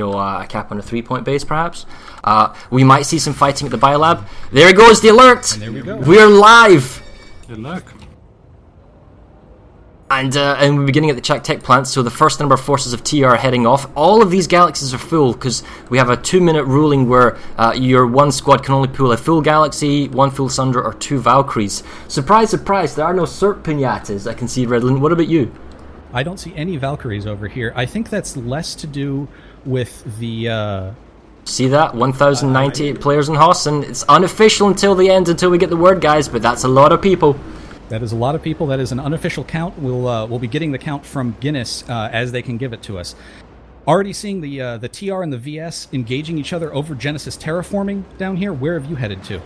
a cap on a 3-point base, perhaps. We might see some fighting at the biolab. There goes the alert! And there we go. We're live! Good luck. And we're beginning at the Czech Tech plant, so the first number of forces of TR are heading off. All of these galaxies are full, because we have a 2-minute ruling where your one squad can only pull a full galaxy, 1 full Sundra, or 2 Valkyries. Surprise, surprise, there are no Cert Pinatas, I can see, Redlin. What about you? I don't see any Valkyries over here. I think that's less to do with the... See that? 1,098 players in Hoss, and it's unofficial until the end, until we get the word, guys, but that's a lot of people. That is a lot of people. That is an unofficial count. We'll be getting the count from Guinness as they can give it to us. Already seeing the TR and the VS engaging each other over Genesis terraforming down here. Where have you headed to?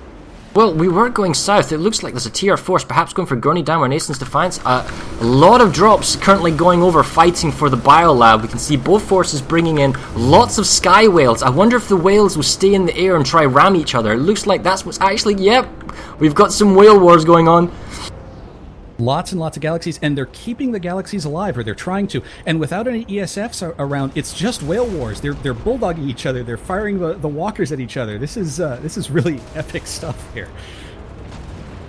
Well, we were going south. It looks like there's a TR force, perhaps going for Gurney down where Nason's Defiance. A lot of drops currently going over, fighting for the biolab. We can see both forces bringing in lots of sky whales. I wonder if the whales will stay in the air and try ram each other. It looks like that's what's actually... Yep, we've got some whale wars going on. Lots and lots of galaxies, and they're keeping the galaxies alive, or they're trying to. And without any ESFs around, it's just whale wars. They're bulldogging each other. They're firing the walkers at each other. This is really epic stuff here.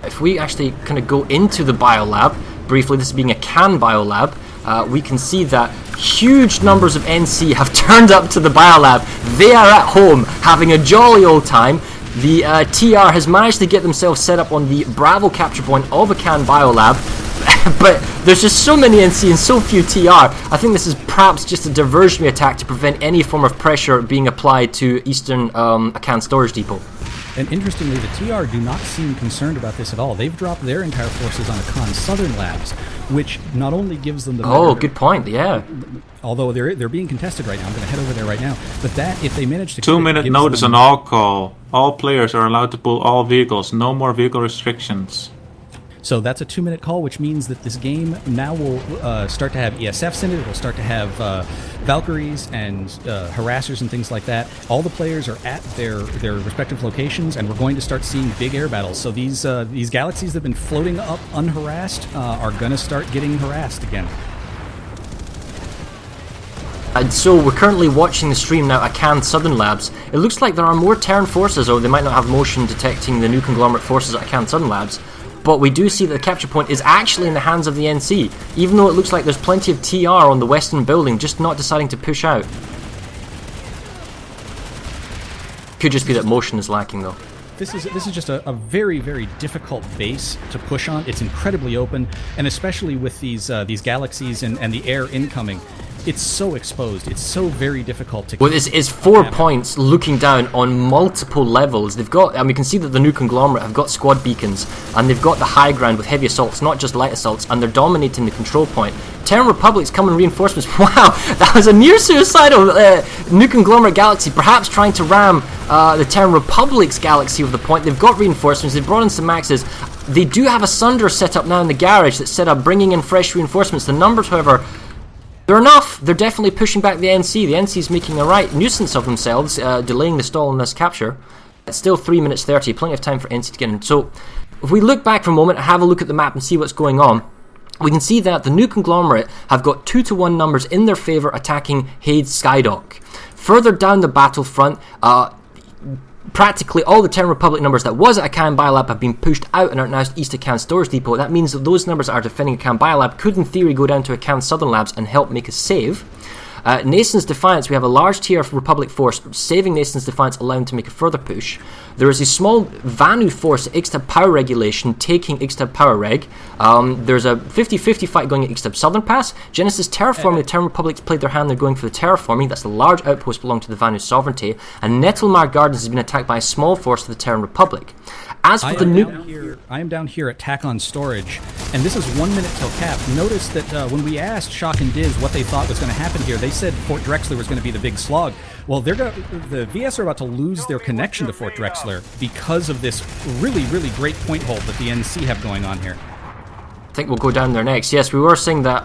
If we actually kind of go into the biolab briefly, this being a can biolab, we can see that huge numbers of NC have turned up to the biolab. They are at home having a jolly old time. The TR has managed to get themselves set up on the Bravo capture point of a Can Biolab, but there's just so many NC and so few TR. I think this is perhaps just a diversionary attack to prevent any form of pressure being applied to Eastern Acan storage depot. And interestingly, the TR do not seem concerned about this at all. They've dropped their entire forces on Acan Southern Labs, which not only gives them the... Oh, good point, yeah. Although they're being contested right now. I'm going to head over there right now. But that, if they manage to... 2-minute notice on all call. All players are allowed to pull all vehicles. No more vehicle restrictions. So that's a 2-minute call, which means that this game now will start to have ESFs in it. It will start to have Valkyries and harassers and things like that. All the players are at their respective locations, and we're going to start seeing big air battles. So these galaxies that have been floating up unharassed are going to start getting harassed again. And so we're currently watching the stream now at Can Southern Labs. It looks like there are more Terran forces, or they might not have motion detecting the new conglomerate forces at Can Southern Labs. But we do see that the capture point is actually in the hands of the NC, even though it looks like there's plenty of TR on the western building, just not deciding to push out. Could just be that motion is lacking, though. This is just a very, very difficult base to push on. It's incredibly open, and especially with these galaxies and the air incoming, it's so exposed. It's so very difficult to... Well, it's 4 points looking down on multiple levels. They've got, and we can see that the new conglomerate have got squad beacons, and they've got the high ground with heavy assaults, not just light assaults, and they're dominating the control point. Terran Republic's coming reinforcements. Wow, that was a near suicidal new conglomerate galaxy, perhaps trying to ram the Terran Republic's galaxy with the point. They've got reinforcements. They've brought in some Maxes. They do have a Sunder set up now in the garage that's set up, bringing in fresh reinforcements. The numbers, however, they're enough. They're definitely pushing back the NC. The NC's making a right nuisance of themselves, delaying the stall in this capture. It's still 3 minutes 30, plenty of time for NC to get in. So, if we look back for a moment and have a look at the map and see what's going on, we can see that the new conglomerate have got 2-to-1 numbers in their favour attacking Hades Skydock. Further down the battlefront, practically all the Terran Republic numbers that was at Acan Biolab have been pushed out and are now east of Acan Storage Depot. That means that those numbers that are defending Acan Biolab could in theory go down to Acan Southern Labs and help make a save. Nason's Defiance, we have a large tier of Republic force saving Nason's Defiance, allowing to make a further push. There is a small Vanu force at Ixtab Power Regulation taking Ixtab Power Reg. There's a 50-50 fight going at Ixtab Southern Pass. Genesis terraforming, the Terran Republic's played their hand, they're going for the terraforming. That's the large outpost belonging to the Vanu Sovereignty. And Nettlemar Gardens has been attacked by a small force of the Terran Republic. As for I am down here at Tacon Storage, and this is 1 minute till cap. Notice that when we asked Shock and Diz what they thought was going to happen here, they said Fort Drexler was going to be the big slog. Well, the VS are about to lose their connection to Fort Drexler because of this really, really great point hold that the NC have going on here. I think we'll go down there next. Yes, we were saying that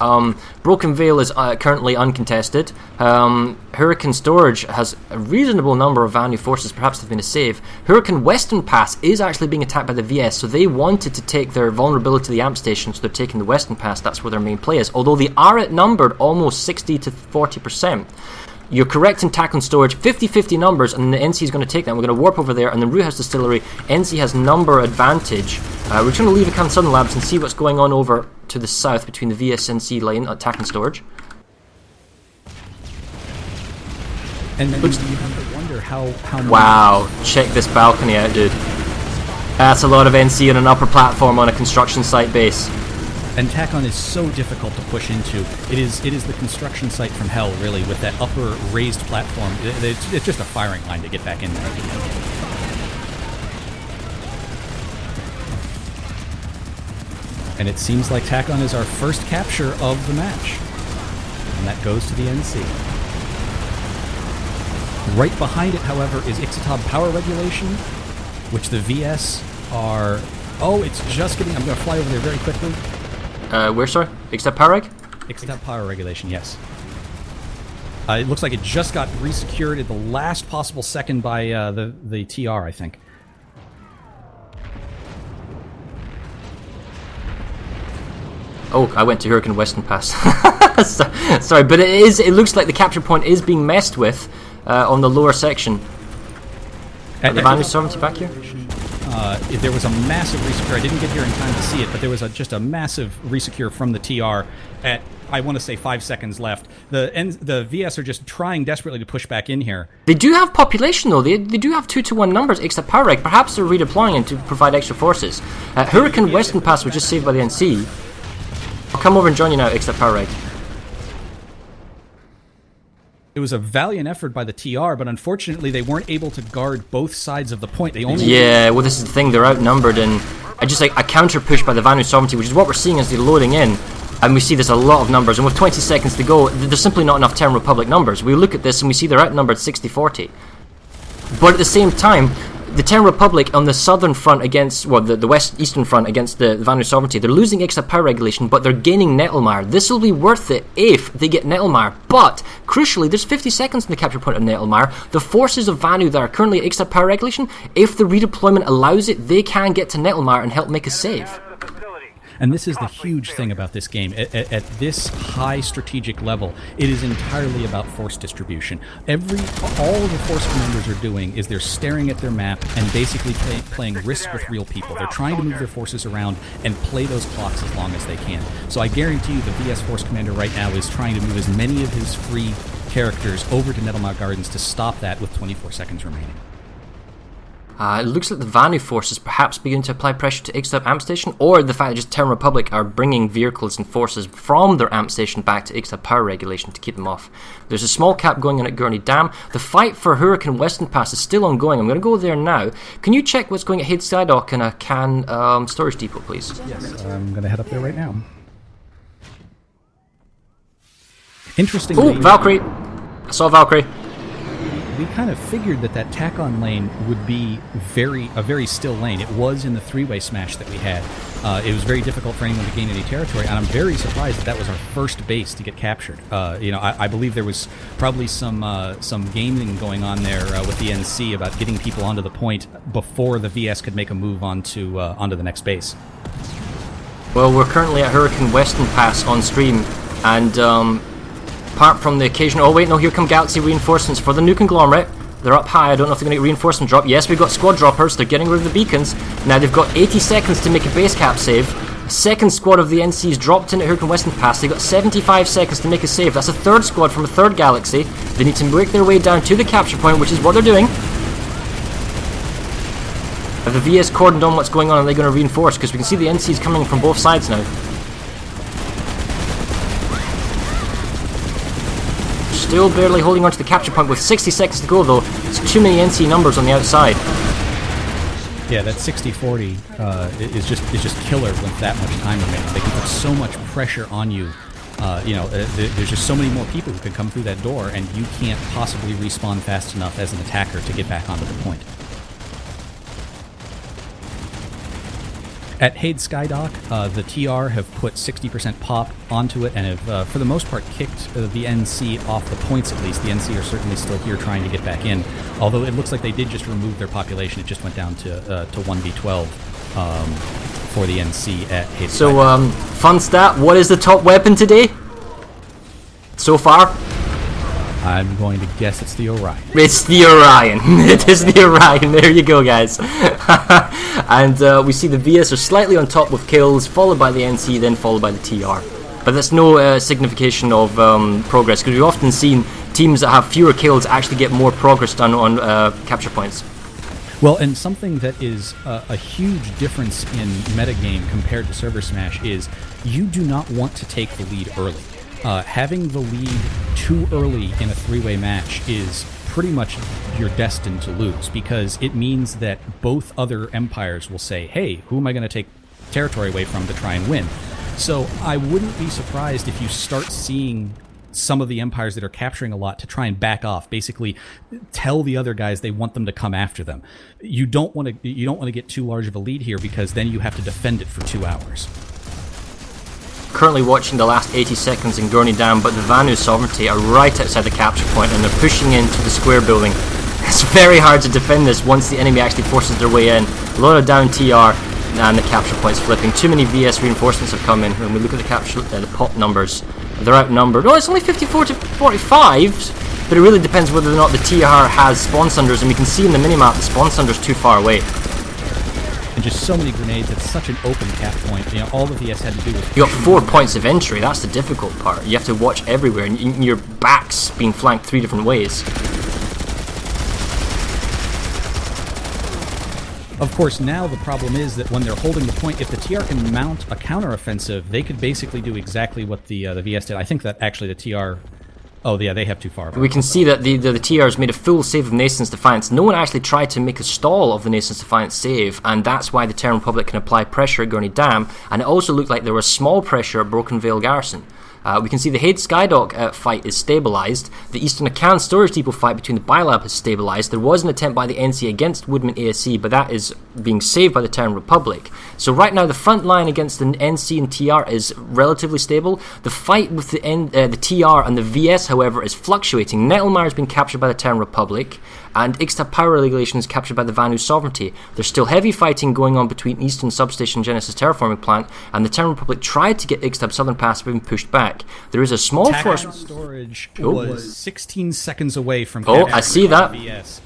Broken Veil is currently uncontested. Hurricane Storage has a reasonable number of Vanu forces, perhaps they've been a save. Hurricane Western Pass is actually being attacked by the VS, so they wanted to take their vulnerability to the AMP station, so they're taking the Western Pass. That's where their main play is, although they are outnumbered almost 60 to 40%. You're correct in tackling storage, 50-50 numbers, and the NC is going to take that. We're going to warp over there, and then Root has Distillery. NC has number advantage. We're going to leave Akan Southern Labs and see what's going on over to the south between the VSNC line, tackling storage. And then you have to wonder how wow, check this balcony out, dude. That's a lot of NC on an upper platform on a construction site base. And Tacon is so difficult to push into. It is the construction site from hell, really, with that upper raised platform. It's just a firing line to get back in there. And it seems like Tacon is our first capture of the match. And that goes to the NC. Right behind it, however, is Ixatab Power Regulation, which the VS are... Oh, it's just getting... I'm going to fly over there very quickly. Where, sorry? Ixatab Power Reg? Ixatab Power Regulation, yes. It looks like it just got resecured at the last possible second by the TR, I think. Oh, I went to Hurricane Western Pass. Sorry, but it looks like the capture point is being messed with on the lower section. The Vanu Sovereignty back here? There was a massive resecure. I didn't get here in time to see it, but there was just a massive resecure from the TR at, I want to say, 5 seconds left. The VS are just trying desperately to push back in here. They do have population, though. They do have 2-to-1 numbers, Ixatab Power Reg. Perhaps they're redeploying it to provide extra forces. Hurricane Western Pass was just saved by the NC. I'll come over and join you now, Ixatab Power Reg. It was a valiant effort by the TR, but unfortunately they weren't able to guard both sides of the point. They only... Yeah, well, this is the thing. They're outnumbered, and just like a counter push by the Vanu Sovereignty, which is what we're seeing as they're loading in. And we see there's a lot of numbers, and with 20 seconds to go, there's simply not enough Terran Republic numbers. We look at this and we see they're outnumbered 60-40. But at the same time, the Terran Republic on the southern front against, well, the west-eastern front against the Vanu Sovereignty, they're losing Ixatab Power Regulation, but they're gaining Nettelmar. This will be worth it if they get Nettelmar, but crucially, there's 50 seconds in the capture point of Nettelmar. The forces of Vanu that are currently at Ixatab Power Regulation, if the redeployment allows it, they can get to Nettelmar and help make a save. And this is the huge thing about this game. At this high strategic level, it is entirely about force distribution. All the force commanders are doing is they're staring at their map and basically playing Risk with real people. They're trying to move their forces around and play those clocks as long as they can. So I guarantee you the VS Force Commander right now is trying to move as many of his free characters over to Nettelmar Gardens to stop that with 24 seconds remaining. It looks like the Vanu forces perhaps beginning to apply pressure to Ixatab Amp Station, or the fact that just Terran Republic are bringing vehicles and forces from their Amp Station back to Ixatab Power Regulation to keep them off. There's a small cap going on at Gurney Dam. The fight for Hurricane Western Pass is still ongoing. I'm going to go there now. Can you check what's going at Hade Skydock and a Can storage depot, please? Yes, I'm going to head up there right now. Interestingly... Oh, Valkyrie! I saw Valkyrie. We kind of figured that tack-on lane would be a very still lane. It was in the three-way smash that we had. It was very difficult for anyone to gain any territory, and I'm very surprised that was our first base to get captured. I believe there was probably some gaming going on there with the NC about getting people onto the point before the VS could make a move onto the next base. Well, we're currently at Hurricane Western Pass on stream, and apart from the occasional... Oh wait, no, here come Galaxy reinforcements for the new conglomerate. They're up high. I don't know if they're going to get reinforcement drop. Yes, we've got squad droppers. They're getting rid of the beacons. Now they've got 80 seconds to make a base cap save. Second squad of the NCs dropped in at Hurricane Western Pass. They've got 75 seconds to make a save. That's a third squad from a third galaxy. They need to work their way down to the capture point, which is what they're doing. Have the VS cordoned on what's going on, and they're going to reinforce, because we can see the NCs coming from both sides now. Still barely holding on to the capture point with 60 seconds to go, though. It's too many NC numbers on the outside. Yeah, that 60-40 is just killer with that much time remaining. They can put so much pressure on you. There's just so many more people who can come through that door, and you can't possibly respawn fast enough as an attacker to get back onto the point. At Hade Skydock, the TR have put 60% pop onto it and have, for the most part, kicked the NC off the points at least. The NC are certainly still here trying to get back in, although it looks like they did just remove their population. It just went down to 1v12 for the NC at Hade Skydock. So, fun stat, what is the top weapon today? So far? I'm going to guess it's the Orion. It's the Orion. It is the Orion. There you go, guys. And we see the VS are slightly on top with kills, followed by the NC, then followed by the TR. But that's no signification of progress, because we've often seen teams that have fewer kills actually get more progress done on capture points. Well, and something that is a huge difference in metagame compared to Server Smash is you do not want to take the lead early. Having the lead too early in a three-way match is pretty much you're destined to lose, because it means that both other empires will say, hey, who am I going to take territory away from to try and win? So I wouldn't be surprised if you start seeing some of the empires that are capturing a lot to try and back off, basically tell the other guys they want them to come after them. You don't want to get too large of a lead here, because then you have to defend it for 2 hours. Currently watching the last 80 seconds in Gurney Dam, but the Vanu Sovereignty are right outside the capture point and they're pushing into the square building. It's very hard to defend this once the enemy actually forces their way in. A lot of down TR and the capture point's flipping. Too many VS reinforcements have come in. When we look at the capture, the pop numbers, they're outnumbered. Oh, it's only 54 to 45, but it really depends whether or not the TR has spawn sunders, and we can see in the minimap the spawn sunder's too far away. And just so many grenades, it's such an open cap point. You know, all the VS had to do was... You got 4 points of entry, that's the difficult part. You have to watch everywhere, and your back's being flanked 3 different ways. Of course, now the problem is that when they're holding the point, if the TR can mount a counteroffensive, they could basically do exactly what the VS did. I think that actually the TR... Oh, yeah, they have too far. We can see that the TRs made a full save of Nascent's Defiance. No one actually tried to make a stall of the Nascent's Defiance save, and that's why the Terran Republic can apply pressure at Gurney Dam, and it also looked like there was small pressure at Broken Vale Garrison. We can see the Hade Skydock fight is stabilised. The Eastern Acan Storage Depot fight between the Bilab is stabilised. There was an attempt by the NC against Woodman ASC, but that is being saved by the Terran Republic. So right now the front line against the NC and TR is relatively stable. The fight with the TR and the VS, however, is fluctuating. Nettlemire has been captured by the Terran Republic, and Ixtab Power Regulation is captured by the Vanu Sovereignty. There's still heavy fighting going on between Eastern Substation Genesis Terraforming Plant, and the Terran Republic tried to get Ixtab Southern Pass, but been pushed back. There is a small force... storage was 16 seconds away from... Oh, I see that. VS.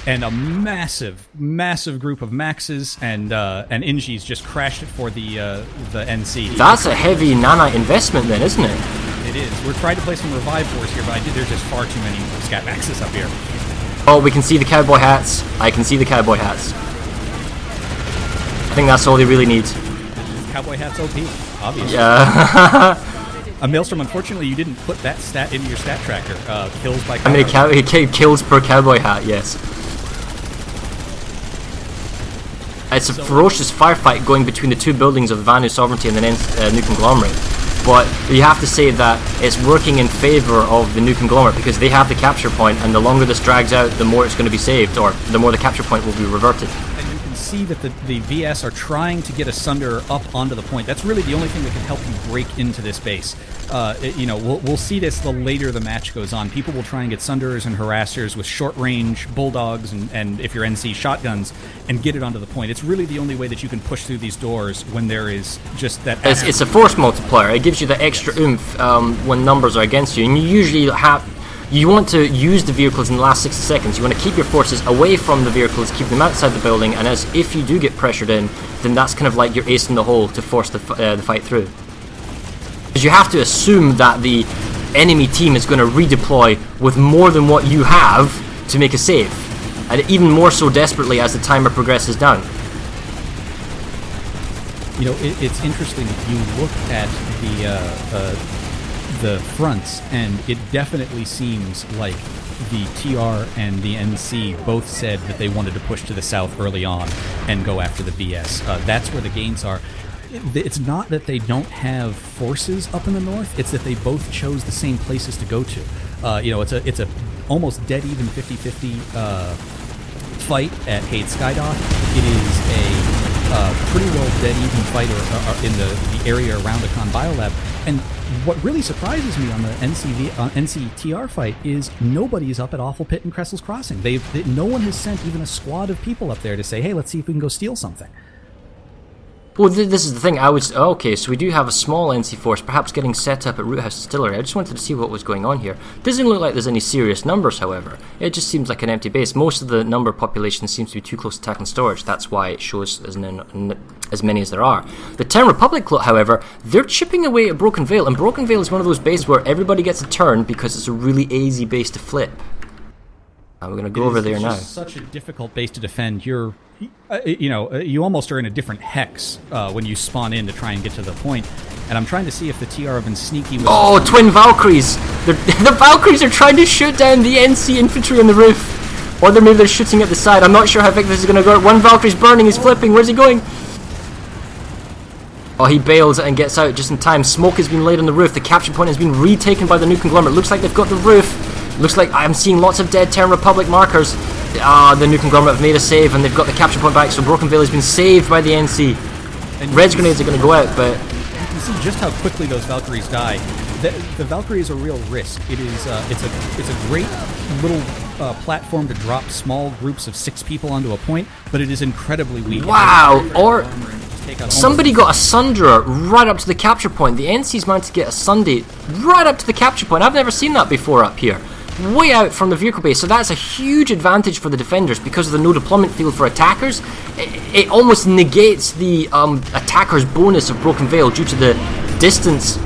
And a massive, massive group of Maxes and Ingis just crashed it for the NC. That's a heavy nanite investment then, isn't it? It is. We're trying to play some Revive Force here, but there's just far too many Scat Maxes up here. Oh, we can see the cowboy hats. I can see the cowboy hats. I think that's all they really need. Cowboy hats OP, obviously. Yeah. A Maelstrom, unfortunately, you didn't put that stat into your stat tracker. Kills by How many kills per cowboy hat, yes. It's a ferocious firefight going between the 2 buildings of the Vanu Sovereignty and the New Conglomerate. But you have to say that it's working in favour of the New Conglomerate, because they have the capture point, and the longer this drags out, the more it's going to be saved, or the more the capture point will be reverted. And you can see that the VS are trying to get a Sunder up onto the point. That's really the only thing that can help you break into this base. We'll see this the later the match goes on. People will try and get Sunders and Harassers with short-range Bulldogs and if you're NC, shotguns, and get it onto the point. It's really the only way that you can push through these doors when there is just that... It's a force multiplier. It gives you the extra oomph when numbers are against you, and you usually you want to use the vehicles in the last 60 seconds. You want to keep your forces away from the vehicles, keep them outside the building, and as if you do get pressured in, then that's kind of like your ace in the hole to force the fight through. Because you have to assume that the enemy team is going to redeploy with more than what you have to make a save, and even more so desperately as the timer progresses down. You know, it's interesting. You look at the fronts, and it definitely seems like the TR and the NC both said that they wanted to push to the south early on and go after the VS. That's where the gains are. It's not that they don't have forces up in the north, it's that they both chose the same places to go to. It's a almost dead even 50-50 fight at Hade Skydock. It is a pretty well dead even fight in the area around Akan Biolab. And what really surprises me on the NC-TR fight is nobody's up at Awful Pit and Cressel's Crossing. No one has sent even a squad of people up there to say, hey, let's see if we can go steal something. Well, this is the thing. Okay, so we do have a small NC force, perhaps getting set up at Root House Distillery. I just wanted to see what was going on here. Doesn't look like there's any serious numbers, however. It just seems like an empty base. Most of the number population seems to be too close to tackling storage. That's why it shows as many as there are. The Terran Republic, however, they're chipping away at Broken Vale, and Broken Vale is one of those bases where everybody gets a turn because it's a really easy base to flip. We're going to go over there now. It's such a difficult base to defend. You almost are in a different hex when you spawn in to try and get to the point. And I'm trying to see if the TR have been sneaky with... Oh, twin Valkyries! The Valkyries are trying to shoot down the NC infantry on the roof. Or maybe they're shooting at the side. I'm not sure how big this is going to go. One Valkyrie's burning, he's flipping. Where's he going? Oh, he bails and gets out just in time. Smoke has been laid on the roof. The capture point has been retaken by the new conglomerate. Looks like they've got the roof. Looks like I'm seeing lots of dead Terran Republic markers. The new conglomerate have made a save and they've got the capture point back, so Broken Vale has been saved by the NC. And Red's grenades are going to go out, but... You can see just how quickly those Valkyries die. The Valkyrie is a real risk. It's a great little platform to drop small groups of 6 people onto a point, but it is incredibly weak. Wow! Or... somebody got a Sunderer right up to the capture point. The NC's managed to get a Sunday right up to the capture point. I've never seen that before up here. Way out from the vehicle base, so that's a huge advantage for the defenders because of the no deployment field for attackers. It almost negates the attacker's bonus of Broken Vale due to the distance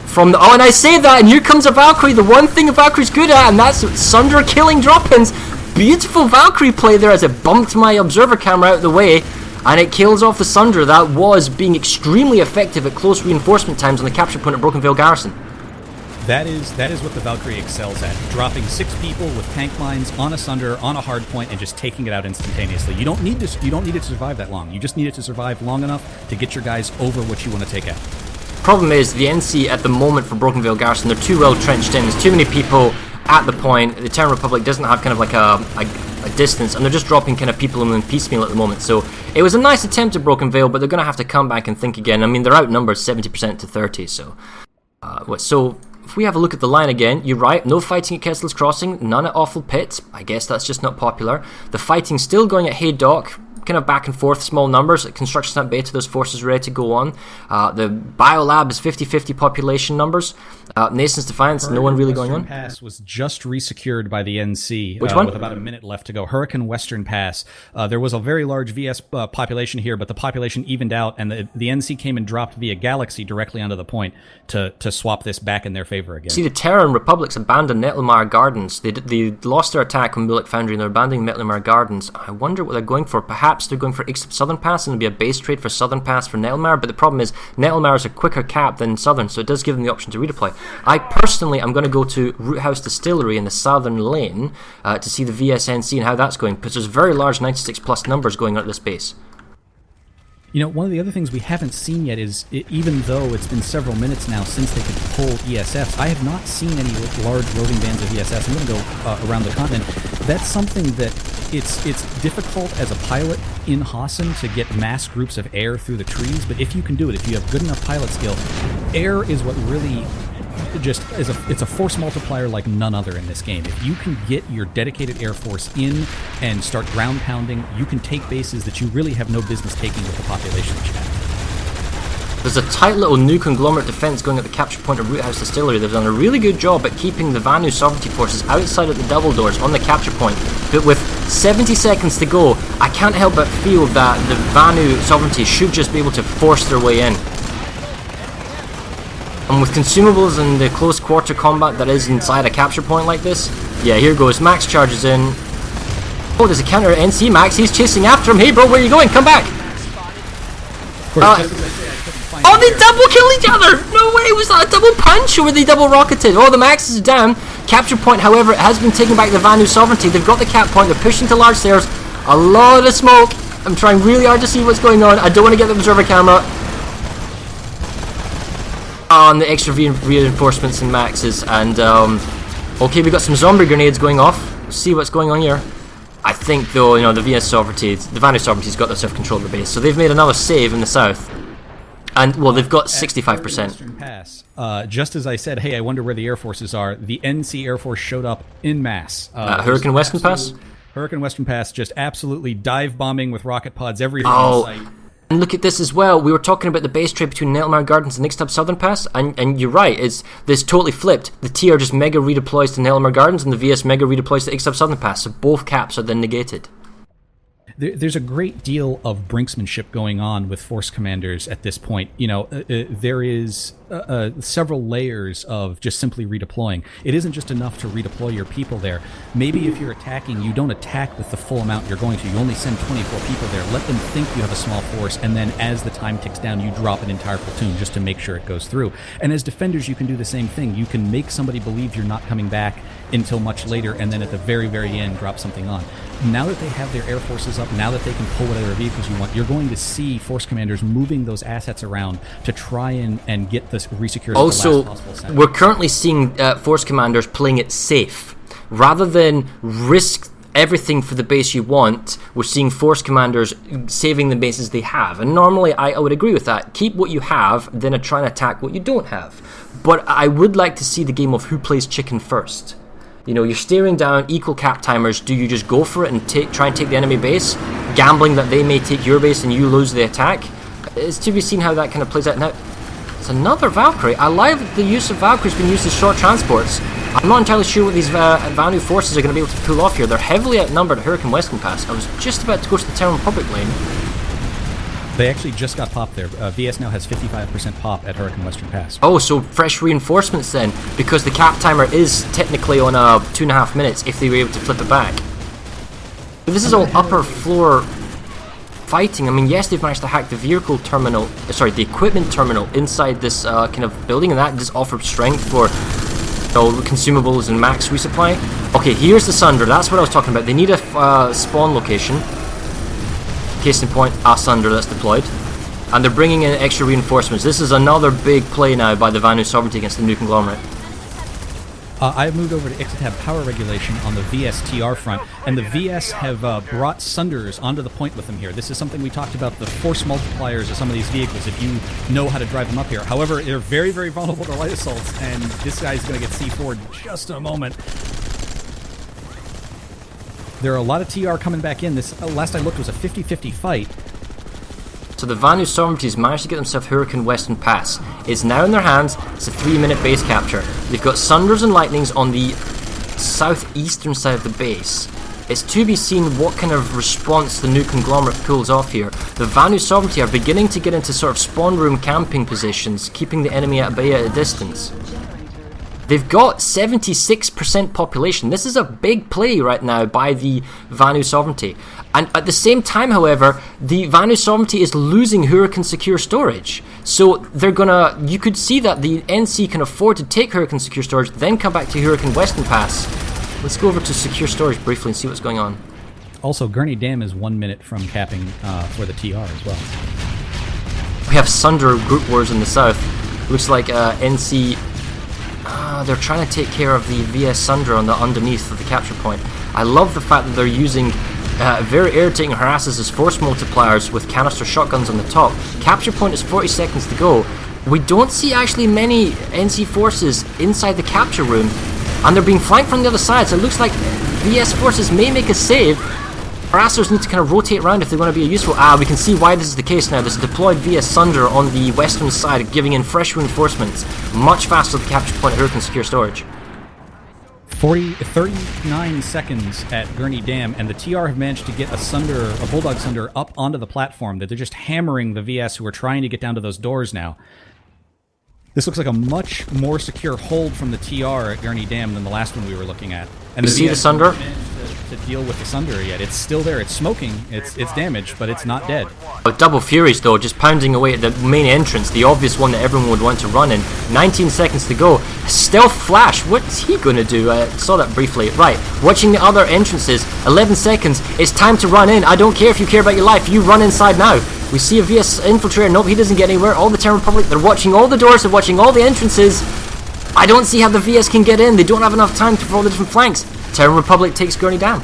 from the... Oh, and I say that, and here comes a Valkyrie, the one thing a Valkyrie's good at, and that's Sunder killing drop-ins. Beautiful Valkyrie play there as it bumped my observer camera out of the way, and it kills off the Sunder. That was being extremely effective at close reinforcement times on the capture point at Broken Vale Garrison. That is what the Valkyrie excels at. Dropping 6 people with tank mines on a Sunder, on a hard point, and just taking it out instantaneously. You don't need it to survive that long. You just need it to survive long enough to get your guys over what you want to take out. Problem is, the NC at the moment for Broken Vale Garrison, they're too well trenched in. There's too many people at the point. The Terran Republic doesn't have kind of like a distance, and they're just dropping kind of people in piecemeal at the moment. So it was a nice attempt at Broken Vale, but they're going to have to come back and think again. I mean, they're outnumbered 70% to 30, so... So if we have a look at the line again, you're right, no fighting at Kessler's Crossing, none at Awful Pit. I guess that's just not popular. The fighting's still going at Haydock, kind of back and forth, small numbers. At Construction Stamp Beta, those forces ready to go on. The Biolab is 50-50 population numbers. Nason's Defiance, no one really going on. Hurricane Pass was just resecured by the NC. Which one? With about a minute left to go. Hurricane Western Pass. There was a very large VS population here, but the population evened out, and the NC came and dropped via Galaxy directly onto the point to swap this back in their favor again. See, the Terran Republics abandoned Nettlemire Gardens. They lost their attack on Mulek Foundry, and they're abandoning Nettlemire Gardens. I wonder what they're going for. Perhaps they're going for East Southern Pass, and it'll be a base trade for Southern Pass for Nettlemire, but the problem is Nettlemire is a quicker cap than Southern, so it does give them the option to redeploy. I personally am going to go to Root House Distillery in the southern lane to see the VSNC and how that's going, because there's very large 96 plus numbers going on at this base. You know, one of the other things we haven't seen yet is, even though it's been several minutes now since they could pull ESFs, I have not seen any large roving bands of ESFs. I'm going to go around the continent. That's something that it's difficult as a pilot in Hassan to get mass groups of air through the trees, but if you can do it, if you have good enough pilot skill, air is what really just it's a force multiplier like none other in this game. If you can get your dedicated Air Force in and start ground pounding, you can take bases that you really have no business taking with the population that you have. There's a tight little new conglomerate defense going at the capture point of Root House Distillery. They've done a really good job at keeping the Vanu sovereignty forces outside at the double doors on the capture point. But with 70 seconds to go, I can't help but feel that the Vanu sovereignty should just be able to force their way in. And with consumables and the close quarter combat that is inside a capture point like this, yeah, here goes. Max charges in. Oh, there's a counter at NC. Max, he's chasing after him. Hey, bro, where are you going? Come back. Oh, they double kill each other! No way, was that a double punch or were they double rocketed? Oh, the Max is down. Capture point, however, it has been taken back the Vanu sovereignty. They've got the cap point. They're pushing to large stairs. A lot of smoke. I'm trying really hard to see what's going on. I don't want to get the observer camera. On the extra reinforcements and Maxes, and okay, we got some zombie grenades going off. Let's see what's going on here. I think though, you know, the VS sovereignty, the Vanu sovereignty's got their self-control of the base, so they've made another save in the south, and well, they've got 65%. Just as I said, hey, I wonder where the air forces are. The NC Air Force showed up in mass. Hurricane Western Pass. Hurricane Western Pass, just absolutely dive bombing with rocket pods everything in sight. And look at this as well. We were talking about the base trade between Nettlemire Gardens and Ixtab Southern Pass, and you're right. This totally flipped. The TR just mega redeploys to Nettlemire Gardens, and the VS mega redeploys to Ixtab Southern Pass. So both caps are then negated. There's a great deal of brinksmanship going on with force commanders at this point. There is several layers of just simply redeploying. It isn't just enough to redeploy your people there. Maybe if you're attacking, you don't attack with the full amount you're going to. You only send 24 people there. Let them think you have a small force, and then as the time ticks down, you drop an entire platoon just to make sure it goes through. And as defenders, you can do the same thing. You can make somebody believe you're not coming back until much later, and then at the very, very end, drop something on. Now that they have their air forces up, now that they can pull whatever vehicles you want, you're going to see force commanders moving those assets around to try and get this resecure the last possible center. We're currently seeing force commanders playing it safe. Rather than risk everything for the base you want, we're seeing force commanders saving the bases they have. And normally I would agree with that. Keep what you have, then try and attack what you don't have. But I would like to see the game of who plays chicken first. You're staring down equal cap timers. Do you just go for it and try and take the enemy base, gambling that they may take your base and you lose the attack? It's to be seen how that kind of plays out. Now, it's another Valkyrie. I love the use of Valkyries being used as short transports. I'm not entirely sure what these Vanu forces are going to be able to pull off here. They're heavily outnumbered at Hurricane Western Pass. I was just about to go to the Terran Republic lane. They actually just got popped there. VS now has 55% pop at Hurricane Western Pass. Oh, so fresh reinforcements then, because the cap timer is technically on 2.5 minutes if they were able to flip it back. But this is all upper floor fighting. I mean, yes, they've managed to hack the vehicle terminal, the equipment terminal inside this kind of building, and that does offer strength for consumables and max resupply. Okay, here's the Sunder. That's what I was talking about. They need a spawn location. Case in point, a Sunder that's deployed. And they're bringing in extra reinforcements. This is another big play now by the Vanu Sovereignty against the new conglomerate. I've moved over to Ixtab power regulation on the VSTR front, and the VS have brought Sunders onto the point with them here. This is something we talked about, the force multipliers of some of these vehicles, if you know how to drive them up here. However, they're very, very vulnerable to light assaults, and this guy's going to get C4 in just a moment. There are a lot of TR coming back in. This last I looked was a 50-50 fight. So the Vanu Sovereignties managed to get themselves Hurricane Western Pass. It's now in their hands. It's a 3-minute base capture. They've got Sunders and Lightnings on the southeastern side of the base. It's to be seen what kind of response the new conglomerate pulls off here. The Vanu Sovereignty are beginning to get into sort of spawn room camping positions, keeping the enemy at bay at a distance. They've got 76% population. This is a big play right now by the Vanu Sovereignty. And at the same time, however, the Vanu Sovereignty is losing Hurricane Secure Storage. So they're gonna, you could see that the NC can afford to take Hurricane Secure Storage, then come back to Hurricane Western Pass. Let's go over to Secure Storage briefly and see what's going on. Also, Gurney Dam is 1 minute from capping for the TR as well. We have Sunder Group Wars in the south. Looks like NC... they're trying to take care of the VS Sunder on the underneath of the capture point. I love the fact that they're using very irritating harasses as force multipliers with canister shotguns on the top. Capture point is 40 seconds to go. We don't see actually many NC forces inside the capture room, and they're being flanked from the other side, so it looks like VS forces may make a save. Harassers need to kind of rotate around if they want to be useful. We can see why this is the case now. There's a deployed VS Sunder on the western side, giving in fresh reinforcements. Much faster to the capture point at Hurricane Secure Storage. 39 seconds at Gurney Dam, and the TR have managed to get a Bulldog Sunder up onto the platform, that they're just hammering the VS who are trying to get down to those doors now. This looks like a much more secure hold from the TR at Gurney Dam than the last one we were looking at. And you see the Sunder? To deal with the Sunder yet. It's still there. It's smoking. It's damaged, but it's not dead. Double Furies, though, just pounding away at the main entrance, the obvious one that everyone would want to run in. 19 seconds to go. Stealth Flash, what's he going to do? I saw that briefly. Right, watching the other entrances. 11 seconds. It's time to run in. I don't care if you care about your life. You run inside now. We see a VS infiltrator. Nope, he doesn't get anywhere. All the Terran Republic, they're watching all the doors. They're watching all the entrances. I don't see how the VS can get in. They don't have enough time for all the different flanks. Terran Republic takes Gurney Dam.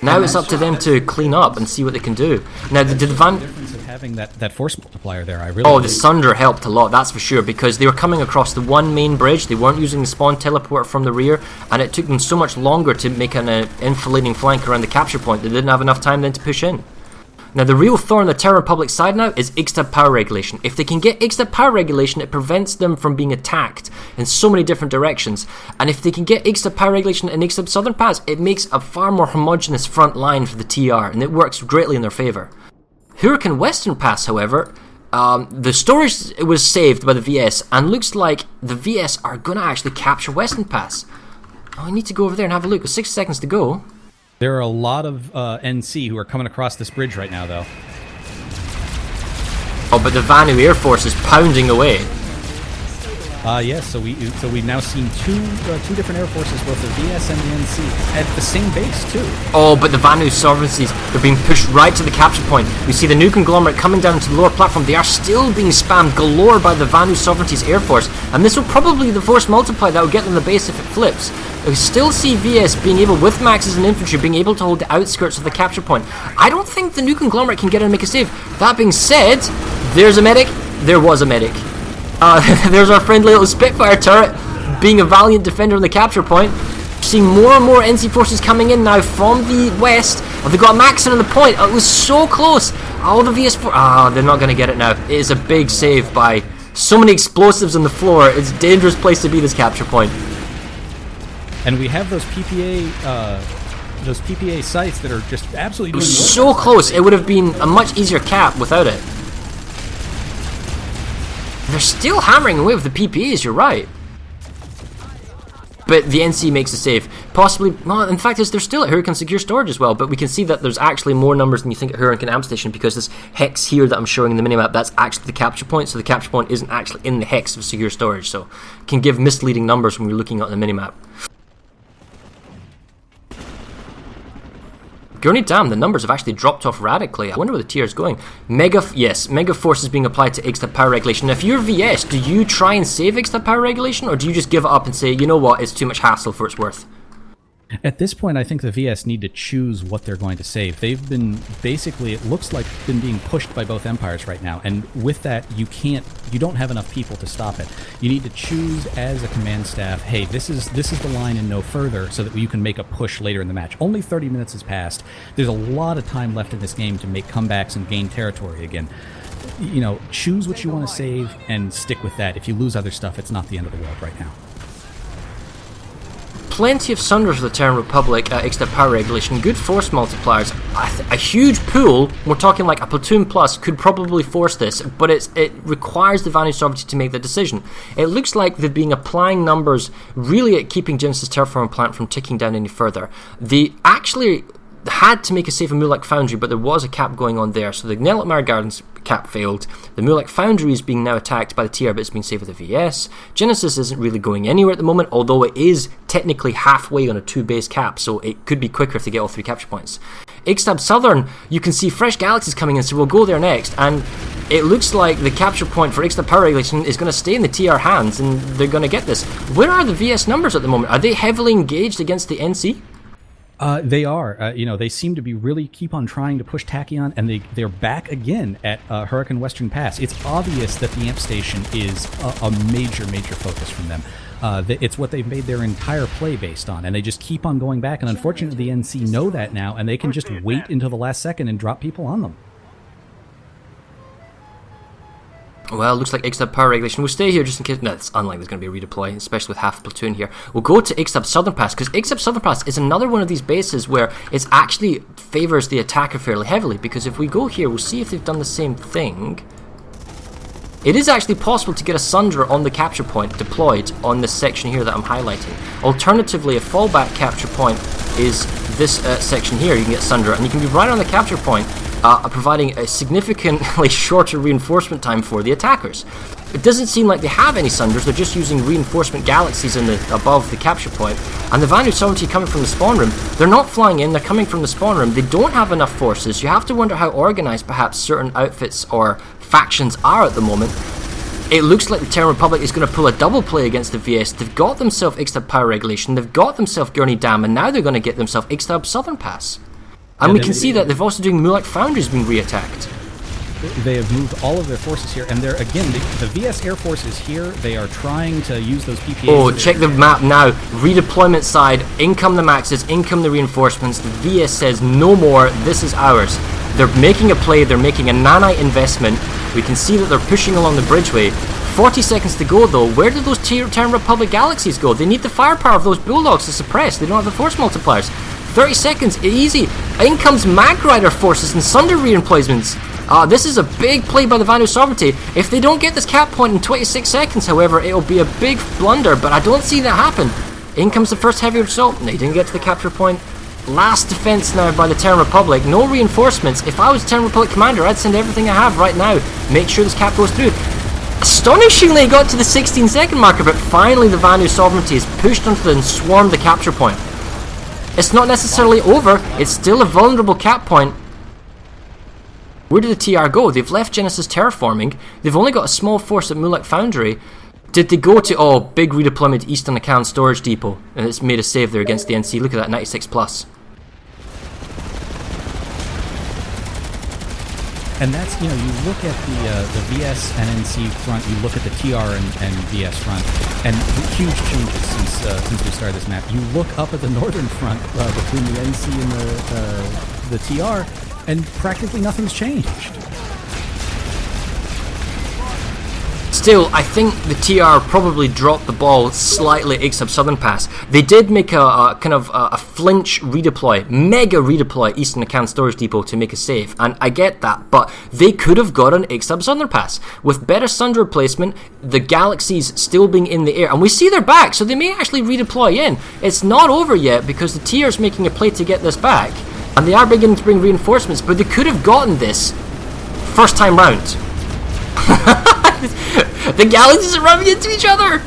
Now it's up to them to clean up and see what they can do. Now, did the difference of having that force multiplier there, I really. Oh, the Sunder helped a lot, that's for sure, because they were coming across the one main bridge. They weren't using the spawn teleporter from the rear, and it took them so much longer to make an enfilading flank around the capture point. They didn't have enough time then to push in. Now, the real thorn on the Terran Republic side now is Ixtab power regulation. If they can get Ixtab power regulation, it prevents them from being attacked in so many different directions. And if they can get Ixtab power regulation and Ixtab Southern Pass, it makes a far more homogeneous front line for the TR, and it works greatly in their favour. Hurricane Western Pass, however, the storage was saved by the VS, and looks like the VS are going to actually capture Western Pass. Oh, I need to go over there and have a look. With 6 seconds to go. There are a lot of NC who are coming across this bridge right now, though. Oh, but the Vanu Air Force is pounding away. Yes, so we've now seen two different air forces, both the VS and the NC, at the same base too. Oh, but the Vanu sovereignties, they're being pushed right to the capture point. We see the new conglomerate coming down to the lower platform. They are still being spammed galore by the Vanu sovereignties air force, and this will probably be the force multiplier that will get them the base if it flips. We still see VS being able, with Maxes and infantry, being able to hold the outskirts of the capture point. I don't think the new conglomerate can get in and make a save. That being said, there's a medic. There was a medic. There's our friendly little Spitfire turret, being a valiant defender on the capture point. Seeing more and more NC forces coming in now from the west. Oh, they got Maxon on the point. Oh, it was so close. All the VS4. They're not going to get it now. It is a big save by so many explosives on the floor. It's a dangerous place to be, this capture point. And we have those PPA sites that are just absolutely doing so close. It would have been a much easier cap without it. They're still hammering away with the PPAs, you're right. But the NC makes a save. Possibly, well, in fact, they're still at Hurricane Secure Storage as well, but we can see that there's actually more numbers than you think at Hurricane Amp Station, because this hex here that I'm showing in the minimap, that's actually the capture point, so the capture point isn't actually in the hex of Secure Storage, so it can give misleading numbers when we're looking at the minimap. Gurney Dam, the numbers have actually dropped off radically. I wonder where the tier is going. Mega force is being applied to Ixtab power regulation. Now, if you're VS, do you try and save Ixtab power regulation, or do you just give it up and say, you know what, it's too much hassle for its worth? At this point, I think the VS need to choose what they're going to save. They've been, basically, it looks like, been being pushed by both empires right now, and with that, you don't have enough people to stop it. You need to choose as a command staff, hey, this is the line and no further, so that you can make a push later in the match. Only 30 minutes has passed. There's a lot of time left in this game to make comebacks and gain territory again. You know, choose what you want to save and stick with that. If you lose other stuff, it's not the end of the world right now. Plenty of Sunders of the Terran Republic, Ixtab power regulation, good force multipliers, a huge pool. We're talking like a platoon plus could probably force this, but it requires the Vanu sovereignty to make the decision. It looks like they've been applying numbers really at keeping Genesis terraforming plant from ticking down any further. They actually had to make a save of Mulek Foundry, but there was a cap going on there, so the Gnelitmar Gardens cap failed. The Mulek Foundry is being now attacked by the TR, but it's been saved with the VS. Genesis isn't really going anywhere at the moment, although it is technically halfway on a 2-base cap, so it could be quicker if they get all 3 capture points. Ixtab Southern, you can see fresh galaxies coming in, so we'll go there next, and it looks like the capture point for Ixtab power regulation is going to stay in the TR hands, and they're going to get this. Where are the VS numbers at the moment? Are they heavily engaged against the NC? They are. They seem to be really keep on trying to push Tachyon, and they're back again at Hurricane Western Pass. It's obvious that the amp station is a major focus from them. It's what they've made their entire play based on, and they just keep on going back, and unfortunately the NC know that now, and they can just wait until the last second and drop people on them. Well, looks like Ixtab power regulation. We'll stay here just in case. No, it's unlikely there's going to be a redeploy, especially with half a platoon here. We'll go to Ixtab Southern Pass, because Ixtab Southern Pass is another one of these bases where it actually favours the attacker fairly heavily, because if we go here, we'll see if they've done the same thing. It is actually possible to get a Sunder on the capture point deployed on this section here that I'm highlighting. Alternatively, a fallback capture point is this section here. You can get Sunder, and you can be right on the capture point, providing a significantly shorter reinforcement time for the attackers. It doesn't seem like they have any Sunders, they're just using reinforcement galaxies above the capture point. And the Vanu sovereignty coming from the spawn room, they're not flying in, they're coming from the spawn room. They don't have enough forces. You have to wonder how organized perhaps certain outfits or factions are at the moment. It looks like the Terran Republic is going to pull a double play against the VS. They've got themselves Ixtab power regulation, they've got themselves Gurney Dam, and now they're going to get themselves Ixtab Southern Pass. And we can see that they've also doing Mulak Foundries being re-attacked. They have moved all of their forces here, and they're, again, the VS Air Force is here. They are trying to use those PPAs. Oh, check the map now. Redeployment side, in come the Maxes, in come the reinforcements. The VS says, no more, this is ours. They're making a play, they're making a nanite investment. We can see that they're pushing along the bridgeway. 40 seconds to go though. Where did those Terran Republic galaxies go? They need the firepower of those bulldogs to suppress. They don't have the force multipliers. 30 seconds, easy. In comes Mag Rider forces and Sunder reinforcements. This is a big play by the Vanu Sovereignty. If they don't get this cap point in 26 seconds, however, it'll be a big blunder, but I don't see that happen. In comes the first heavy assault. No, he didn't get to the capture point. Last defense now by the Terran Republic. No reinforcements. If I was Terran Republic commander, I'd send everything I have right now. Make sure this cap goes through. Astonishingly, it got to the 16-second marker, but finally the Vanu Sovereignty is pushed onto and swarmed the capture point. It's not necessarily over. It's still a vulnerable cap point. Where did the TR go? They've left Genesis terraforming. They've only got a small force at Mulak Foundry. Did they go to, oh, big redeployment to Eastern Acan Storage Depot, and it's made a save there against the NC. Look at that, 96 plus. And that's, you know, you look at the VS and NC front, you look at the TR and VS front, and huge changes since we started this map. You look up at the northern front between the NC and the TR, and practically nothing's changed. Still, I think the TR probably dropped the ball slightly at Ixab Southern Pass. They did make a kind of a flinch redeploy, mega redeploy Eastern Acan Storage Depot to make a save, and I get that, but they could have got an Ixab Southern Pass. With better Sunder placement, the galaxies still being in the air, and we see they're back, so they may actually redeploy in. It's not over yet because the TR is making a play to get this back, and they are beginning to bring reinforcements, but they could have gotten this first time round. The galaxies are running into each other,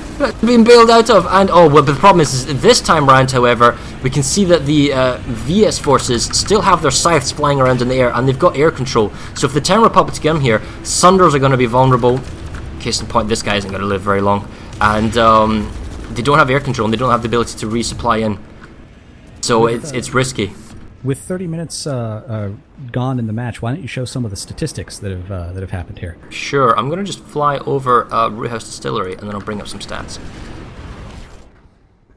being bailed out of, and oh, well, but the problem is this time round, however, we can see that the VS forces still have their scythes flying around in the air, and they've got air control. So if the Terran Republic get them here, Sunders are going to be vulnerable. Case in point, this guy isn't going to live very long, and they don't have air control, and they don't have the ability to resupply in. So it's risky. With 30 minutes gone in the match, why don't you show some of the statistics that have happened here? Sure, I'm going to just fly over Brewhouse Distillery, and then I'll bring up some stats.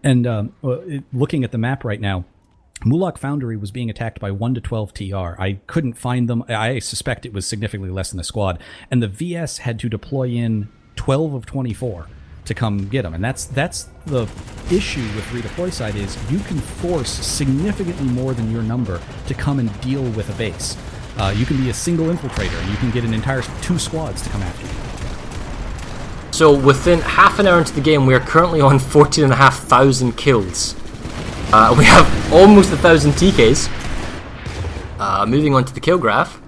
And looking at the map right now, Mulak Foundry was being attacked by 1 to 12 TR. I couldn't find them. I suspect it was significantly less than a squad. And the VS had to deploy in 12 of 24 to come get them. And that's the issue with redeploy side is you can force significantly more than your number to come and deal with a base. You can be a single infiltrator and you can get an entire 2 squads to come after you. So within half an hour into the game, we are currently on 14,500 kills. We have almost 1,000 TKs. Moving on to the kill graph.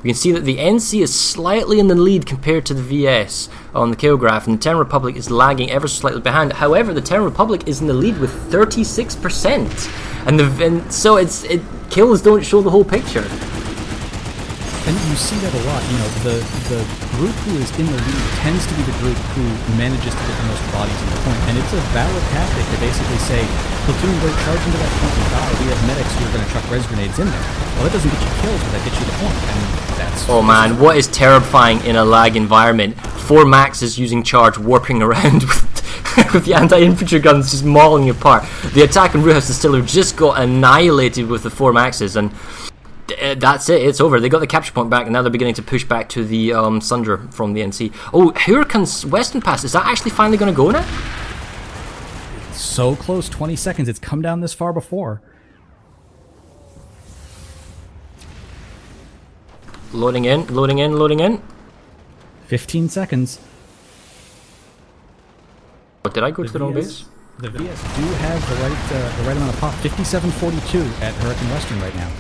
We can see that the NC is slightly in the lead compared to the VS on the kill graph, and the Terran Republic is lagging ever so slightly behind. However, the Terran Republic is in the lead with 36%, and so kills don't show the whole picture. And you see that a lot. You know, the group who is in the lead tends to be the group who manages to get the most bodies in the point, and it's a valid tactic to basically say, platoon, go charge into that point and die. We have medics who are going to chuck res grenades in there. Well, that doesn't get you kills, but that gets you the point, and that's... Oh man, what is terrifying in a lag environment? 4 Maxes using charge, warping around with the anti-infantry guns just mauling you apart. The attack on Brewhouse Distillery just got annihilated with the 4 Maxes, and that's it, it's over. They got the capture point back, and now they're beginning to push back to the Sunder from the NC. Oh, Huracan's Western Pass, is that actually finally going to go now? So close, 20 seconds. It's come down this far before. Loading in, loading in, loading in. 15 seconds. What, did I go to the wrong base? The VS do have the right amount of pop. 57-42 at Huracan Western right now.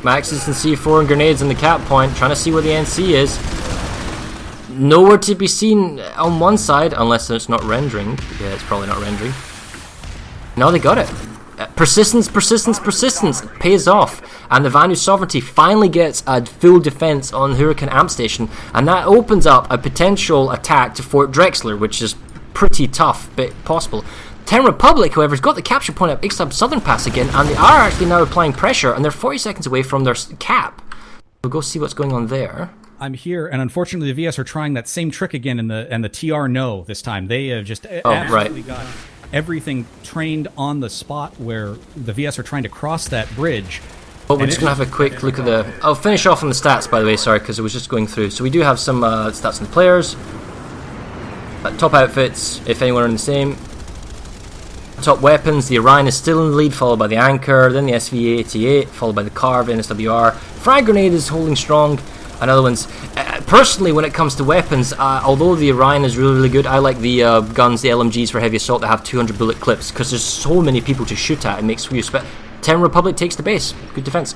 Maxes and C4 and grenades in the cap point, trying to see where the NC is. Nowhere to be seen on one side, unless it's not rendering. Yeah, it's probably not rendering. No, they got it. Persistence, persistence, persistence pays off, and the Vanu Sovereignty finally gets a full defense on Huracan Amp Station, and that opens up a potential attack to Fort Drexler, which is pretty tough, but possible. Terran Republic, however, has got the capture point at Ixtab Southern Pass again, and they are actually now applying pressure, and they're 40 seconds away from their cap. We'll go see what's going on there. I'm here, and unfortunately, the VS are trying that same trick again, and the TR no this time. They have just absolutely got everything trained on the spot where the VS are trying to cross that bridge. But we're just going to have a quick look at the... I'll finish off on the stats, by the way, sorry, because it was just going through. So we do have some stats on the players. Top outfits, if anyone are in the same. Top weapons, the Orion is still in the lead, followed by the Anchor, then the SV-88, followed by the Carve, NSWR. Frag Grenade is holding strong, and other ones. Personally, when it comes to weapons, although the Orion is really, really good, I like the guns, the LMGs for heavy assault that have 200 bullet clips, because there's so many people to shoot at, it makes you respect. Terran Republic takes the base. Good defense.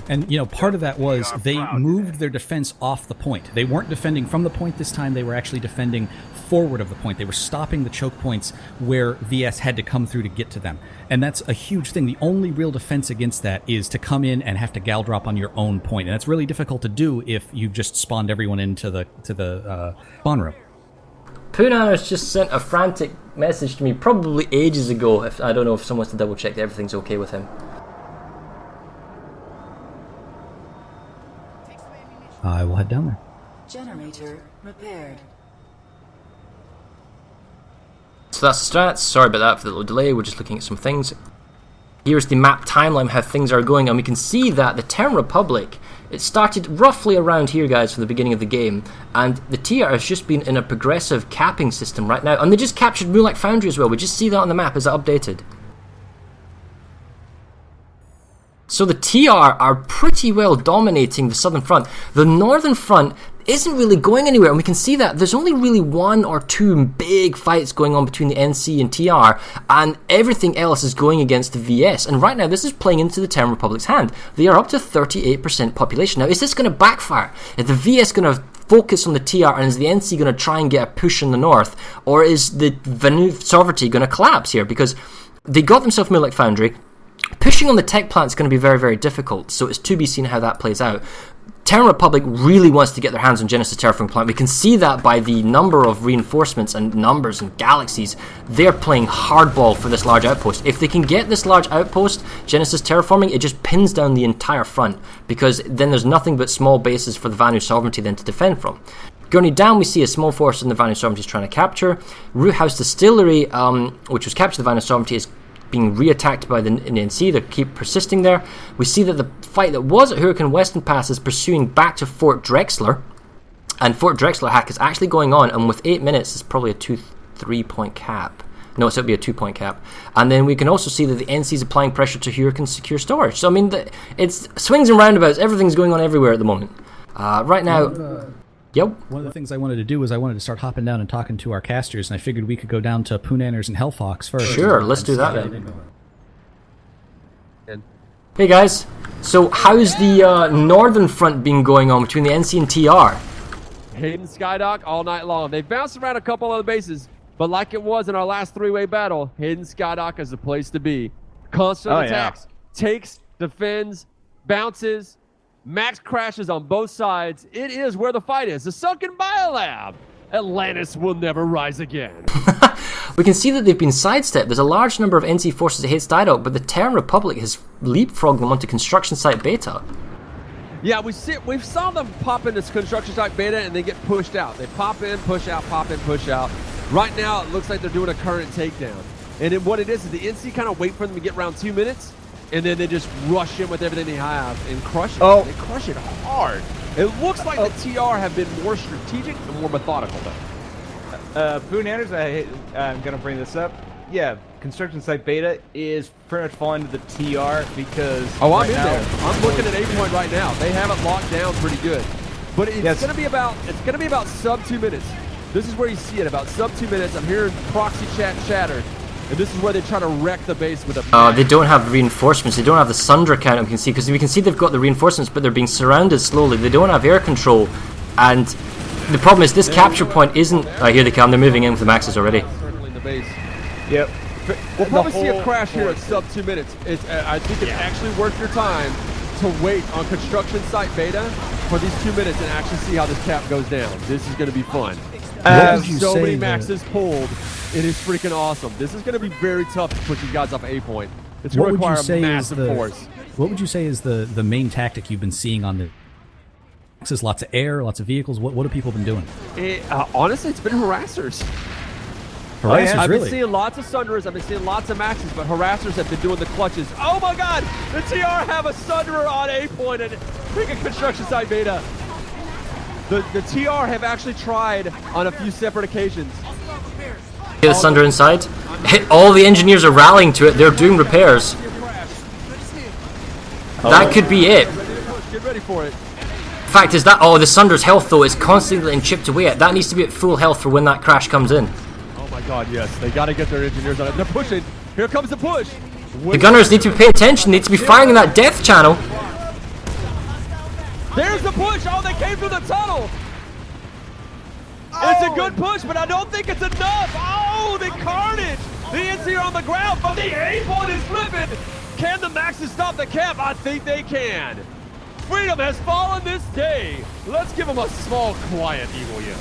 And, you know, part of that was they moved their defense off the point. They weren't defending from the point this time. They were actually defending forward of the point. They were stopping the choke points where VS had to come through to get to them. And that's a huge thing. The only real defense against that is to come in and have to gal drop on your own point. And that's really difficult to do if you've just spawned everyone into the spawn room. Puna has just sent a frantic message to me probably ages ago. I don't know if someone wants to double check that everything's okay with him. I will head down there. Generator repaired. So that's the stats. Sorry about that for the little delay. We're just looking at some things. Here's the map timeline, how things are going, and we can see that the Terran Republic, it started roughly around here, guys, from the beginning of the game, and the TR has just been in a progressive capping system right now, and they just captured Mulak Foundry as well. We just see that on the map. Is that updated? So the TR are pretty well dominating the southern front. The northern front isn't really going anywhere, and we can see that there's only really 1 or 2 big fights going on between the NC and TR, and everything else is going against the VS. And right now, this is playing into the Terran Republic's hand. They are up to 38% population. Now, is this going to backfire? Is the VS going to focus on the TR, and is the NC going to try and get a push in the north? Or is the Vanu sovereignty going to collapse here? Because they got themselves Mulak Foundry. Pushing on the tech plant is going to be very, very difficult, so it's to be seen how that plays out. Terran Republic really wants to get their hands on Genesis Terraforming Plant. We can see that by the number of reinforcements and numbers and galaxies. They're playing hardball for this large outpost. If they can get this large outpost, Genesis Terraforming, it just pins down the entire front, because then there's nothing but small bases for the Vanu Sovereignty then to defend from. Going down, we see a small force in the Vanu Sovereignty is trying to capture. Root House Distillery, which was captured the Vanu Sovereignty, is being re-attacked by the NC. They keep persisting there. We see that the fight that was at Hurricane Western Pass is pursuing back to Fort Drexler, and Fort Drexler hack is actually going on, and with 8 minutes it's probably a 2-3 point cap. No, so it'll be a 2 point cap. And then we can also see that the NC is applying pressure to Hurricane Secure Storage. So I mean, it's swings and roundabouts. Everything's going on everywhere at the moment. Right now... Yep. One of the things I wanted to do was I wanted to start hopping down and talking to our casters, and I figured we could go down to Poonanners and Hellfox first. Sure, let's do that then. Hey guys, so how's the northern front been going on between the NC and TR? Hayden Skydock all night long. They bounced around a couple other bases, but like it was in our last three-way battle, Hayden Skydock is the place to be. Constant attacks, takes, defends, bounces, max crashes on both sides. It is where the fight is. The Sunken Biolab. Atlantis will never rise again. We can see that they've been sidestepped. There's a large number of NC forces that hit Stydock, but the Terran Republic has leapfrogged them onto construction site beta. Yeah, we saw them pop into construction site beta and they get pushed out. They pop in, push out, pop in, push out. Right now, it looks like they're doing a current takedown. And then what it is the NC kind of wait for them to get around 2 minutes, and then they just rush in with everything they have and crush it. Oh. They crush it hard. It looks like the TR have been more strategic and more methodical, though. Poonanners, I'm going to bring this up. Yeah, construction site beta is pretty much falling to the TR because... Oh, I'm in there. I'm looking at A point right now. They have it locked down pretty good. But it's going to be about sub 2 minutes. This is where you see it, about sub 2 minutes. I'm hearing proxy chat chatter. And this is where they try to wreck the base with a... they don't have reinforcements. They don't have the Sundra count, we can see, because we can see they've got the reinforcements, but they're being surrounded slowly. They don't have air control, and the problem is this capture point isn't... Oh, here they come. They're moving in with the maxes already. Circling the base. Yep. We'll probably see a crash here at sub 2 minutes. I think it's actually worth your time to wait on construction site beta for these 2 minutes and actually see how this cap goes down. This is going to be fun. What would you so say many maxes pulled. It is freaking awesome. This is going to be very tough to push these guys off A point. It's What going to would you require say a is massive force. What would you say is the main tactic you've been seeing on the? There's lots of air, lots of vehicles. What have people been doing? Honestly, it's been harassers. Harassers, I've really? been seeing lots of Sunderers, I've been seeing lots of Maxes, but harassers have been doing the clutches. Oh my god! The TR have a Sunderer on A point and freaking construction site beta. The TR have actually tried on a few separate occasions. Get the Sunder inside. All the engineers are rallying to it. They're doing repairs. That could be it. Get ready for it. Fact is that the Sunder's health though is constantly getting chipped away at. That needs to be at full health for when that crash comes in. Oh my god, yes. They got to get their engineers on it. They're pushing. Here comes the push. The gunners need to pay attention. Need to be firing in that death channel. There's the push. Oh, they came through the tunnel. It's a good push, but I don't think it's enough. Oh, the carnage. The NC are on the ground, but the A point is flipping. Can the Maxes stop the cap? I think they can. Freedom has fallen this day. Let's give them a small, quiet evil yell.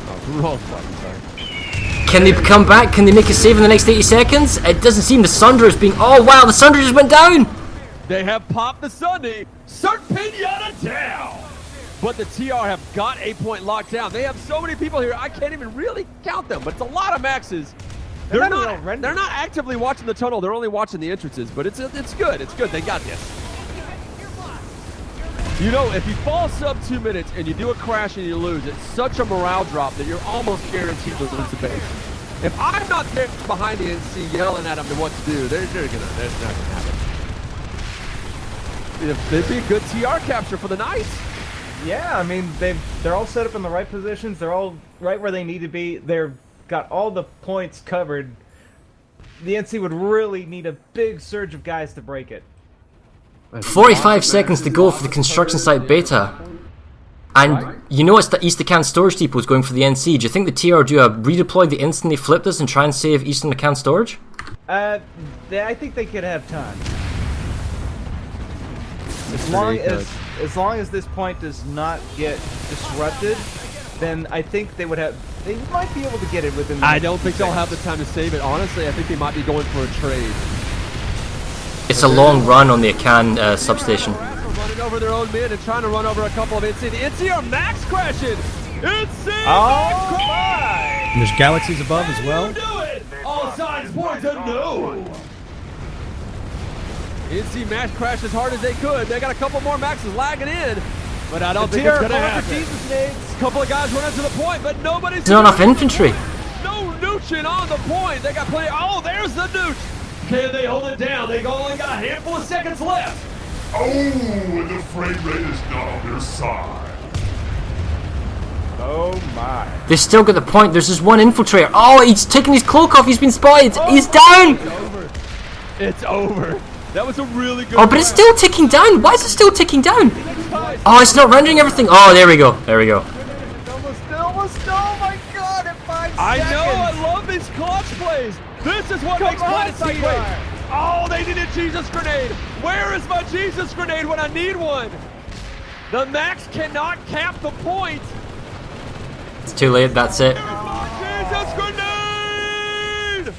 Oh, wrong button, sorry. Can they come back? Can they make a save in the next 80 seconds? It doesn't seem the Sunder is being... Oh wow, the Sunder just went down! They have popped the Sunday. Cert Pinata down. But the TR have got A point locked down. They have so many people here, I can't even really count them, but it's a lot of Maxes. They're not actively watching the tunnel. They're only watching the entrances, but it's good. It's good. They got this. You know, if you fall sub 2 minutes and you do a crash and you lose, it's such a morale drop that you're almost guaranteed to lose the base. If I'm not there behind the NC yelling at them what to do, they're not gonna happen. It'd be a good TR capture for the night. Yeah, I mean they're all set up in the right positions. They're all right where they need to be. They've got all the points covered. The NC would really need a big surge of guys to break it. 45 seconds to go for the construction site beta. And you know it's the East Acan storage depot is going for the NC. Do you think the TR do a redeploy the instant they flip this and try and save Eastern Acan storage? I think they could have time. As long as this point does not get disrupted, then I think they might be able to get it within. I don't think they'll have the time to save it. Honestly, I think they might be going for a trade. It's a long run on the Acan substation. Running over their own men and trying to run over a couple of NC. The NC are max crashing. NC max crash. And there's galaxies above as well. Do it. All signs point to no. NC max crashed as hard as they could. They got a couple more maxes lagging in, but I don't think it's gonna happen. A couple of guys running to the point, but nobody's. There's not enough infantry. No nooching on the point. They got plenty. Oh, there's the nooch. Can they hold it down? They only got a handful of seconds left. Oh, and the frame rate is not on their side. Oh my. They still got the point. There's this one infiltrator. Oh, he's taking his cloak off. He's been spotted. He's down. It's over. It's over. That was a really good. Oh, but it's still ticking down. Why is it still ticking down? Oh, it's not rendering everything. Oh, there we go. There we go. Almost. Oh my God! At 5 seconds. I know. I love these clutch plays. This is what makes Planetside great. Oh, they did a Jesus grenade. Where is my Jesus grenade when I need one? The Max cannot cap the point. It's too late. That's it. Jesus grenade!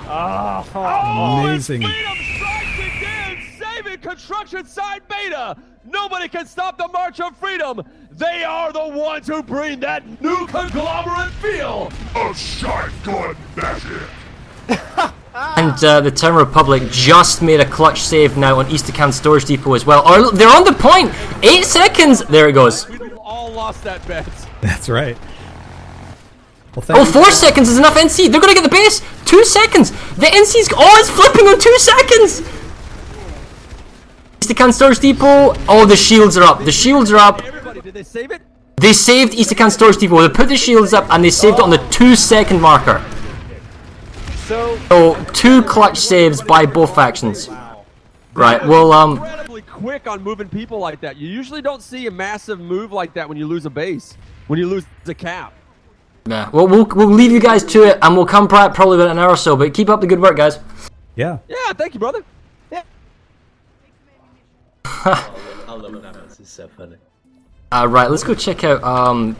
Amazing. Freedom strikes again, saving construction site beta. Nobody can stop the march of freedom. They are the ones who bring that new conglomerate feel. A shotgun magic. And the Terran Republic just made a clutch save now on East Acan storage depot as well. Oh, they're on the point. 8 seconds. There it goes. We all lost that bet. That's right. Well, Oh, 4 seconds is enough NC. They're going to get the base. 2 seconds. The NC's... Oh, it's flipping on 2 seconds. East Acan storage depot. Oh, the shields are up. The shields are up. Everybody, did they save it? They saved East Acan storage depot. They put the shields up and they saved it on the 2-second marker. So 2 clutch saves by both factions. Right, well, incredibly quick on moving people like that. You usually don't see a massive move like that when you lose a base, when you lose the cap. yeah. Well, we'll leave you guys to it, and we'll come back probably about an hour or so. But keep up the good work, guys. Yeah. Yeah, thank you, brother. I love that. This is so funny. Right, let's go check out,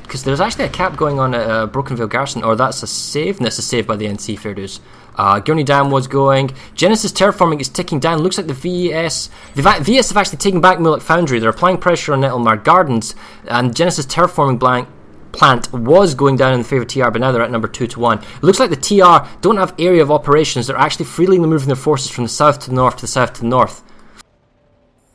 because there's actually a cap going on at Broken Vale Garrison, or that's a save? No, it's a save by the NC, fair dues. Gurney Dam was going. Genesis terraforming is ticking down. Looks like the VS have actually taken back Mulek Foundry. They're applying pressure on Nettlemar Gardens, and Genesis terraforming plant was going down in the favour of TR, but now they're at number 2-1. It looks like the TR don't have area of operations. They're actually freely moving their forces from the south to the north to the south to the north.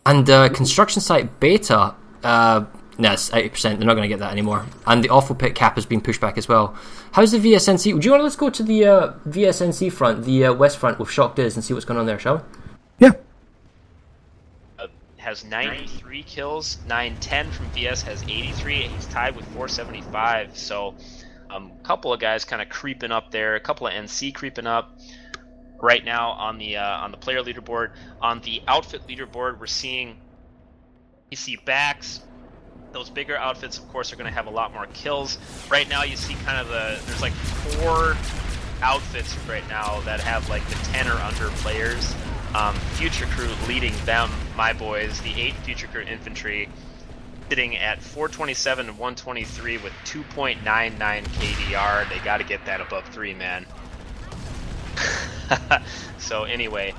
And construction site Beta, no, it's 80%. They're not going to get that anymore. And the awful pit cap has been pushed back as well. How's the VSNC? Would you want to let's go to the VSNC front, the west front with Shock Diz, and see what's going on there, shall we? Yeah. Has 93 kills. 910 from VS has 83. He's tied with 475. So a couple of guys kind of creeping up there. A couple of NC creeping up right now on the player leaderboard. On the outfit leaderboard, we see backs. Those bigger outfits, of course, are going to have a lot more kills. Right now, you see kind of there's like 4 outfits right now that have like the 10 or under players. Future Crew leading them, my boys. The 8 Future Crew Infantry sitting at 427 and 123 with 2.99 KDR. They got to get that above 3, man. So anyway,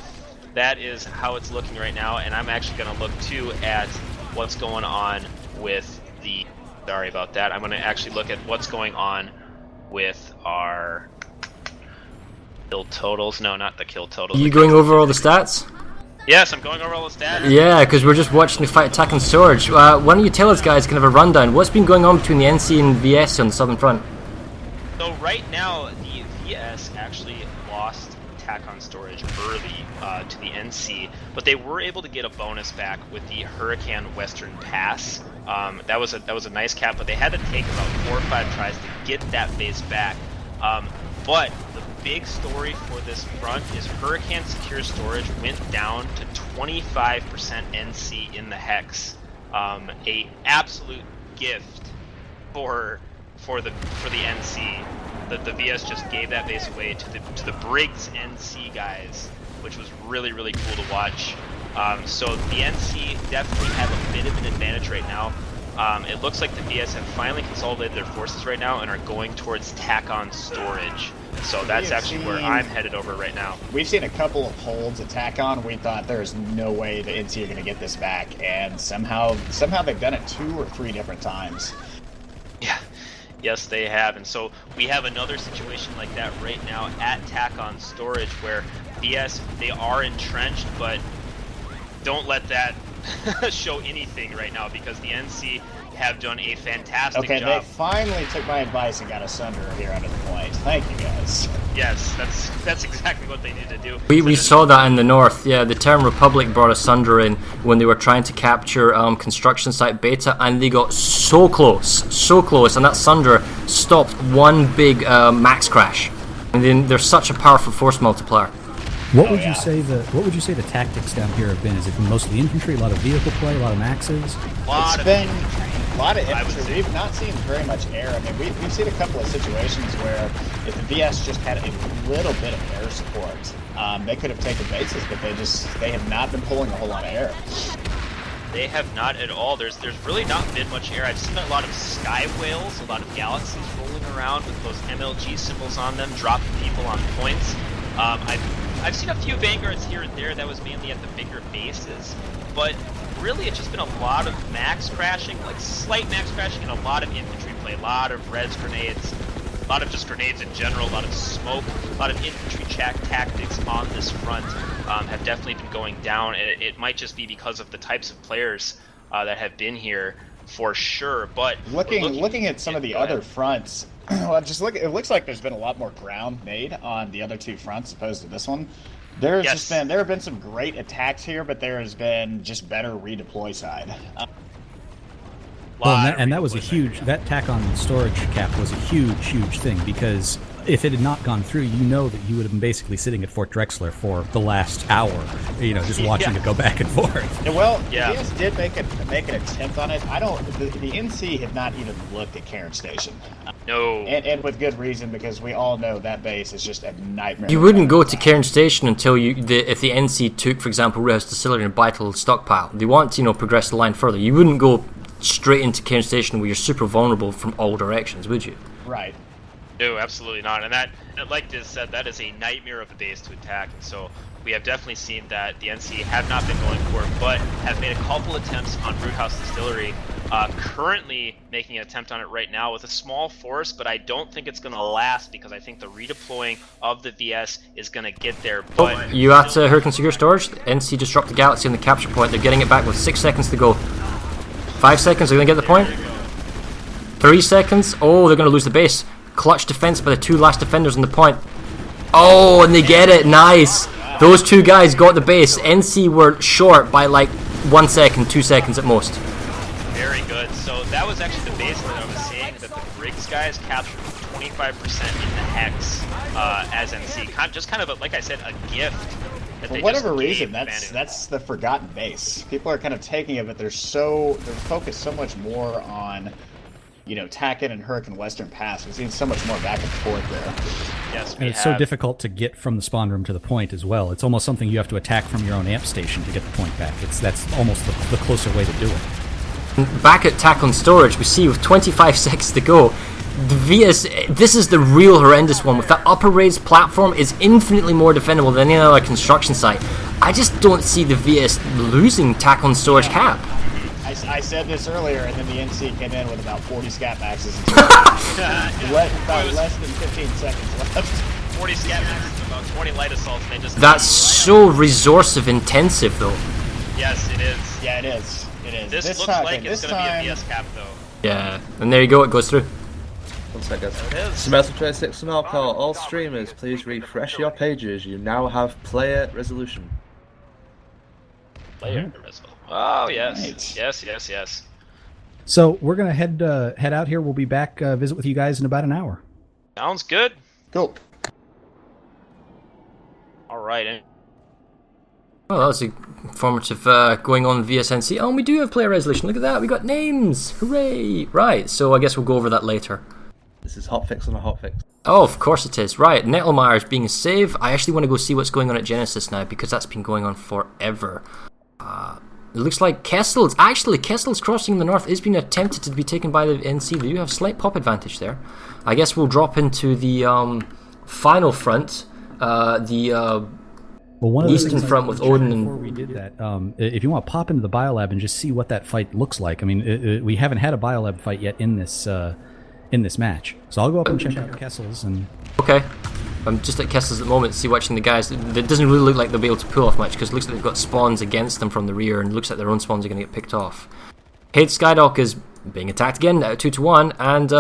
that is how it's looking right now, and I'm actually going to look too at what's going on with the... Sorry about that. I'm going to actually look at what's going on with our kill totals. No, not the kill totals. You going over all the stats? Yes, I'm going over all the stats. Yeah, because we're just watching the fight attack and storage. Why don't you tell us, guys, kind of a rundown. What's been going on between the NC and VS on the southern front? So right now, the VS actually lost attack on storage early to the NC, but they were able to get a bonus back with the Hurricane Western Pass. That was a nice cap, but they had to take about 4 or 5 tries to get that base back. But the big story for this front is Hurricane Secure Storage went down to 25% NC in the Hex. A absolute gift for the NC. The VS just gave that base away to the Briggs NC guys, which was really, really cool to watch. So the NC definitely have a bit of an advantage right now. It looks like the VS have finally consolidated their forces right now and are going towards tack-on storage. So that's actually where I'm headed over right now. We've seen a couple of holds attack on. We thought there's no way the NC are going to get this back, and somehow they've done it 2 or 3 different times. Yeah. Yes, they have, and so we have another situation like that right now at tack-on storage where VS, they are entrenched, but don't let that show anything right now because the NC have done a fantastic job. Okay, they finally took my advice and got a Sunderer here under the point. Thank you, guys. Yes, that's exactly what they need to do. We saw that in the north. Yeah, the Terran Republic brought a Sunder in when they were trying to capture construction site Beta, and they got so close, and that Sunder stopped one big max crash. And then they're such a powerful force multiplier. What would you say the tactics down here have been? Has it been mostly infantry, a lot of vehicle play, a lot of maxes? It's been a lot of infantry. We've not seen very much air. I mean, we've seen a couple of situations where if the VS just had a little bit of air support, they could have taken bases, but they have not been pulling a whole lot of air. They have not at all. There's really not been much air. I've seen a lot of sky whales, a lot of galaxies rolling around with those MLG symbols on them, dropping people on points. I've seen a few Vanguards here and there. That was mainly at the bigger bases, but really it's just been a lot of max crashing, like slight max crashing, and a lot of infantry play, a lot of res grenades, a lot of just grenades in general, a lot of smoke, a lot of infantry tactics on this front have definitely been going down. And it might just be because of the types of players that have been here for sure. But looking at some of the other fronts, well, it looks like there's been a lot more ground made on the other 2 fronts opposed to this one. There have been some great attacks here, but there has been just better redeploy side. Well, and that was that tack on storage cap was a huge thing, because if it had not gone through, you know that you would have been basically sitting at Fort Drexler for the last hour, just watching it go back and forth. Well, VS did make an attempt on it. The NC have not even looked at Cairn Station. No. And with good reason, because we all know that base is just a nightmare. You wouldn't go to Cairn Station until if the NC took, for example, Rouse Distillery and Vital Stockpile. They want to, progress the line further. You wouldn't go straight into Cairn Station where you're super vulnerable from all directions, would you? Right. No, absolutely not. And that, like Diz said, that is a nightmare of a base to attack. And so we have definitely seen that the NC have not been going for it, but have made a couple attempts on Roothouse Distillery. Currently making an attempt on it right now with a small force, but I don't think it's going to last because I think the redeploying of the VS is going to get there. But You at Hurricane Secure Storage? NC disrupt the Galaxy in the capture point. They're getting it back with 6 seconds to go. 5 seconds, they're going to get the point. 3 seconds. Oh, they're going to lose the base. Clutch defense by the 2 last defenders on the point. Oh, and they get it. Nice. Those 2 guys got the base. NC were short by like 1 second, 2 seconds at most. very good. So that was actually the base that I was saying that the Briggs guys captured 25% in the Hex as NC. Just kind of, like I said, a gift. For whatever reason, that's the forgotten base. People are kind of taking it, but they're focused so much more on, you know, Tacken and Hurricane Western Pass. We've seen so much more back and forth there. Yes, and it's so difficult to get from the spawn room to the point as well. It's almost something you have to attack from your own amp station to get the point back. That's almost the closer way to do it. Back at Tack on Storage, we see with 25 seconds to go, the VS, this is the real horrendous one. With that upper raised platform, is infinitely more defendable than any other construction site. I just don't see the VS losing Tack on Storage cap. I said this earlier, and then the NC came in with about 40 scat maxes. About less than 15 seconds left. 40 scat maxes, about 20 light assaults. They just That's so resource intensive, though. Yes, it is. Yeah, it is. It is. This looks like it's going to be a VS cap, though. Yeah, and there you go, it goes through. One second. There it is. Metal26 and all streamers, please refresh your pages. You now have player resolution. Player resolution. Oh, yes. Right. Yes. So we're gonna head out here. We'll be back visit with you guys in about an hour. Sounds good. Cool. All right. Well, that was informative going on VSNC. Oh, and we do have player resolution. Look at that. We got names. Hooray. Right, so I guess we'll go over that later. This is hotfix on a hotfix. Oh, of course it is. Right, Nettelmeyer's being a save. I actually want to go see what's going on at Genesis now because that's been going on forever. It looks like Kessel's crossing in the north is being attempted to be taken by the NC. They do have slight pop advantage there. I guess we'll drop into the final front, One of the Eastern Front with Odin. Before we did that, if you want to pop into the Biolab and just see what that fight looks like. I mean, we haven't had a Biolab fight yet in this match. So I'll go up and check out Kessel's and. Okay. I'm just at Kessel's at the moment, watching the guys. It doesn't really look like they'll be able to pull off much because it looks like they've got spawns against them from the rear and it looks like their own spawns are going to get picked off. Hate Skydok is being attacked again at 2-1, and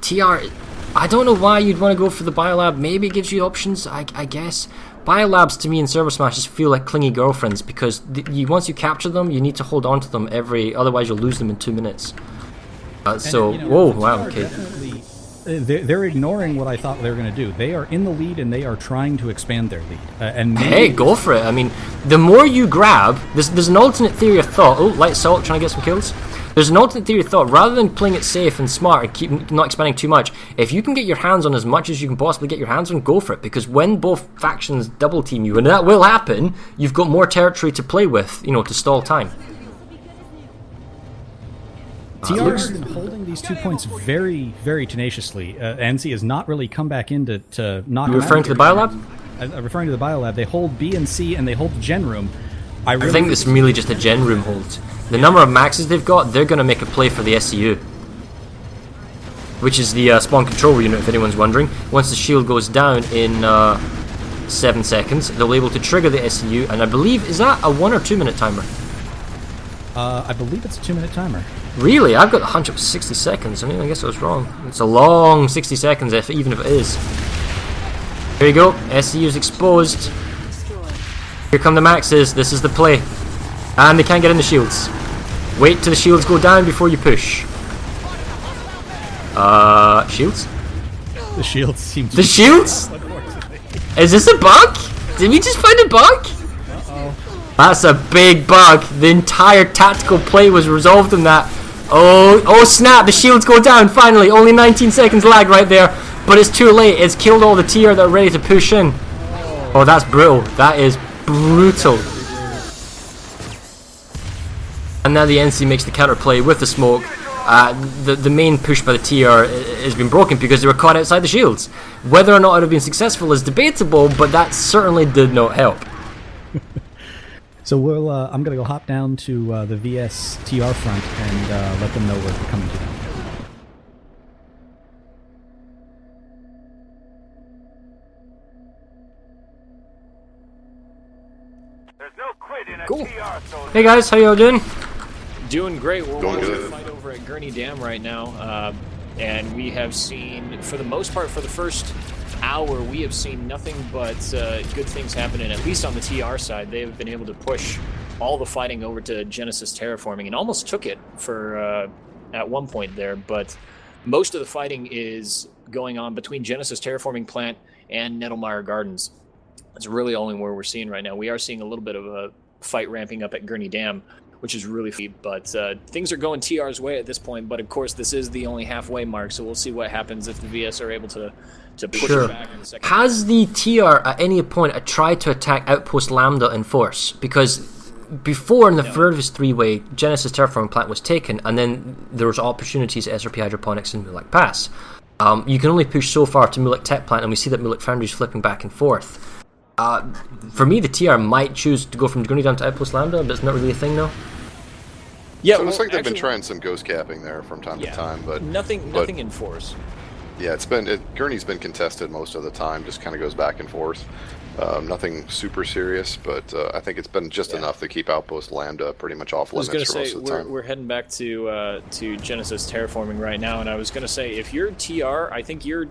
TR, I don't know why you'd want to go for the Biolab. Maybe it gives you options, I guess. Biolabs to me in Server Smash just feel like clingy girlfriends because once you capture them, you need to hold on to them otherwise you'll lose them in 2 minutes. Whoa, wow, okay. They're ignoring what I thought they were going to do. They are in the lead and they are trying to expand their lead. Hey, go for it. I mean, the more you grab, there's an alternate theory of thought. Oh, Light Assault trying to get some kills. There's an alternate theory of thought. Rather than playing it safe and smart and keep not expanding too much, if you can get your hands on as much as you can possibly get your hands on, go for it. Because when both factions double team you, and that will happen, you've got more territory to play with, to stall time. TR has been holding these 2 points very, very tenaciously. NC has not really come back in to knock them out. You're referring to the Biolab? Referring to the Biolab. They hold B and C and they hold the Gen Room. I think it's merely just a Gen Room hold. The number of maxes they've got, they're going to make a play for the SCU. Which is the spawn control unit, if anyone's wondering. Once the shield goes down in 7 seconds, they'll be able to trigger the SCU, and I believe, is that a 1 or 2 minute timer? I believe it's a 2 minute timer. Really? I've got the hunch it was 60 seconds. I mean, I guess I was wrong. It's a long 60 seconds, even if it is. Here you go. SCU is exposed. Here come the maxes. This is the play. And they can't get in the shields. Wait till the shields go down before you push. Shields? The shields seem to The shields? Is this a bug? Did we just find a bug? That's a big bug. The entire tactical play was resolved in that. Oh snap, the shields go down finally. Only 19 seconds lag right there. But it's too late. It's killed all the tier that are ready to push in. Oh, that's brutal. That is brutal. and now the NC makes the counterplay with the smoke. The main push by the TR has been broken because they were caught outside the shields. Whether or not it would have been successful is debatable, but that certainly did not help. So I'm going to go hop down to the VS TR front and let them know where we're coming to them. Cool. Hey guys, how y'all doing? Doing great. We're watching a fight over at Gurney Dam right now, and we have seen, for the most part, for the first hour, we have seen nothing but good things happening, at least on the TR side. They have been able to push all the fighting over to Genesis Terraforming and almost took it for at one point there, but most of the fighting is going on between Genesis Terraforming Plant and Nettlemire Gardens. That's really only where we're seeing right now. We are seeing a little bit of a fight ramping up at Gurney Dam, which is really fun, but things are going TR's way at this point. But of course, this is the only halfway mark, so we'll see what happens if the VS are able to push it back in the second. Has the TR at any point tried to attack Outpost Lambda in force? Because before, in the furthest three-way, Genesis Terraforming Plant was taken, and then there was opportunities at SRP Hydroponics and Mulek Pass. You can only push so far to Mulek Tech Plant, and we see that Mulek Foundry is flipping back and forth. For me, the TR might choose to go from Gurney down to Outpost Lambda, but it's not really a thing now. Yeah, so it looks like they've been trying some ghost capping there from time to time, but nothing in force. Yeah, Gurney's been contested most of the time, just kind of goes back and forth. Nothing super serious, but I think it's been just enough to keep Outpost Lambda pretty much off limits for most of the time. We're heading back to Genesis Terraforming right now, and I was going to say, if you're TR, I think you're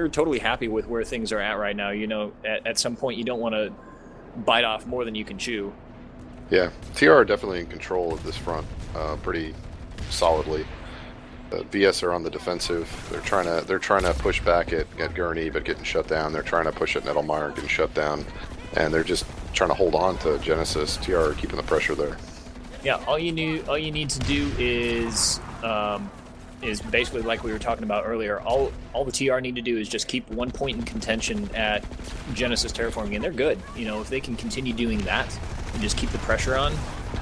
totally happy with where things are at right now. You know, at some point you don't want to bite off more than you can chew. Yeah, TR are definitely in control of this front pretty solidly. The VS are on the defensive. They're trying to push back at Gurney, but getting shut down. They're trying to push at Nettlemire, getting shut down, and they're just trying to hold on to Genesis. TR are keeping the pressure there. Yeah, all you need to do is basically like we were talking about earlier. All the TR need to do is just keep 1 point in contention at Genesis Terraforming, and they're good. You know, if they can continue doing that and just keep the pressure on,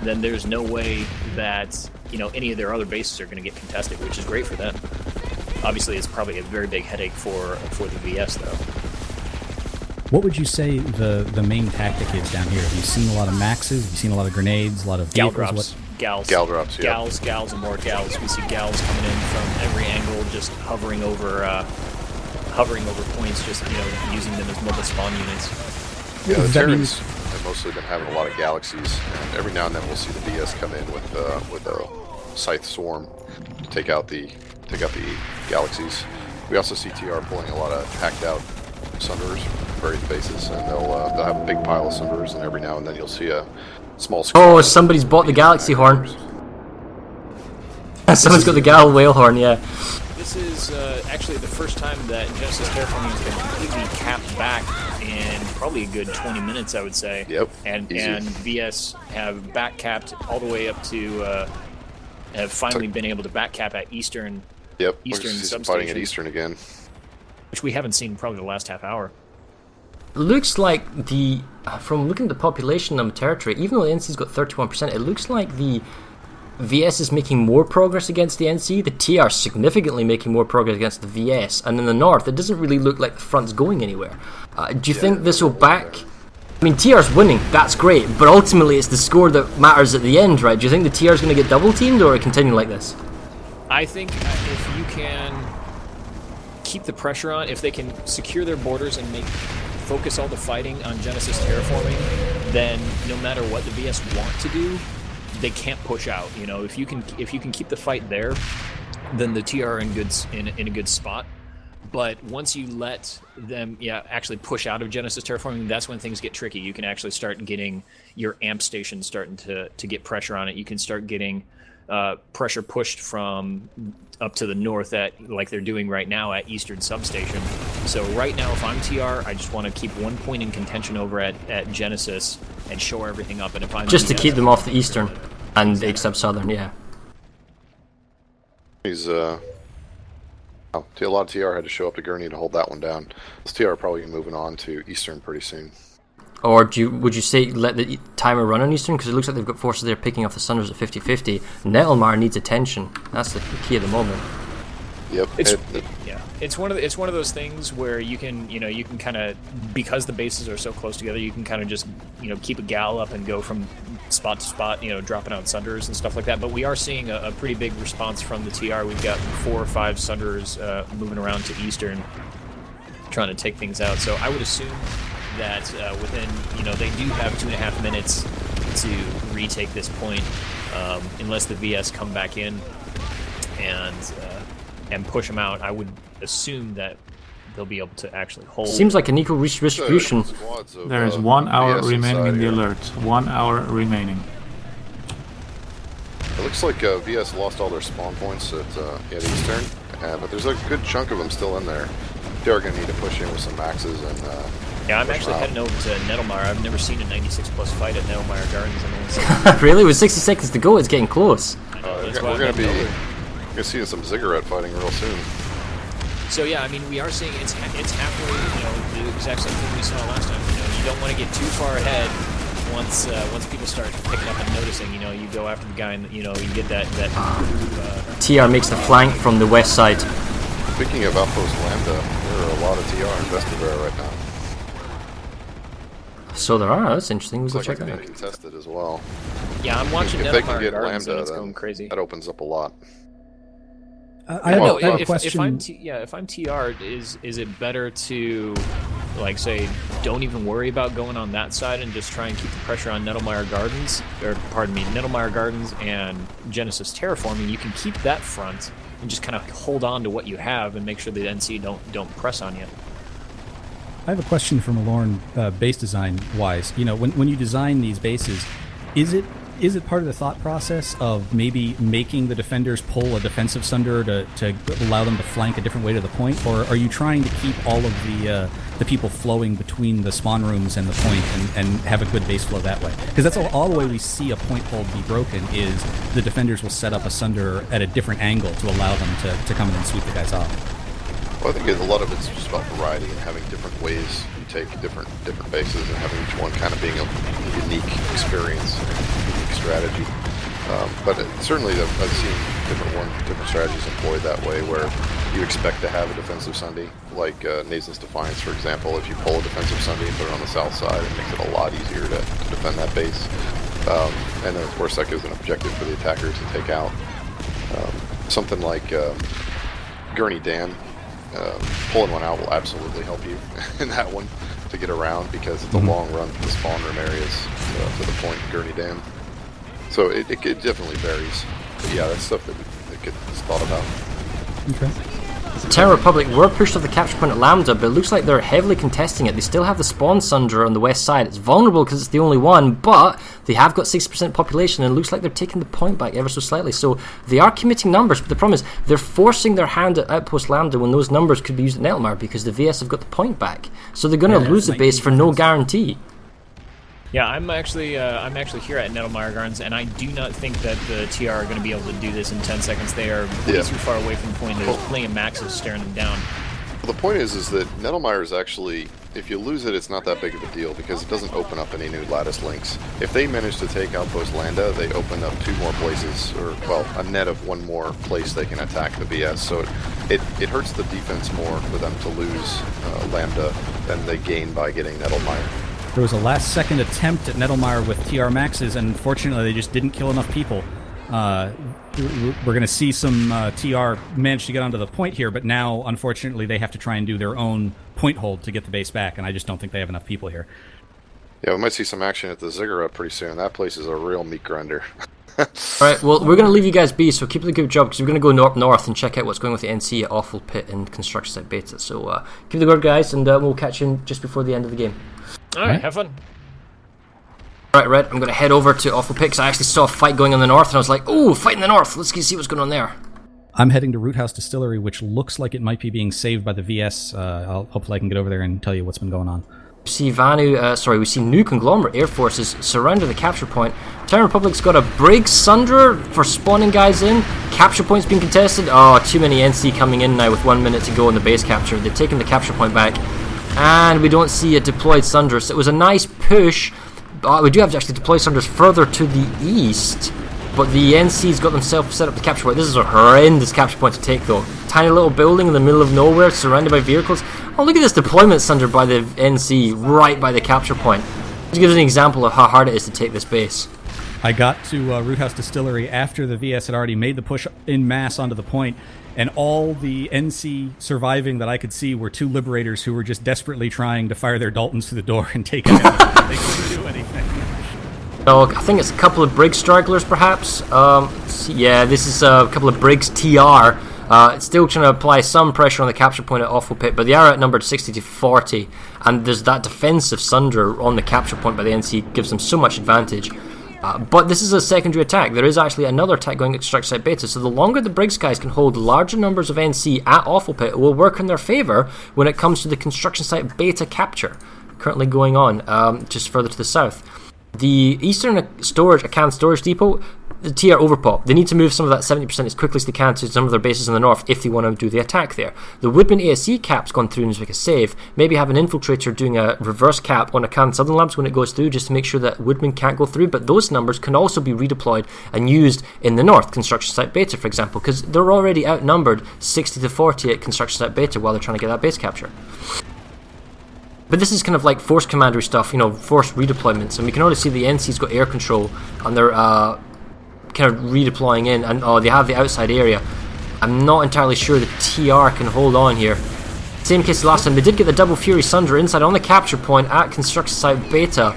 then there's no way that any of their other bases are going to get contested, which is great for them. Obviously, it's probably a very big headache for the VS, though. What would you say the main tactic is down here? Have you seen a lot of maxes? Have you seen a lot of granades? A lot of gal vehicles? drops. Gals. Gal drops, yeah. Gals, and more gals. We see gals coming in from every angle, just hovering over points, just using them as mobile spawn units. Yeah, the Terrans have mostly been having a lot of galaxies, and every now and then we'll see the VS come in with a scythe swarm to take out the galaxies. We also see TR pulling a lot of hacked out Sunderers from various bases, and they'll have a big pile of Sunderers, and every now and then you'll see a small squad. Oh, somebody's bought the Galaxy Horn. Someone's got the Gal Whale Horn, yeah. This is actually the first time that Genesis Terraforming has been completely capped back in probably a good 20 minutes, I would say. Yep. And VS have back capped all the way up to have finally been able to back cap at Eastern. Yep. Eastern substation. Fighting at Eastern again, which we haven't seen probably the last half hour. Looks like from looking at the population on the territory, even though the NC's got 31%, it looks like the VS is making more progress against the NC. The TR significantly making more progress against the VS, and in the north, it doesn't really look like the front's going anywhere. Do you think this will back? I mean, TR's winning, that's great, but ultimately it's the score that matters at the end, right? Do you think the TR's going to get double teamed or continue like this? I think if you can keep the pressure on, if they can secure their borders and focus all the fighting on Genesis Terraforming, then no matter what the VS want to do, they can't push out. If you can keep the fight there, then the TR are in a good spot. But once you let them actually push out of Genesis Terraforming, that's when things get tricky. You can actually start getting your amp station starting to get pressure on it. You can start getting pressure pushed from up to the north like they're doing right now at Eastern Substation. So right now, if I'm TR, I just want to keep 1 point in contention over at Genesis and shore everything up. And if I'm just to keep them off the Eastern and except Southern, yeah. A lot of TR had to show up to Gurney to hold that one down. This TR are probably moving on to Eastern pretty soon. Or would you say let the timer run on Eastern? Because it looks like they've got forces there picking off the Sunders at 50-50. Nettlemar needs attention. That's the key at the moment. Yep. It's one of those things where you can kind of, because the bases are so close together, you can kind of just keep a gal up and go from spot to spot, dropping out Sunders and stuff like that. But we are seeing a pretty big response from the TR. We've got 4 or 5 Sunders moving around to Eastern, trying to take things out. So I would assume that within, they do have 2.5 minutes to retake this point, unless the VS come back in and push them out. I would assume that they'll be able to actually hold. Seems like an equal distribution. There is 1 hour remaining in the alert. 1 hour remaining. It looks like VS lost all their spawn points at Eastern, but there's a good chunk of them still in there. They're going to need to push in with some maxes and. Yeah, I'm actually heading over to Nettlemar. I've never seen a 96+ fight at Nettlemar Gardens. Really? With 60 seconds to go, it's getting close. We're going to be seeing some ziggurat fighting real soon. So yeah, I mean, we are seeing it's halfway. The exact same thing we saw last time. You don't want to get too far ahead. Once people start picking up and noticing, you go after the guy, and you get that. TR makes the flank from the west side. Speaking of Outpost Lambda, there are a lot of TR invested there right now. So there are. That's interesting. We'll go check that out. Being contested as well. Yeah, I'm watching. If they can get Gardens Lambda, it's going crazy. That opens up a lot. I have a question. If I'm TR, is it better to, like, say, don't even worry about going on that side and just try and keep the pressure on Nettlemar Gardens, Nettlemar Gardens and Genesis Terraforming? You can keep that front and just kind of hold on to what you have and make sure the NC don't press on you. I have a question from Alorn, base design wise. When you design these bases, is it part of the thought process of maybe making the defenders pull a defensive Sunder to allow them to flank a different way to the point, or are you trying to keep all of the people flowing between the spawn rooms and the point and have a good base flow that way? Because that's all the way we see a point hold be broken is the defenders will set up a Sunder at a different angle to allow them to come in and sweep the guys off. Well, I think a lot of it's just about variety and having different ways you take different bases and having each one kind of being a unique experience, unique strategy. But certainly I've seen different strategies employed that way where you expect to have a defensive Sunday, like Nason's Defiance, for example. If you pull a defensive Sunday and put it on the south side, it makes it a lot easier to defend that base. And then, of course, that gives an objective for the attackers to take out. Something like Gurney Dam. Pulling one out will absolutely help you in that one to get around because it's a long run from the spawn room areas to the point Gurney Dam. So it definitely varies. But yeah, that's stuff that gets thought about. Okay. Terra Republic were pushed off the capture point at Lambda, but it looks like they're heavily contesting it. They still have the spawn Sunder on the west side. It's vulnerable because it's the only one, but they have got 60% population, and it looks like they're taking the point back ever so slightly. So they are committing numbers, but the problem is they're forcing their hand at Outpost Lambda when those numbers could be used at Nettlemar because the VS have got the point back. So they're going to lose the base for no guarantee. Yeah, I'm actually here at Nettlemar Gardens, and I do not think that the TR are going to be able to do this in 10 seconds. They are way too far away from the point. There's plenty of maxes staring them down. Well, the point is that Nettlemar is actually, if you lose it, it's not that big of a deal because it doesn't open up any new lattice links. If they manage to take Outpost Lambda, they open up 2 more places, or, well, a net of 1 more place they can attack the VS. So it hurts the defense more for them to lose Lambda than they gain by getting Nettlemar. There was a last-second attempt at Nettlemar with TR maxes, and unfortunately they just didn't kill enough people. We're going to see some TR manage to get onto the point here, but now, unfortunately, they have to try and do their own point hold to get the base back, and I just don't think they have enough people here. Yeah, we might see some action at the Ziggurat pretty soon. That place is a real meat grinder. Alright, well, we're going to leave you guys be, so keep the good job, because we're going to go north and check out what's going on with the NC at Awful Pit and Construction Site Beta. So keep the good, guys, and we'll catch you just before the end of the game. Alright, have fun. Alright, Red, I'm going to head over to Awful Pit because I actually saw a fight going on the north, and I was like, oh, fight in the north, let's see what's going on there. I'm heading to Roothouse Distillery, which looks like it might be being saved by the VS. Hopefully I can get over there and tell you what's been going on. We see we see new conglomerate air forces surrounding the capture point. Terran Republic's got a Brig Sunder for spawning guys in. Capture point's being contested. Oh, too many NC coming in now with 1 minute to go on the base capture. They've taken the capture point back. And we don't see a deployed Sunder. So it was a nice push. We do have to actually deploy Sunders further to the east. But the NC's got themselves set up the capture point. This is a horrendous capture point to take, though. Tiny little building in the middle of nowhere, surrounded by vehicles. Oh, look at this deployment Sunder by the NC, right by the capture point. This gives an example of how hard it is to take this base. I got to Root House Distillery after the VS had already made the push in mass onto the point, and all the NC surviving that I could see were 2 Liberators who were just desperately trying to fire their Daltons through the door and take it out. They couldn't do anything. So I think it's a couple of Briggs stragglers, perhaps. Yeah, this is a couple of Briggs TR. It's still trying to apply some pressure on the capture point at Awful Pit, but they are outnumbered 60 to 40, and there's that defensive Sunder on the capture point by the NC gives them so much advantage. But this is a secondary attack. There is actually another attack going at Construction Site Beta, so the longer the Briggs guys can hold larger numbers of NC at Awful Pit, it will work in their favour when it comes to the Construction Site Beta capture currently going on just further to the south. The Eastern Storage, Acan Storage Depot, the TR overpop. They need to move some of that 70% as quickly as they can to some of their bases in the north if they want to do the attack there. The Woodman ASC cap's gone through and make a save. Maybe have an infiltrator doing a reverse cap on Acan Southern Labs when it goes through, just to make sure that Woodman can't go through. But those numbers can also be redeployed and used in the north, Construction Site Beta, for example, because they're already outnumbered 60 to 40 at Construction Site Beta while they're trying to get that base capture. But this is kind of like force commandery stuff, you know, force redeployments, and we can already see the NC's got air control, and they're kind of redeploying in, and they have the outside area. I'm not entirely sure the TR can hold on here. Same case as last time, they did get the Double Fury Sunder inside on the capture point at Construction Site Beta.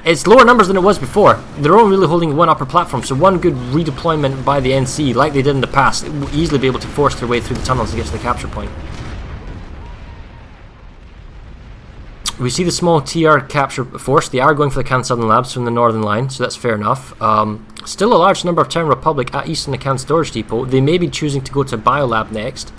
It's lower numbers than it was before. They're only really holding one upper platform, so one good redeployment by the NC, like they did in the past, it will easily be able to force their way through the tunnels to get to the capture point. We see the small TR capture force. They are going for the Acan Southern Labs from the northern line, so that's fair enough. Still a large number of Terran Republic at Eastern Acan Storage Depot. They may be choosing to go to Biolab next.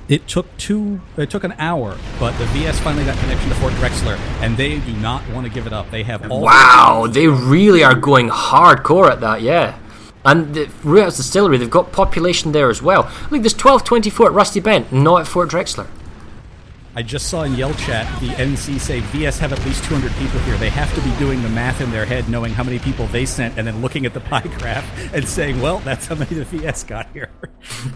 It took an hour, but the VS finally got connection to Fort Drexler, and they do not want to give it up. They have all. Wow, they really are going hardcore at that, yeah. And the Root House Distillery, they've got population there as well. Look, there's 1224 at Rusty Bend, not at Fort Drexler. I just saw in Yell Chat the NC say VS have at least 200 people here. They have to be doing the math in their head, knowing how many people they sent, and then looking at the pie graph and saying, well, that's how many the VS got here.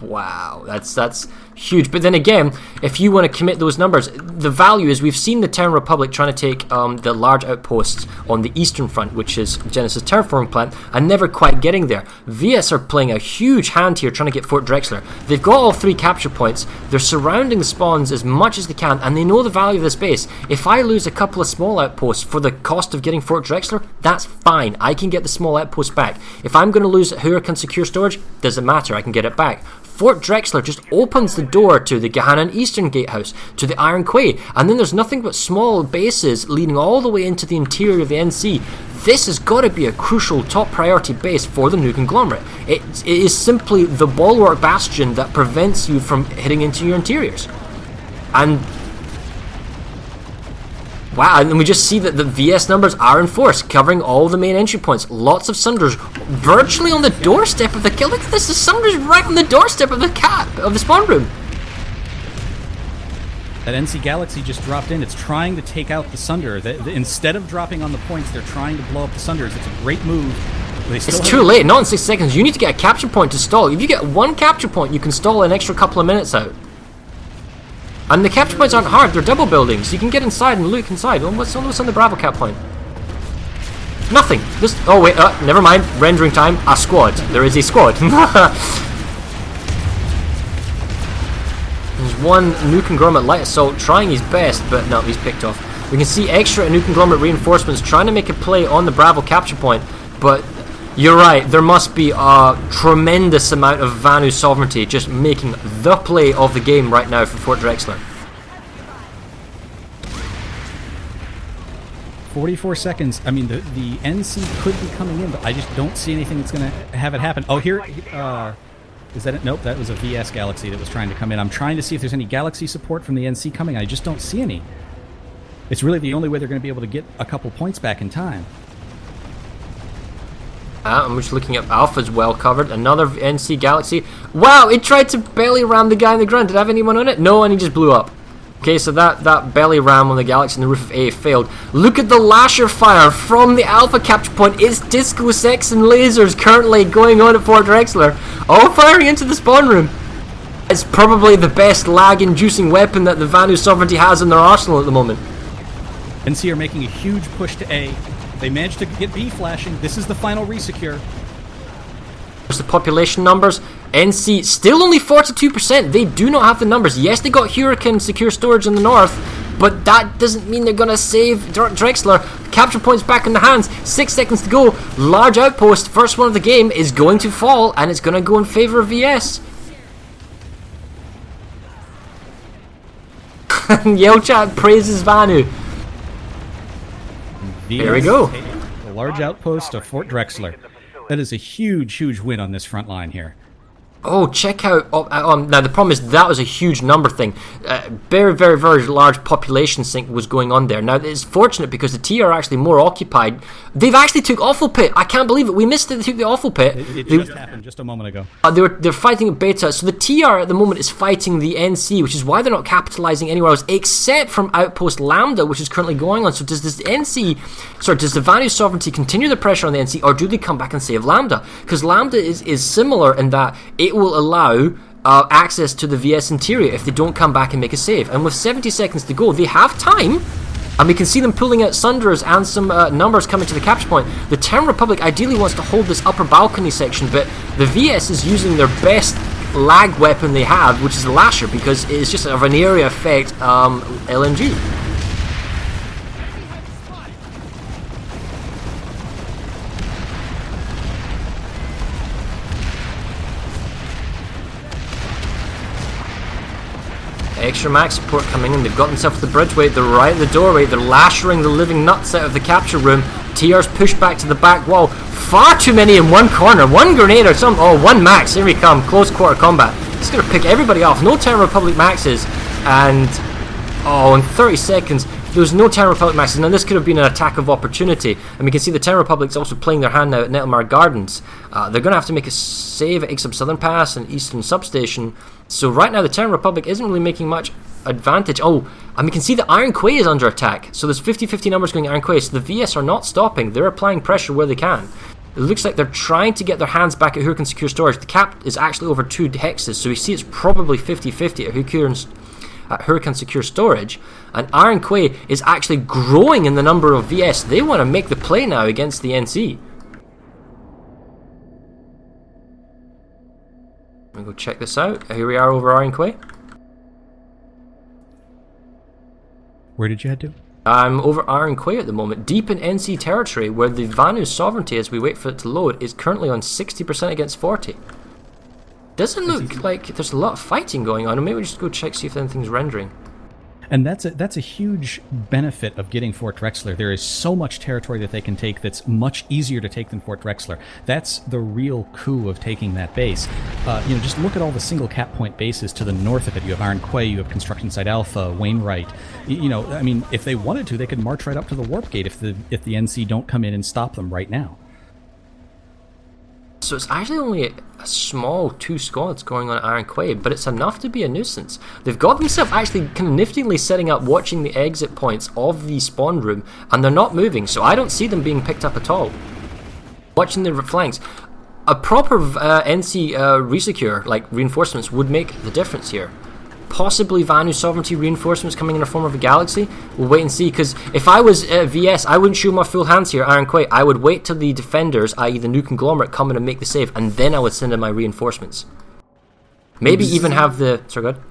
Wow, that's huge. But then again, if you want to commit those numbers, the value is we've seen the Terran Republic trying to take the large outposts on the eastern front, which is Genesis Terraforming Plant, and never quite getting there. VS are playing a huge hand here trying to get Fort Drexler. They've got all 3 capture points. They're surrounding the spawns as much as they can, and they know the value of this base. If I lose a couple of small outposts for the cost of getting Fort Drexler, that's fine. I can get the small outposts back. If I'm going to lose Huracan Secure Storage, doesn't matter. I can get it back. Fort Drexler just opens the door to the Gahanan Eastern Gatehouse, to the Iron Quay, and then there's nothing but small bases leading all the way into the interior of the NC. This has got to be a crucial top priority base for the new conglomerate. It is simply the bulwark bastion that prevents you from hitting into your interiors. And wow, and we just see that the VS numbers are in force, covering all the main entry points. Lots of Sunders virtually on the doorstep of the kill. Look at this, the Sunders right on the doorstep of the spawn room. That NC Galaxy just dropped in. It's trying to take out the Sunder. Instead of dropping on the points, they're trying to blow up the Sunders. It's a great move. It's too late, not in 6 seconds. You need to get a capture point to stall. If you get one capture point, you can stall an extra couple of minutes out. And the capture points aren't hard, they're double buildings. You can get inside and look inside. What's on the Bravo cap point? Nothing. Just, oh wait, never mind. Rendering time. A squad. There is a squad. There's one New Conglomerate Light Assault trying his best, but no, he's picked off. We can see extra New Conglomerate reinforcements trying to make a play on the Bravo capture point, but you're right, there must be a tremendous amount of Vanu sovereignty just making the play of the game right now for Fort Drexler. 44 seconds. I mean, the NC could be coming in, but I just don't see anything that's going to have it happen. Oh, here, is that it? Nope, that was a VS Galaxy that was trying to come in. I'm trying to see if there's any Galaxy support from the NC coming. I just don't see any. It's really the only way they're going to be able to get a couple points back in time. I'm just looking at Alpha's well covered. Another NC Galaxy. Wow, it tried to belly ram the guy in the ground. Did it have anyone on it? No, and he just blew up. Okay, so that belly ram on the Galaxy on the roof of A failed. Look at the lasher fire from the Alpha capture point. It's disco sex and lasers currently going on at Fort Drexler. All firing into the spawn room. It's probably the best lag-inducing weapon that the Vanu Sovereignty has in their arsenal at the moment. NC are making a huge push to A. They managed to get B flashing. This is the final resecure. The population numbers, NC still only 42%. They do not have the numbers. Yes, they got Hurricane secure storage in the north, but that doesn't mean they're going to save Drexler. Capture points back in the hands. 6 seconds to go. Large outpost, first one of the game, is going to fall, and it's going to go in favor of VS. Yell chat praises Vanu. There we go. The large outpost of Fort Drexler. That is a huge, huge win on this front line here. Oh, check out... now, the problem is that was a huge number thing. Very, very, very large population sink was going on there. Now, it's fortunate because the T are actually more occupied. They've actually took Awful Pit. I can't believe it. We missed it. They took the Awful Pit. It just happened just a moment ago. They're fighting a beta. So the TR at the moment is fighting the NC, which is why they're not capitalizing anywhere else, except from Outpost Lambda, which is currently going on. So does this NC... Sorry, does the Vanu Sovereignty continue the pressure on the NC, or do they come back and save Lambda? Because Lambda is similar in that it will allow access to the VS interior if they don't come back and make a save. And with 70 seconds to go, they have time. And we can see them pulling out Sunderers and some numbers coming to the capture point. The Terran Republic ideally wants to hold this upper balcony section, but the VS is using their best lag weapon they have, which is the Lasher, because it is just of an area effect LMG. Extra max support coming in. They've got themselves the bridgeway. They're right at the doorway. They're lashering the living nuts out of the capture room. TR's pushed back to the back wall. Far too many in one corner. One grenade or some. Oh, one max. Here we come. Close quarter combat. It's going to pick everybody off. No Terran Republic maxes. And in 30 seconds, there was no Terran Republic maxes. Now, this could have been an attack of opportunity. And we can see the Terran Republic's also playing their hand now at Nettlemar Gardens. They're going to have to make a save at Ixub Southern Pass and Eastern Substation. So right now the Terran Republic isn't really making much advantage. Oh, and we can see that Iron Quay is under attack. So there's 50-50 numbers going Iron Quay. So the VS are not stopping. They're applying pressure where they can. It looks like they're trying to get their hands back at Hurricane Secure Storage. The cap is actually over 2 hexes. So we see it's probably 50-50 at Hurricane Secure Storage. And Iron Quay is actually growing in the number of VS. They want to make the play now against the NC. Let me go check this out. Here we are over Iron Quay. Where did you head to? I'm over Iron Quay at the moment, deep in NC territory, where the Vanu Sovereignty, as we wait for it to load, is currently on 60% against 40. Doesn't look like there's a lot of fighting going on, and maybe we'll just go check, see if anything's rendering. And that's a huge benefit of getting Fort Drexler. There is so much territory that they can take that's much easier to take than Fort Drexler. That's the real coup of taking that base. Just look at all the single cap point bases to the north of it. You have Iron Quay, you have Construction Site Alpha, Wainwright. If they wanted to, they could march right up to the Warp Gate if the NC don't come in and stop them right now. So it's actually only a small 2 squads going on at Iron Quay, but it's enough to be a nuisance. They've got themselves actually kind of niftily setting up, watching the exit points of the spawn room, and they're not moving, so I don't see them being picked up at all. Watching the flanks. A proper NC resecure, like reinforcements, would make the difference here. Possibly Vanu Sovereignty reinforcements coming in the form of a Galaxy. We'll wait and see, because if I was VS, I wouldn't show my full hands here, Iron Quay. I would wait till the defenders, i.e. the new conglomerate, come in and make the save, and then I would send in my reinforcements. Maybe even have the... Sorry, go ahead.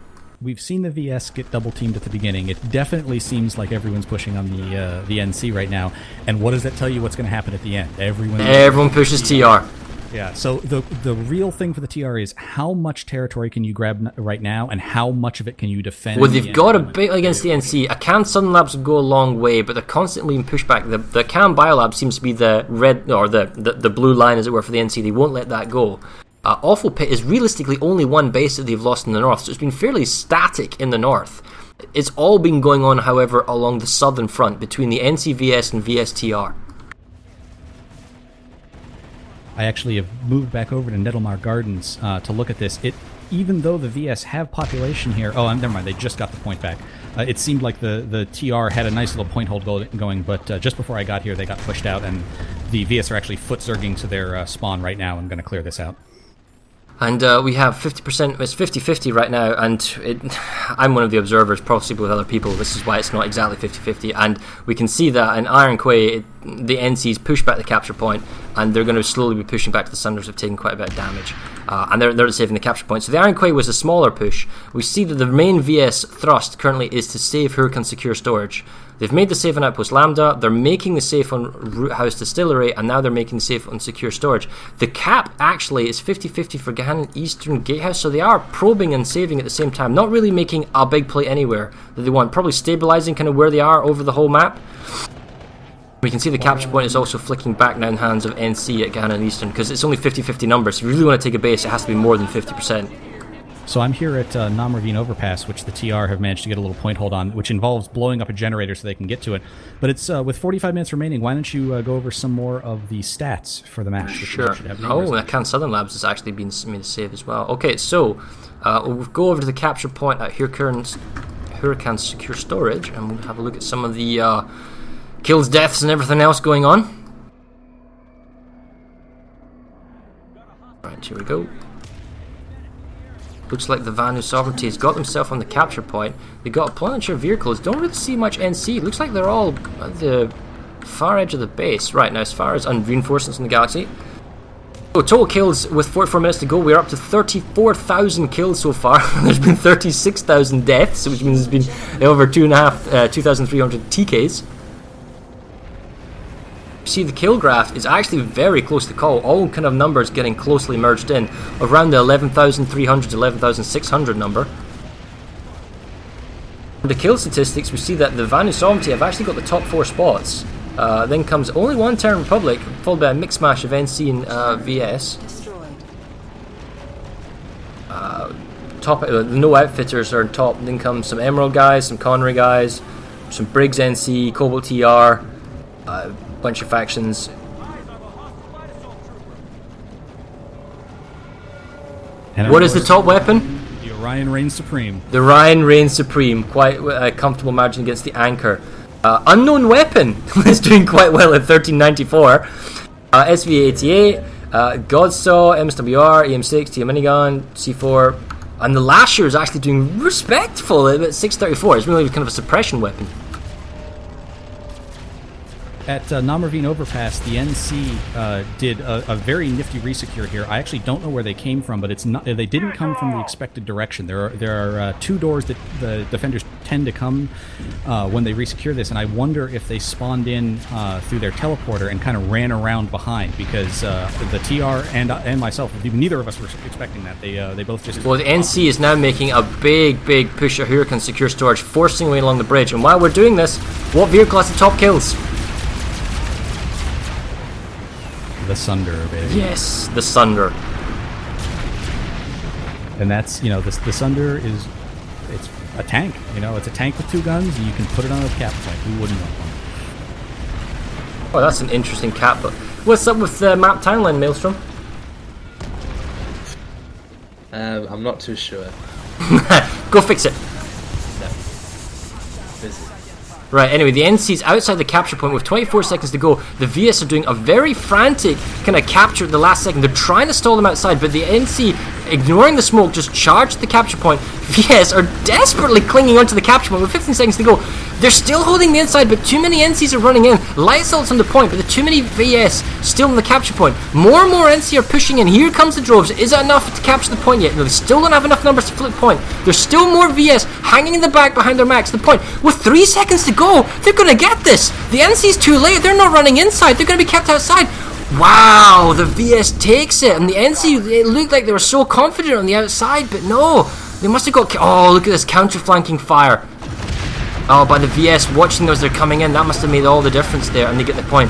We've seen the VS get double teamed at the beginning. It definitely seems like everyone's pushing on the NC right now. And what does that tell you what's going to happen at the end? Everyone pushes TR. Yeah, so the real thing for the TR is how much territory can you grab right now, and how much of it can you defend? Well, they've got a bit against the NC. A Can Sun Labs would go a long way, but they're constantly in pushback. The Can Biolab seems to be the red, or the blue line, as it were, for the NC. They won't let that go. Awful Pit is realistically only one base that they've lost in the north, so it's been fairly static in the north. It's all been going on, however, along the southern front between the NCVS and VSTR. I actually have moved back over to Nettlemar Gardens to look at this. even though the VS have population here... Oh, never mind, they just got the point back. It seemed like the TR had a nice little point hold going, but just before I got here, they got pushed out, and the VS are actually foot-zerging to their spawn right now. I'm going to clear this out. And we have 50%, it's 50-50 right now, and I'm one of the observers, possibly with other people. This is why it's not exactly 50-50, and we can see that in Iron Quay, the NCs push back the capture point, and they're going to slowly be pushing back. The Sunders have taken quite a bit of damage, and they're saving the capture point. So the Iron Quay was a smaller push. We see that the main VS thrust currently is to save Huracan secure storage. They've made the save on Outpost Lambda, they're making the save on Root House Distillery, and now they're making the save on Secure Storage. The cap actually is 50-50 for Gahan Eastern Gatehouse, so they are probing and saving at the same time, not really making a big play anywhere that they want, probably stabilizing kind of where they are over the whole map. We can see the capture point is also flicking back now in hands of NC at Gahan and Eastern, because it's only 50-50 numbers. If you really want to take a base, it has to be more than 50%. So I'm here at Nam Ravine Overpass, which the TR have managed to get a little point hold on, which involves blowing up a generator so they can get to it. But it's with 45 minutes remaining, why don't you go over some more of the stats for the match? Sure. Oh, Can Southern Labs has actually been made a save as well. Okay, so we'll go over to the capture point at Huracan Secure Storage, and we'll have a look at some of the kills, deaths, and everything else going on. Right, here we go. Looks like the Vanu Sovereignty has got themselves on the capture point. They got a planetary vehicles. Don't really see much NC. Looks like they're all at the far edge of the base. Right, now as far as reinforcements in the galaxy. So total kills with 44 minutes to go. We're up to 34,000 kills so far. There's been 36,000 deaths, which means there's been over 2,300 TKs. See, the kill graph is actually very close to call. All kind of numbers getting closely merged in, around the 11,300 to 11,600 number. The kill statistics, we see that the Vanu Sovereignty have actually got the top 4 spots. Then comes only one Terran Republic, followed by a mix mash of NC and VS. The no outfitters are on top. Then comes some Emerald guys, some Connery guys, some Briggs NC, Cobalt TR. Bunch of factions. And what is the top weapon? The Orion reigns supreme. The Orion reigns supreme. Quite a comfortable margin against the Anchor. Unknown weapon is doing quite well at 1394. SV88, Godsaw, MSWR, EM6, TM minigun, C4, and the Lasher is actually doing respectful at 634. It's really kind of a suppression weapon. At Nam Ravine Overpass, the NC did a very nifty resecure here. I actually don't know where they came from, but it's not. They didn't come from the expected direction. There are 2 doors that the defenders tend to come when they resecure this, and I wonder if they spawned in through their teleporter and kind of ran around behind, because the TR and myself, neither of us were expecting that. They both just... Well, the NC is now making a big push at Huracan Secure Storage, forcing away along the bridge. And while we're doing this, what vehicle has the top kills? The Sunder, baby. Yes, the Sunder. And that's, the Sunder is, it's a tank. It's a tank with 2 guns, and you can put it on a cap point. Who wouldn't want one? Oh, that's an interesting cap. But what's up with the map timeline, Maelstrom? I'm not too sure. Go fix it. Busy. Right, anyway, the NC's outside the capture point with 24 seconds to go. The VS are doing a very frantic kind of capture at the last second. They're trying to stall them outside, but the NC, ignoring the smoke, just charged the capture point. VS are desperately clinging onto the capture point with 15 seconds to go. They're still holding the inside, but too many NCs are running in. Light assault's on the point, but the too many VS still on the capture point. More and more NC are pushing in. Here comes the droves. Is it enough to capture the point yet? No, they still don't have enough numbers to flip point. There's still more VS hanging in the back behind their max. The point, with 3 seconds to go, they're going to get this. The NC's too late. They're not running inside. They're going to be kept outside. Wow, the VS takes it. And the NC, it looked like they were so confident on the outside, but no. They must have got... Oh, look at this counter-flanking fire. Oh, by the VS watching those, they're coming in. That must have made all the difference there, and they get the point.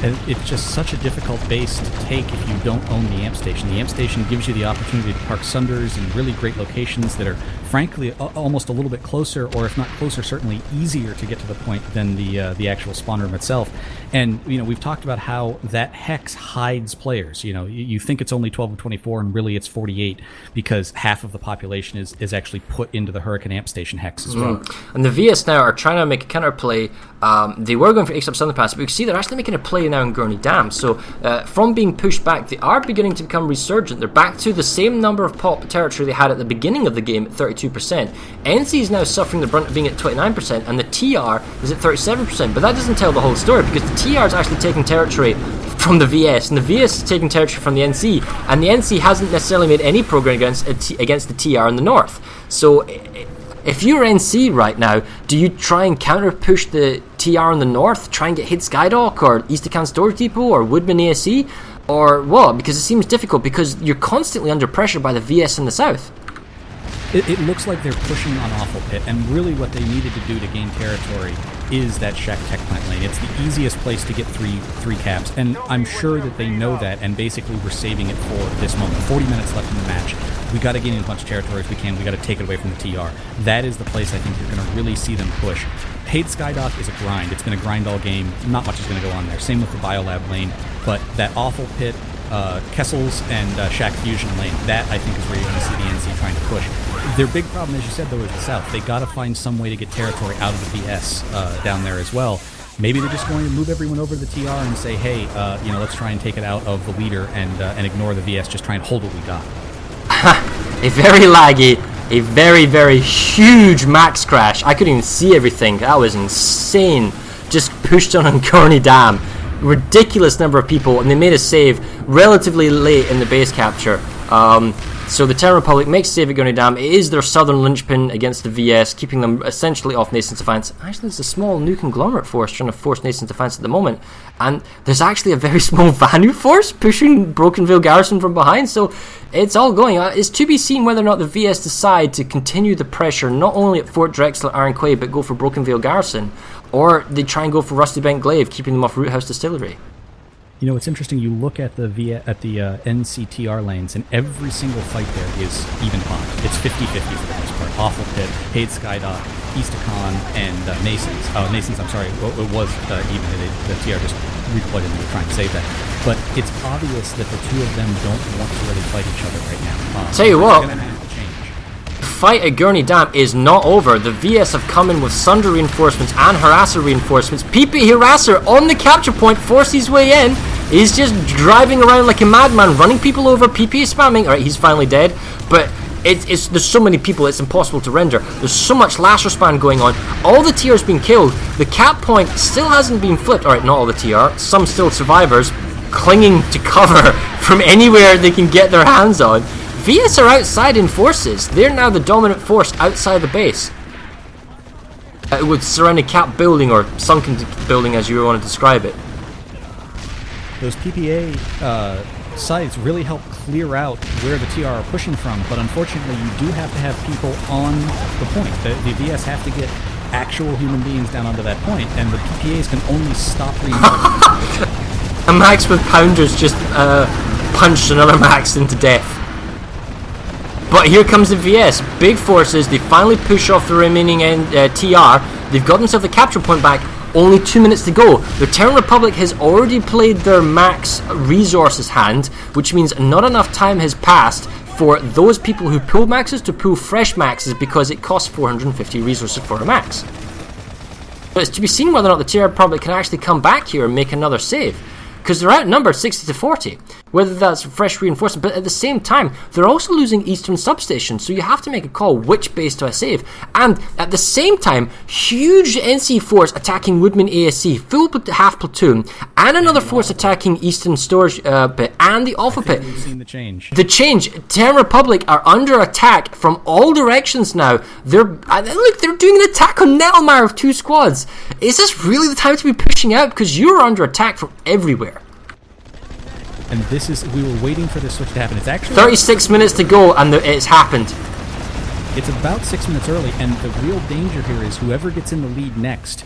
And it's just such a difficult base to take if you don't own the amp station. The amp station gives you the opportunity to park Sunders in really great locations that are, frankly, almost a little bit closer, or if not closer, certainly easier to get to the point than the actual spawn room itself. And, you know, we've talked about how that hex hides players. You know, you think it's only 12 of 24, and really it's 48, because half of the population is actually put into the Hurricane amp station hex as well. And the VS now are trying to make a counterplay. They were going for Ace Up Southern Pass, but you can see they're actually making a play now in Gurney Dam. So from being pushed back, they are beginning to become resurgent. They're back to the same number of pop territory they had at the beginning of the game at 32%. NC is now suffering the brunt of being at 29%, and the TR is at 37%. But that doesn't tell the whole story, because the TR is actually taking territory from the VS, and the VS is taking territory from the NC, and the NC hasn't necessarily made any progress against the TR in the north. So if you're NC right now, do you try and counter push the TR in the north, try and get hit Skydock or East Acan Storage Depot or Woodman ASE, or what? Because it seems difficult, because you're constantly under pressure by the VS in the south. It looks like they're pushing on Awful Pit, and really what they needed to do to gain territory is that Shack Tech Plant lane. It's the easiest place to get three caps, and I'm sure that they know that, and basically we're saving it for this moment. 40 minutes left in the match. We got to gain as much territory as we can. We got to take it away from the TR. That is the place I think you're going to really see them push. Hate Skydock is a grind. It's been a grind all game. Not much is going to go on there. Same with the Biolab lane, but that Awful Pit, Kessels, and Shack Fusion lane, that I think is where you're going to see the NC trying to push. Their big problem, as you said, though, is the south. They got to find some way to get territory out of the VS down there as well. Maybe they're just going to move everyone over to the TR and say, hey, let's try and take it out of the leader and ignore the VS, just try and hold what we got. A very laggy, a very, very huge max crash. I couldn't even see everything. That was insane. Just pushed on Gurney Dam. Ridiculous number of people, and they made a save relatively late in the base capture. So the Terran Republic makes save at Gurney Dam. It is their southern linchpin against the VS, keeping them essentially off Nascent's defense. Actually, there's a small new conglomerate force trying to force Nascent's defense at the moment, and there's actually a very small Vanu force pushing Broken Vale Garrison from behind, so it's all going. It's to be seen whether or not the VS decide to continue the pressure, not only at Fort Drexler, Iron Quay, but go for Broken Vale Garrison, or they try and go for Rusty Bent Glaive, keeping them off Root House Distillery. You know, it's interesting. You look at the NCTR lanes, and every single fight there is even pot. It's 50-50 for the most part. Awful Pit, Paid Skydock, East Acan, and Nasons. Nasons, I'm sorry, it was even. The TR just redeployed and they were trying to save that. But it's obvious that the two of them don't want to really fight each other right now. Tell you what, the fight at Gurney Dam is not over. The VS have come in with Sunder reinforcements and Harasser reinforcements. PP Harasser on the capture point, forces his way in. He's just driving around like a madman, running people over. PP is spamming. Alright, he's finally dead. But there's so many people, it's impossible to render. There's so much laser span going on. All the TR's been killed. The cap point still hasn't been flipped. Alright, not all the TR. Some still survivors, clinging to cover from anywhere they can get their hands on. VS are outside in forces. They're now the dominant force outside the base. With surrounding cap building, or sunken building as you want to describe it. Those PPA sites really help clear out where the TR are pushing from, but unfortunately you do have to have people on the point. The VS have to get actual human beings down onto that point, and the PPAs can only stop reinforcement. A Max with Pounders just punched another Max into death. But here comes the VS. Big forces. They finally push off the remaining TR. They've got themselves the capture point back. Only 2 minutes to go. The Terran Republic has already played their max resources hand, which means not enough time has passed for those people who pull maxes to pull fresh maxes, because it costs 450 resources for a max. But it's to be seen whether or not the Terran Republic can actually come back here and make another save, because they're outnumbered 60 to 40. Whether that's fresh reinforcement, but at the same time, they're also losing Eastern Substation, so you have to make a call which base to save. And at the same time, huge NC force attacking Woodman ASC, full half platoon, and another force attacking Eastern Storage Pit, and the Alpha Pit. We've seen the change. The change. Terran Republic are under attack from all directions now. They're doing an attack on Nettlemire with 2 squads. Is this really the time to be pushing out? Because you're under attack from everywhere. And we were waiting for this switch to happen. It's actually 36 minutes to go, and it's happened. It's about 6 minutes early, and the real danger here is whoever gets in the lead next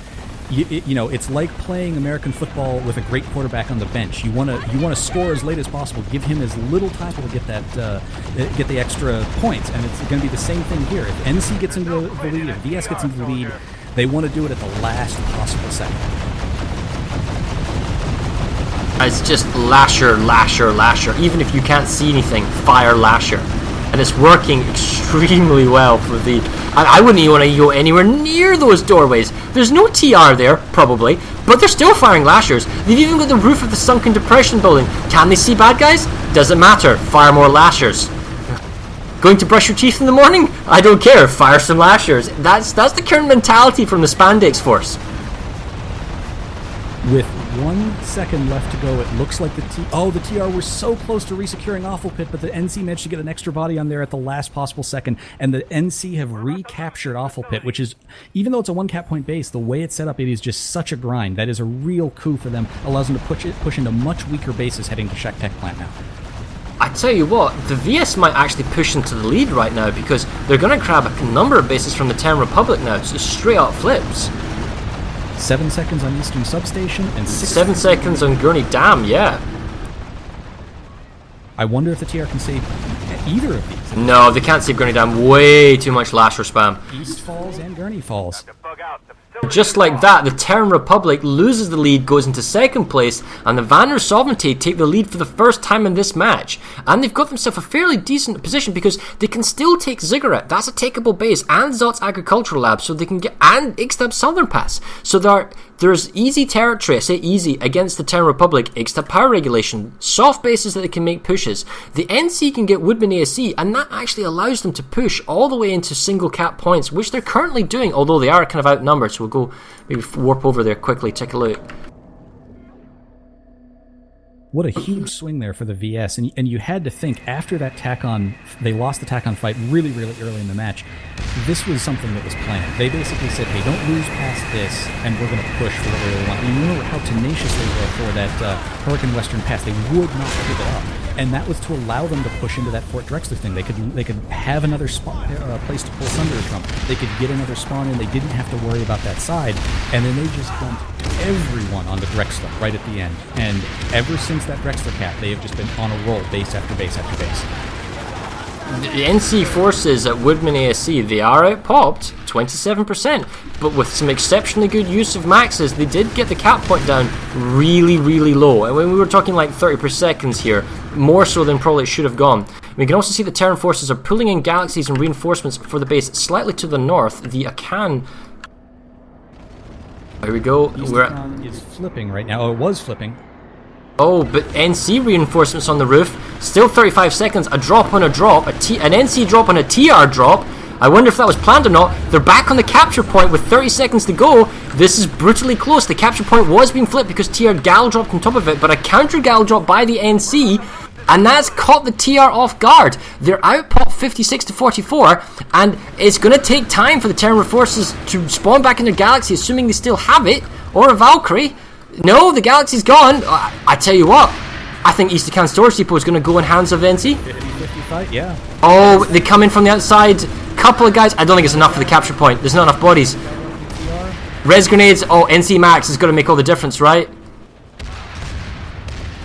It's like playing American football with a great quarterback on the bench. You want to score as late as possible. Give him as little time to get the extra points, and it's going to be the same thing here. If NC gets into the lead, if VS gets into the lead, they want to do it at the last possible second. It's just lasher, lasher, lasher. Even if you can't see anything, fire lasher. And it's working extremely well for the... I wouldn't even want to go anywhere near those doorways. There's no TR there, probably, but they're still firing lashers. They've even got the roof of the sunken depression building. Can they see bad guys? Doesn't matter. Fire more lashers. Going to brush your teeth in the morning? I don't care. Fire some lashers. That's the current mentality from the Spandex Force. With 1 second left to go, it looks like the TR were so close to resecuring Awful Pit, but the NC managed to get an extra body on there at the last possible second, and the NC have recaptured Awful Pit, which is, even though it's a 1 cap point base, the way it's set up, it is just such a grind. That is a real coup for them. Allows them to push into much weaker bases heading to Shack Tech Plant now. I tell you what, the VS might actually push into the lead right now because they're going to grab a number of bases from the Terran Republic now. It's just straight up flips. 7 seconds on Eastern Substation and 7 seconds on Gurney Dam, yeah. I wonder if the TR can save either of these. No, they can't save Gurney Dam. Way too much lasher spam. East Falls and Gurney Falls. Just like that, the Terran Republic loses the lead, goes into second place, and the Vanner Sovereignty take the lead for the first time in this match. And they've got themselves a fairly decent position because they can still take Ziggurat, that's a takeable base, and Zot's Agricultural Lab, so they can get, and Ixtab Southern Pass. So there's easy territory, I say easy, against the Terran Republic, Ixtab Power Regulation, soft bases that they can make pushes. The NC can get Woodman ASC, and that actually allows them to push all the way into single cap points, which they're currently doing, although they are kind of outnumbered, so we'll go maybe warp over there quickly, take a look. What a huge swing there for the VS, and you had to think after that TACON, they lost the TACON fight really, really early in the match. This was something that was planned. They basically said, hey, don't lose past this, and we're going to push for what we really want. And you remember how tenacious they were for that Hurricane Western Pass. They would not give it up. And that was to allow them to push into that Fort Drexler thing. They could have another place to pull Thunders from. They could get another spawn in. They didn't have to worry about that side. And then they just dumped everyone on the Drexler right at the end. And ever since that Drexler cap, they have just been on a roll, base after base after base. The NC forces at Woodman ASC, they are out-popped, 27%, but with some exceptionally good use of maxes, they did get the cap point down really, really low. And when we were talking like 30 per seconds here, more so than probably it should have gone. We can also see the Terran forces are pulling in galaxies and reinforcements for the base slightly to the north. The Akan... There we go. Akan is flipping right now. Oh, it was flipping. Oh, but NC reinforcements on the roof. Still 35 seconds. A drop on a drop. An NC drop on a TR drop. I wonder if that was planned or not. They're back on the capture point with 30 seconds to go. This is brutally close. The capture point was being flipped because TR gal dropped on top of it, but a counter gal drop by the NC, and that's caught the TR off guard. They're outpop 56 to 44, and it's going to take time for the Terran forces to spawn back in their galaxy, assuming they still have it, or a Valkyrie. No, the galaxy's gone. I tell you what, I think East Akan Storage Depot is going to go in hands of NC. 50-50 fight, yeah. Oh, they come in from the outside. Couple of guys. I don't think it's enough for the capture point. There's not enough bodies. Res grenades. Oh, NC Max is going to make all the difference, right?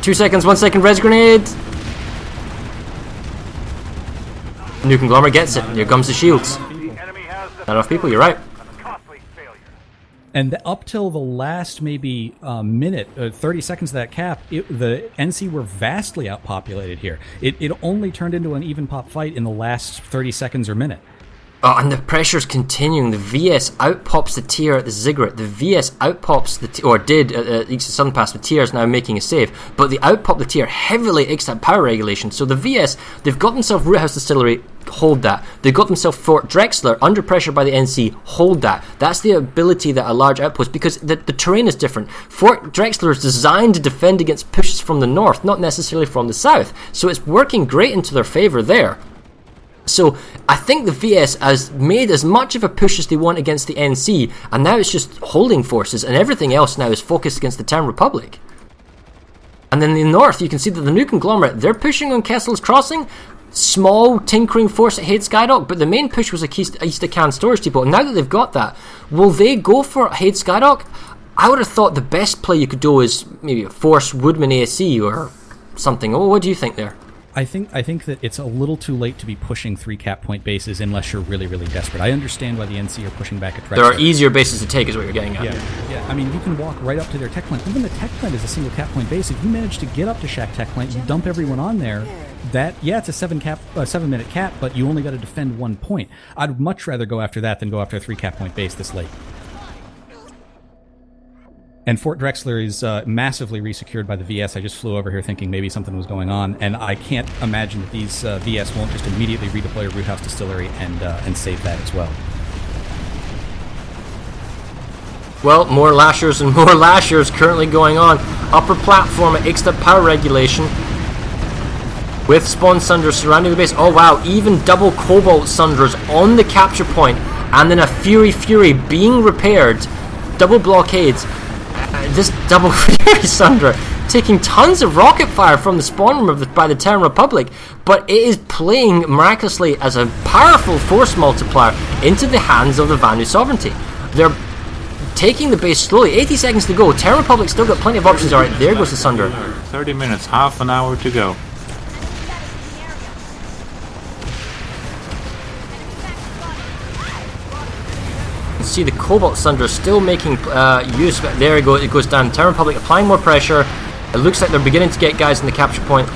2 seconds, 1 second. Res grenade. New Conglomerate gets it. Here comes the shields. Not enough people, you're right. And up till the last maybe minute, 30 seconds of that cap, the NC were vastly outpopulated here. It only turned into an even pop fight in the last 30 seconds or minute. Oh, and the pressure's continuing. The VS outpops the TR at the Ziggurat. The VS outpops the or did at Ixtab Southern Pass. The TR is now making a save, but they outpop the TR heavily at Ixtab Power Regulation. So the VS, they've got themselves Root House Distillery, hold that. They've got themselves Fort Drexler, under pressure by the NC, hold that. That's the ability that a large outpost, because the terrain is different. Fort Drexler is designed to defend against pushes from the north, not necessarily from the south. So it's working great into their favour there. So I think the VS has made as much of a push as they want against the NC, and now it's just holding forces, and everything else now is focused against the Terran Republic. And then in the north, you can see that the New Conglomerate, they're pushing on Kessel's Crossing. small tinkering force at Haid Skydock, but the main push was East Acan storage depot. And now that they've got that, will they go for Haid Skydock? I would have thought the best play you could do is maybe force Woodman ASE or something. Oh, what do you think there? I think that it's a little too late to be pushing 3 cap point bases unless you're really, really desperate. I understand why the NC are pushing back at Drexler. There are easier bases to take is what you're getting at. Yeah. I mean, you can walk right up to their tech plant. Even the tech plant is a single cap point base. If you manage to get up to Shack tech plant, you dump everyone on there. It's a 7-minute cap, but you only got to defend 1 point. I'd much rather go after that than go after a 3 cap point base this late. And Fort Drexler is massively resecured by the VS. I just flew over here thinking maybe something was going on, and I can't imagine that these VS won't just immediately redeploy Root House Distillery and save that as well. Well, more lashers and more lashers currently going on. Upper platform at Ixta power regulation with spawn sunders surrounding the base. Oh wow, even double cobalt sunders on the capture point, and then a Fury being repaired. Double blockades. This double Fury Sunder taking tons of rocket fire from the spawn room by the Terran Republic, but it is playing miraculously as a powerful force multiplier into the hands of the Vanu Sovereignty. They're taking the base slowly. 80 seconds to go. Terran Republic still got plenty of options. Alright, there goes the Sunder. 30 minutes, half an hour to go. See the Cobalt Sunder still making use, but there we go, it goes down. Terran Republic applying more pressure. It looks like they're beginning to get guys in the capture point.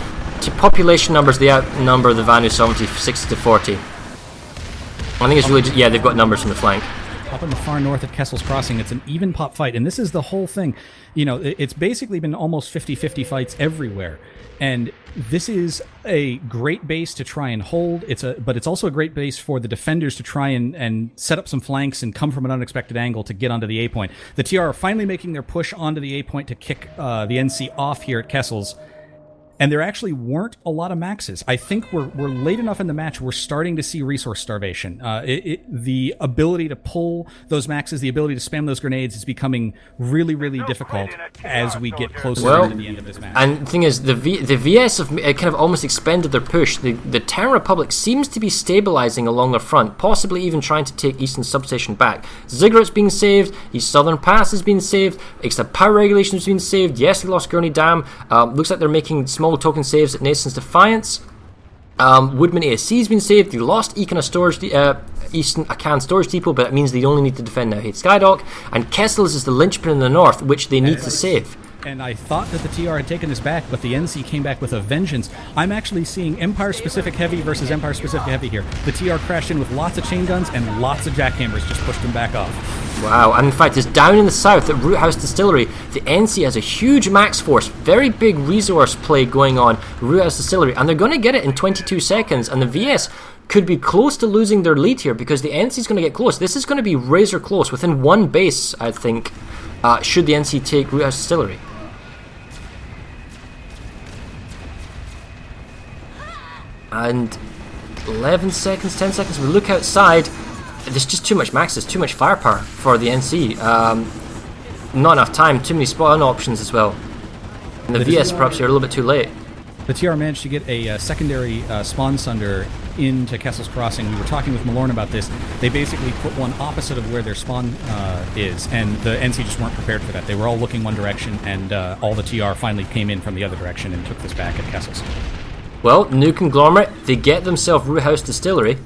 To population numbers, they outnumber the Vanu Sovereignty 60 to 40. I think it's really just, they've got numbers from the flank. Up in the far north at Kessel's Crossing, it's an even pop fight, and this is the whole thing. You know, it's basically been almost 50-50 fights everywhere. And this is a great base to try and hold. But it's also a great base for the defenders to try and set up some flanks and come from an unexpected angle to get onto the A point. The TR are finally making their push onto the A point to kick the NC off here at Kessel's. And there actually weren't a lot of maxes. I think we're late enough in the match, we're starting to see resource starvation. The ability to pull those maxes, the ability to spam those grenades is becoming really, really difficult as we get closer to the end of this match. And the thing is, the VS have kind of almost expended their push. The Terran Republic seems to be stabilizing along their front, possibly even trying to take Eastern Substation back. Ziggurat's being saved, East Southern Pass has been saved, Extra Power Regulation has been saved, yes, they lost Gurney Dam, looks like they're making small token saves at Nason's Defiance. Woodman ASC has been saved. They lost Eastern Acan Storage Depot, but that means they only need to defend now Haid Skydock. And Kessel's is the linchpin in the north, which they need to save. And I thought that the TR had taken this back, but the NC came back with a vengeance. I'm actually seeing Empire-specific heavy versus Empire-specific heavy here. The TR crashed in with lots of chain guns and lots of jackhammers, just pushed them back off. Wow, and in fact, it's down in the south at Root House Distillery. The NC has a huge max force, very big resource play going on, Root House Distillery, and they're going to get it in 22 seconds, and the VS could be close to losing their lead here because the NC is going to get close. This is going to be razor close, within one base, I think, should the NC take Root House Distillery. And 11 seconds, 10 seconds, we look outside. There's just too much maxes, too much firepower for the NC. Not enough time, too many spawn options as well. And the VS perhaps are a little bit too late. The TR managed to get a secondary spawn sunder into Kessel's Crossing. We were talking with Malorn about this. They basically put one opposite of where their spawn is, and the NC just weren't prepared for that. They were all looking one direction, and all the TR finally came in from the other direction and took this back at Kessel's. Well, New Conglomerate, they get themselves Root House Distillery.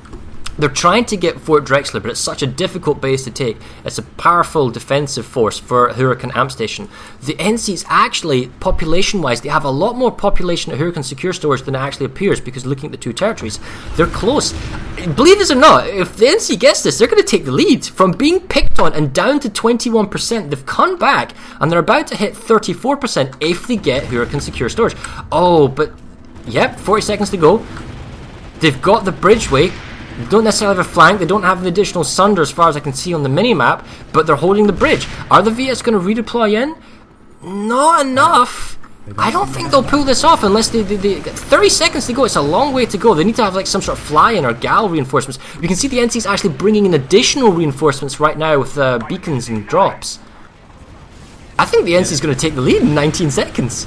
They're trying to get Fort Drexler, but it's such a difficult base to take. It's a powerful defensive force for Huracan Amp Station. The NC's actually, population-wise, they have a lot more population at Huracan Secure Storage than it actually appears, because looking at the two territories, they're close. Believe this or not, if the NC gets this, they're going to take the lead. From being picked on and down to 21%, they've come back, and they're about to hit 34% if they get Huracan Secure Storage. Oh, but, yep, 40 seconds to go. They've got the bridgeway. They don't necessarily have a flank, they don't have an additional sunder as far as I can see on the mini-map, but they're holding the bridge. Are the VS going to redeploy in? Not enough. I don't think they'll pull this off unless they 30 seconds to go, it's a long way to go. They need to have like some sort of fly-in or gal reinforcements. We can see the NC's actually bringing in additional reinforcements right now with beacons and drops. I think the NC's going to take the lead in 19 seconds.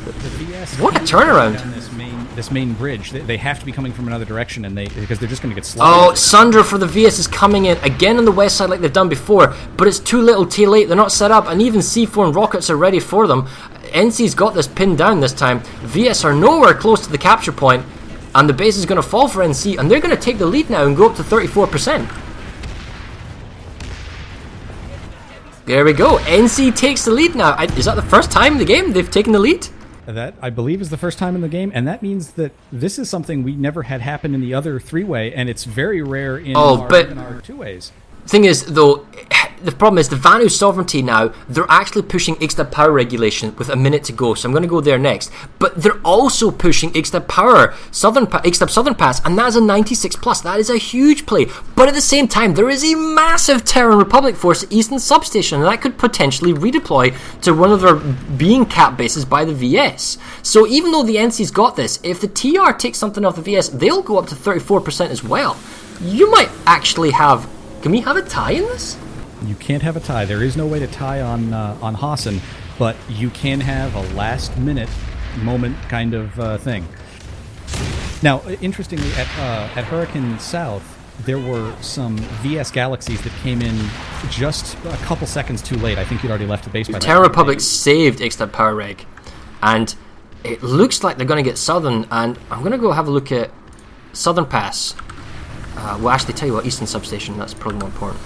What a turnaround. this main bridge. They have to be coming from another direction, and because they're just going to get slaughtered. Oh, Sunder for the VS is coming in again on the west side like they've done before, but it's too little too late. They're not set up, and even C4 and rockets are ready for them. NC's got this pinned down this time. VS are nowhere close to the capture point, and the base is going to fall for NC, and they're going to take the lead now and go up to 34%. There we go. NC takes the lead now. Is that the first time in the game they've taken the lead? That, I believe, is the first time in the game, and that means that this is something we never had happen in the other three-way, and it's very rare in our two-ways. Thing is, though, the problem is the Vanu sovereignty now, they're actually pushing Ixtab power regulation with a minute to go, so I'm going to go there next. But they're also pushing Ixtab power, Ixtab Southern Pass, and that's a 96 plus. That is a huge play. But at the same time, there is a massive Terran Republic force at Eastern Substation, and that could potentially redeploy to one of their being cap bases by the VS. So even though the NC's got this, if the TR takes something off the VS, they'll go up to 34% as well. You might actually have... Can we have a tie in this? You can't have a tie. There is no way to tie on Hassan, but you can have a last-minute moment kind of thing. Now, interestingly, at Hurricane South, there were some VS Galaxies that came in just a couple seconds too late. I think you'd already left the base by that Terran time. Republic saved Ixtab Power Reg, and it looks like they're going to get Southern, and I'm going to go have a look at Southern Pass. Well, actually, tell you what, Eastern Substation, that's probably more important.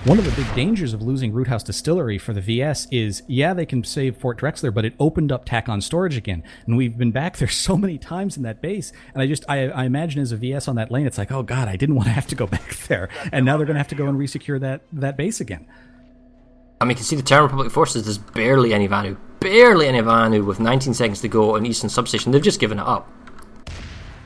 One of the big dangers of losing Root House Distillery for the VS is, yeah, they can save Fort Drexler, but it opened up TAC-on storage again. And we've been back there so many times in that base, and I imagine as a VS on that lane, it's like, oh god, I didn't want to have to go back there. And now they're going to have to go and resecure that base again. I mean, you can see the Terran Republic forces, there's barely any Vanu. Barely any Vanu with 19 seconds to go on Eastern Substation. They've just given it up.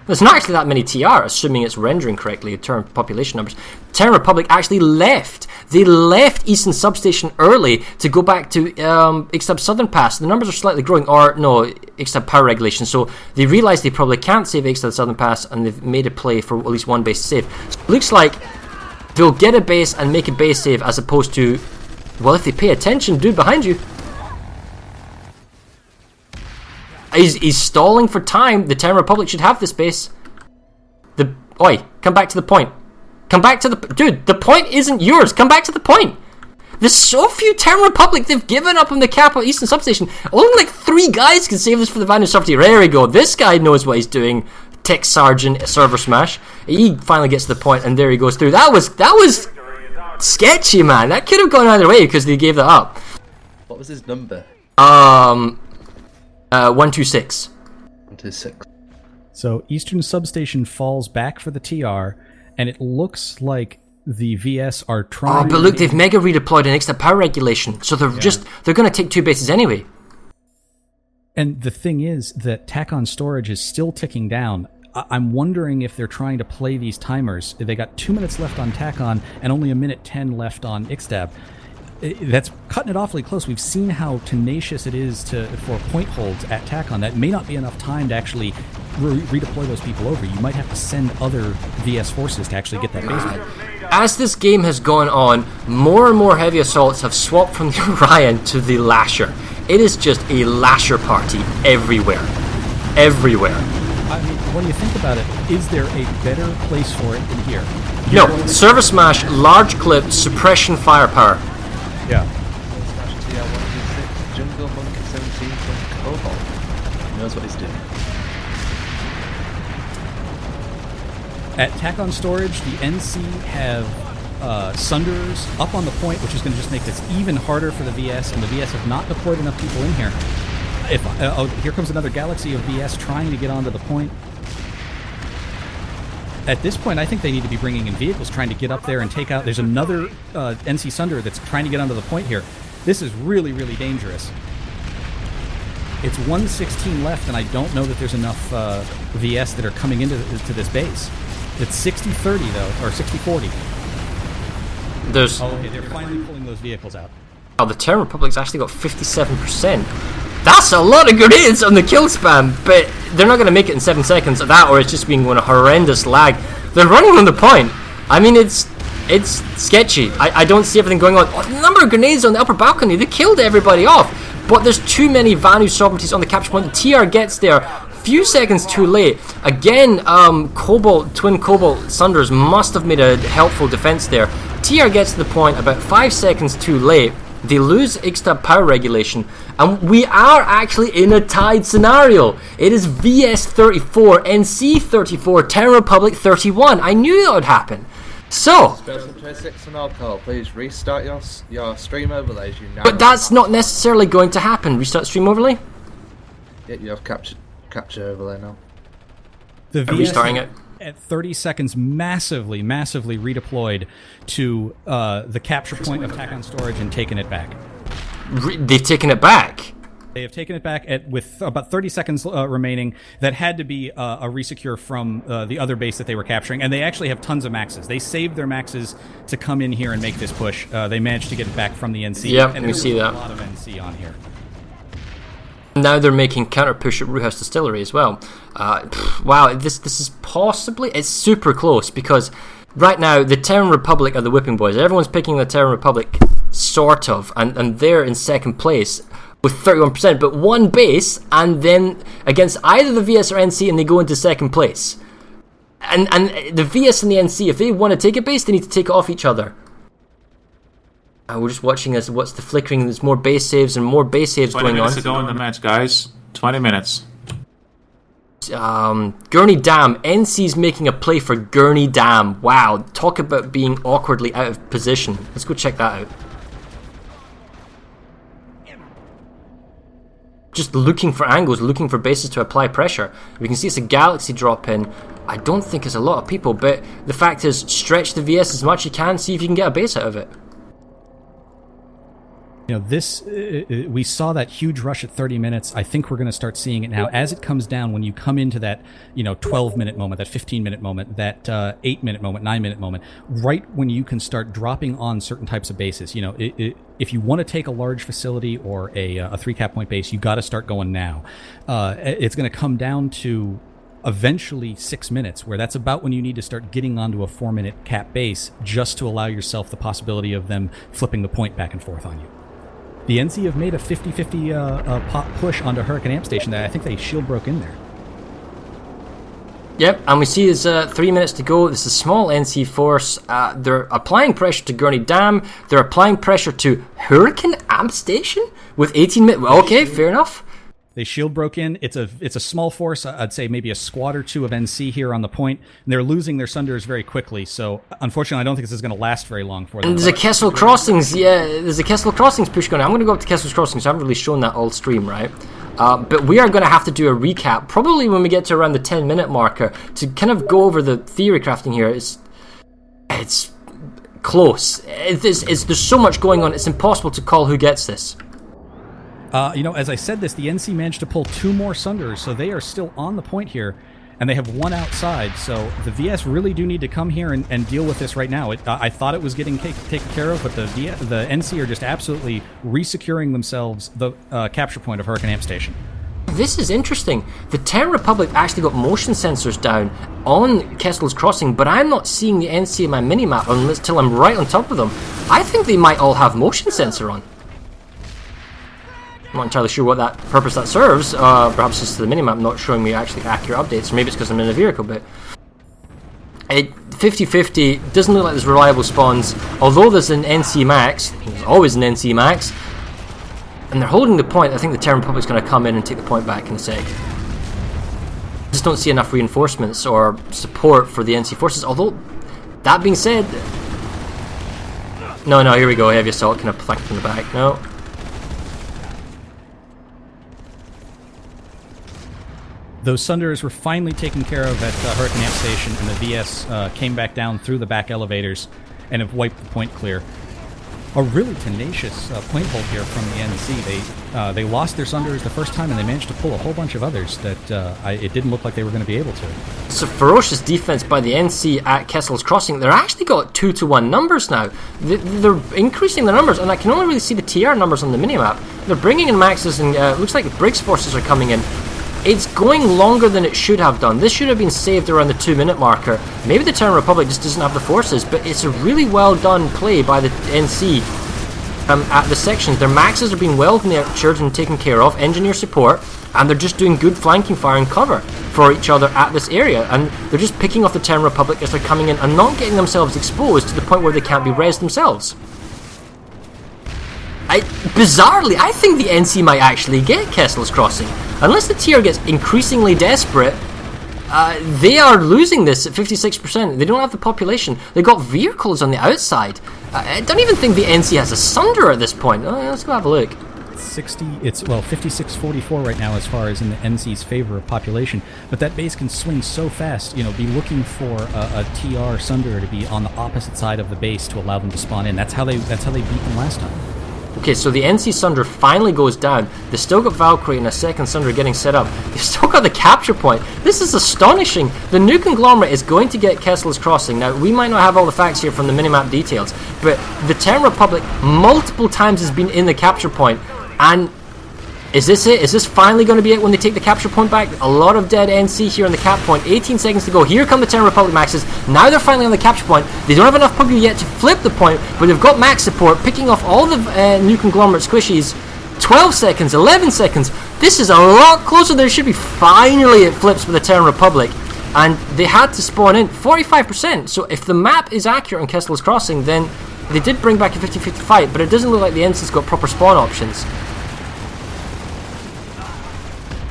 There's not actually that many TR, assuming it's rendering correctly in terms of population numbers. Terran Republic actually left. They left Eastern Substation early to go back to Ixtab Southern Pass. The numbers are slightly growing, or no, Ixtab Power Regulation. So they realised they probably can't save Ixtab Southern Pass, and they've made a play for at least one base to save. So it looks like they'll get a base and make a base save, as opposed to, well, if they pay attention, dude behind you. He's stalling for time. The Terran Republic should have this base. Oi, come back to the point. Come back to the... Dude, the point isn't yours. Come back to the point. There's so few Terran Republic, they've given up on the capital Eastern Substation. Only like 3 guys can save this for the Vanu Sovereignty. There we go. This guy knows what he's doing. Tech Sergeant, Server Smash. He finally gets to the point, and there he goes through. That was sketchy, man. That could have gone either way because they gave that up. What was his number? 126. 126. So Eastern Substation falls back for the TR, and it looks like the VS are trying... Oh, but look, they've mega redeployed an extra power regulation, so they're they're going to take 2 bases anyway. And the thing is that TAC-on storage is still ticking down. I'm wondering if they're trying to play these timers. They got 2 minutes left on TAC-on and only 1:10 left on Ixtab. That's cutting it awfully close. We've seen how tenacious it is for point holds at TAC-on. That may not be enough time to actually redeploy those people over. You might have to send other VS forces to actually get that base back. As this game has gone on, more and more heavy assaults have swapped from the Orion to the Lasher. It is just a Lasher party everywhere. Everywhere. I mean, when you think about it, is there a better place for it than here? No, Server Smash, large clip, suppression firepower. Yeah. Jungle Monk 17 from Cobalt. He knows what he's doing. At TAC-on storage, the NC have Sunders up on the point, which is going to just make this even harder for the VS, and the VS have not deployed enough people in here. Here comes another galaxy of VS trying to get onto the point. At this point, I think they need to be bringing in vehicles, trying to get up there and take out... There's another NC Sunder that's trying to get onto the point here. This is really, really dangerous. It's 1:16 left, and I don't know that there's enough VS that are coming into this base. It's 60-30, though, or 60-40. There's... Oh, okay, they're finally pulling those vehicles out. Oh, the Terran Republic's actually got 57%. That's a lot of grenades on the kill spam, but they're not going to make it in 7 seconds of that, or it's just being a horrendous lag. They're running on the point. I mean, it's sketchy. I don't see everything going on. Oh, the number of grenades on the upper balcony, they killed everybody off. But there's too many Vanu sovereignties on the capture point. The TR gets there. few seconds too late. Again, Twin Cobalt Sunders must have made a helpful defense there. TR gets to the point about 5 seconds too late. They lose Ixtab power regulation, and we are actually in a tied scenario. It is VS 34, NC 34, Terran Republic 31. I knew that would happen. So, Special 26 and alcohol, please restart your stream overlays. You now. But that's not necessarily going to happen. Restart stream overlay? Yeah, you have capture overlay now. The I'm restarting it. At 30 seconds, massively redeployed to the capture point of TAC on storage and taken it back. They've taken it back? They have taken it back with about 30 seconds remaining. That had to be a resecure from the other base that they were capturing, and they actually have tons of maxes. They saved their maxes to come in here and make this push. They managed to get it back from the NC. Yep, and we see that. A lot of NC on here. Now they're making counter push at Brewhouse Distillery as well. Wow, this is possibly... It's super close, because right now the Terran Republic are the whipping boys. Everyone's picking the Terran Republic, sort of, and they're in second place with 31%, but one base, and then against either the VS or NC, and they go into second place. And the VS and the NC, if they want to take a base, they need to take it off each other. We're just watching as what's the flickering. There's more base saves and more base saves going on. 20 minutes to go in the match, guys. 20 minutes. Gurney Dam. NC's making a play for Gurney Dam. Wow, talk about being awkwardly out of position. Let's go check that out. Just looking for angles, looking for bases to apply pressure. We can see it's a Galaxy drop in. I don't think it's a lot of people, but the fact is, stretch the VS as much as you can, see if you can get a base out of it. You know, this, we saw that huge rush at 30 minutes. I think we're going to start seeing it now. As it comes down, when you come into that, 12-minute moment, that 15-minute moment, that 8-minute moment, 9-minute moment, right when you can start dropping on certain types of bases. If you want to take a large facility or a 3-cap point base, you got to start going now. It's going to come down to eventually 6 minutes, where that's about when you need to start getting onto a 4-minute cap base just to allow yourself the possibility of them flipping the point back and forth on you. The NC have made a 50-50 pop push onto Hurricane Amp Station that I think they shield broke in there. Yep, and we see there's 3 minutes to go. This is a small NC force. They're applying pressure to Gurney Dam. They're applying pressure to Hurricane Amp Station with 18 minutes. Okay, fair enough. They shield broke in. It's a small force. I'd say maybe a squad or two of NC here on the point. And they're losing their Sunders very quickly. So unfortunately, I don't think this is going to last very long for them. And there's a Kessel Crossings. Yeah, there's a Kessel Crossings push going on. I'm going to go up to Kessel Crossings. I haven't really shown that all stream, right? But we are going to have to do a recap probably when we get to around the 10-minute marker to kind of go over the theory crafting here. It's close. There's so much going on. It's impossible to call who gets this. As I said this, the NC managed to pull 2 more Sunders, so they are still on the point here, and they have 1 outside. So the VS really do need to come here and deal with this right now. I thought it was getting taken care of, but the NC are just absolutely resecuring themselves the capture point of Hurricane Amp Station. This is interesting. The Terran Republic actually got motion sensors down on Kessel's Crossing, but I'm not seeing the NC in my minimap until I'm right on top of them. I think they might all have motion sensor on. I'm not entirely sure what that purpose that serves. Perhaps it's the minimap not showing me actually accurate updates, or maybe it's because I'm in a vehicle, but 50-50 doesn't look like there's reliable spawns, although there's an NC max. There's always an NC max, and they're holding the point. I think the Terran Republic's going to come in and take the point back in a sec. Just don't see enough reinforcements or support for the NC forces, although that being said, no, here we go, heavy assault kind of flanked from the back. No. Those Sunders were finally taken care of at Hurricane Amp Station, and the VS came back down through the back elevators and have wiped the point clear. A really tenacious point hold here from the NC. They lost their Sunders the first time, and they managed to pull a whole bunch of others that it didn't look like they were going to be able to. It's a ferocious defense by the NC at Kessel's Crossing. They're actually got 2-to-1 numbers now. They're increasing their numbers, and I can only really see the TR numbers on the minimap. They're bringing in maxes, and it looks like the Briggs forces are coming in. It's going longer than it should have done. This should have been saved around the 2-minute marker. Maybe the Terran Republic just doesn't have the forces, but it's a really well done play by the NC. at the sections. Their maxes are being well nurtured and taken care of, engineer support, and they're just doing good flanking fire and cover for each other at this area, and they're just picking off the Terran Republic as they're coming in and not getting themselves exposed to the point where they can't be res themselves. Bizarrely, I think the NC might actually get Kessel's Crossing. Unless the TR gets increasingly desperate, they are losing this at 56%. They don't have the population. They've got vehicles on the outside. I don't even think the NC has a Sunder at this point. Let's go have a look. It's 56-44 right now as far as in the NC's favor of population, but that base can swing so fast. Be looking for a TR Sunder to be on the opposite side of the base to allow them to spawn in. That's how they beat them last time. Okay, so the NC Sunder finally goes down. They've still got Valkyrie and a second Sunder getting set up. They've still got the capture point. This is astonishing. The new conglomerate is going to get Kessel's Crossing. Now, we might not have all the facts here from the minimap details, but the Terran Republic multiple times has been in the capture point. And is this it? Is this finally going to be it when they take the capture point back? A lot of dead NC here on the cap point. 18 seconds to go. Here come the Terran Republic maxes. Now they're finally on the capture point. They don't have enough Pugyu yet to flip the point, but they've got max support, picking off all the new conglomerate squishies. 12 seconds, 11 seconds. This is a lot closer than it should be. Finally it flips with the Terran Republic. And they had to spawn in 45%. So if the map is accurate on Kessel's Crossing, then they did bring back a 50-50 fight, but it doesn't look like the NC's got proper spawn options.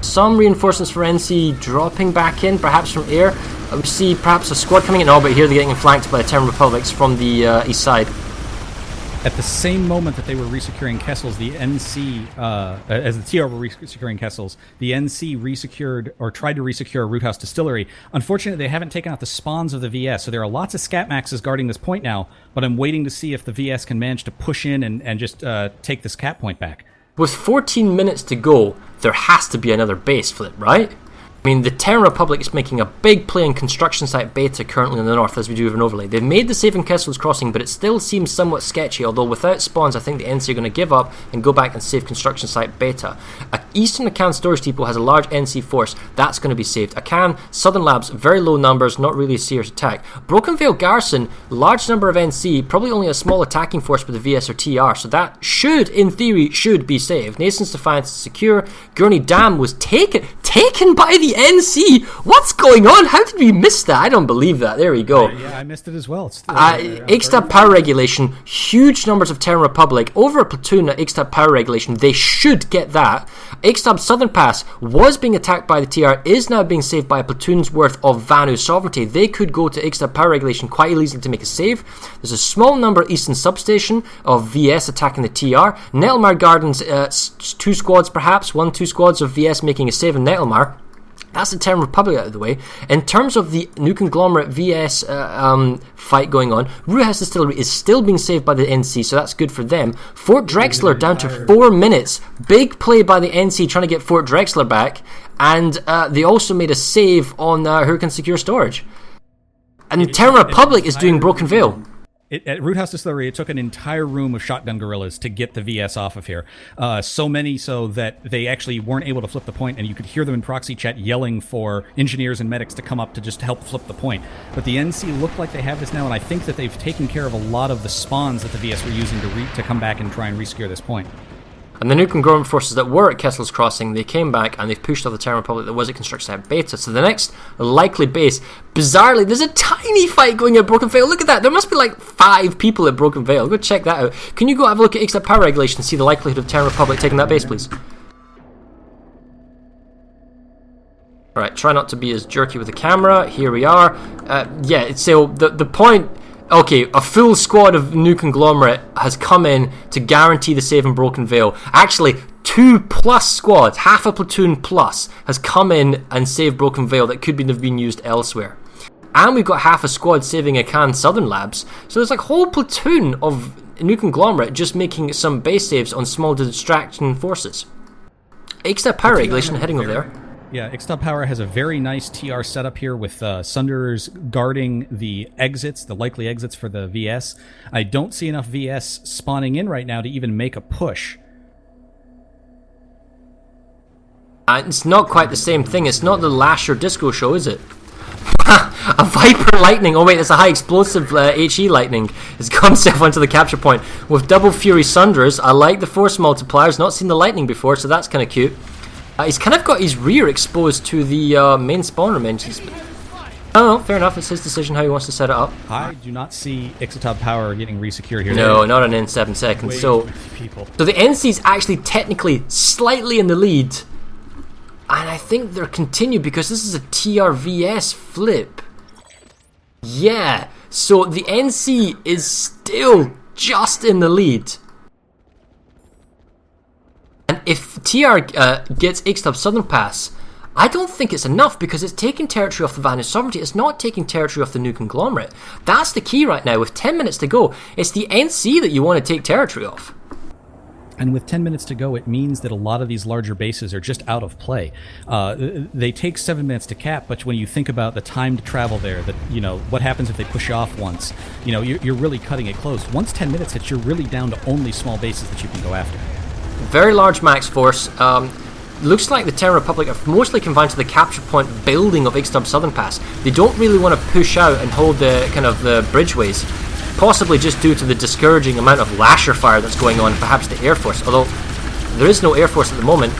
Some reinforcements for NC dropping back in, perhaps from air. We see perhaps a squad coming in. Oh, but here they're getting flanked by the Terran Republics from the east side. At the same moment that they were resecuring Kessels, the NC, as the TR were resecuring Kessels, the NC resecured, or tried to resecure Root House Distillery. Unfortunately, they haven't taken out the spawns of the VS, so there are lots of scat maxes guarding this point now, but I'm waiting to see if the VS can manage to push in and just take this cap point back. With 14 minutes to go, there has to be another base flip, right? I mean, the Terran Republic is making a big play in construction site beta currently in the north as we do have an overlay. They've made the save in Kessel's Crossing, but it still seems somewhat sketchy, although without spawns I think the NC are going to give up and go back and save construction site beta. Eastern Akan Storage Depot has a large NC force, that's going to be saved. Akan, Southern Labs, very low numbers, not really a serious attack. Broken Vale Garrison, large number of NC, probably only a small attacking force with the VS or TR, so that should, in theory, be saved. Nason's Defiance is secure. Gurney Dam was taken by the NC. What's going on? How did we miss that? I don't believe that. There we go. Yeah, I missed it as well. Ixtab Power Regulation, huge numbers of Terran Republic, over a platoon at Ixtab Power Regulation. They should get that. Ixtab Southern Pass was being attacked by the TR, is now being saved by a platoon's worth of Vanu Sovereignty. They could go to Ixtab Power Regulation quite easily to make a save. There's a small number at Eastern Substation of VS attacking the TR. Nettlemar Gardens, 2 squads perhaps, 1-2 squads of VS making a save in Nettlemar. That's the Terran Republic out of the way. In terms of the new conglomerate VS fight going on, Root House Distillery is still being saved by the NC, so that's good for them. Fort Drexler down to 4 minutes. Big play by the NC trying to get Fort Drexler back, and they also made a save on Hurricane Secure Storage. And Terran Republic is doing Broken Veil. At Root House Distillery, it took an entire room of shotgun guerrillas to get the VS off of here. So many so that they actually weren't able to flip the point, and you could hear them in proxy chat yelling for engineers and medics to come up to just help flip the point. But the NC look like they have this now, and I think that they've taken care of a lot of the spawns that the VS were using to come back and try and resecure this point. And the new conglomerate forces that were at Kessel's Crossing, they came back and they've pushed off the Terran Republic that was at Construction Site Beta. So the next likely base, bizarrely, there's a tiny fight going at Broken Veil. Look at that. There must be like 5 people at Broken Veil. Go check that out. Can you go have a look at Ixtab Power Regulation and see the likelihood of Terran Republic taking that base, please? Alright, try not to be as jerky with the camera. Here we are. So the point... Okay, a full squad of new conglomerate has come in to guarantee the save in Broken Veil. Actually, 2+ squads, half a platoon plus, has come in and saved Broken Veil that could have been used elsewhere. And we've got half a squad saving Akan Southern Labs. So there's like a whole platoon of new conglomerate just making some base saves on small distraction forces. Ixtab Power Regulation heading over there. Yeah, Ixtab Power has a very nice TR setup here with Sunders guarding the exits, the likely exits for the VS. I don't see enough VS spawning in right now to even make a push. It's not quite the same thing. It's not the Lasher Disco Show, is it? A Viper Lightning. Oh wait, it's a high explosive HE Lightning. Has got himself onto the capture point with double Fury Sunders. I like the force multipliers. Not seen the Lightning before, so that's kind of cute. He's kind of got his rear exposed to the main spawner mentions. Oh, fair enough. It's his decision how he wants to set it up. I do not see Ixotab power getting resecured here. No, not in 7 seconds. So the NC's actually technically slightly in the lead. And I think they're continued because this is a TRVS flip. Yeah, so the NC is still just in the lead. And if TR gets Ixtab Southern Pass, I don't think it's enough because it's taking territory off the Vanu Sovereignty. It's not taking territory off the New Conglomerate. That's the key right now. With 10 minutes to go, it's the NC that you want to take territory off. And with 10 minutes to go, it means that a lot of these larger bases are just out of play. They take 7 minutes to cap, but when you think about the time to travel there, that what happens if they push you off once, you're really cutting it close. Once 10 minutes hits, you're really down to only small bases that you can go after. Very large max force. Looks like the Terran Republic are mostly confined to the capture point building of Ixtab Southern Pass. They don't really want to push out and hold the kind of the bridgeways, possibly just due to the discouraging amount of lasher fire that's going on, perhaps the Air Force, although there is no Air Force at the moment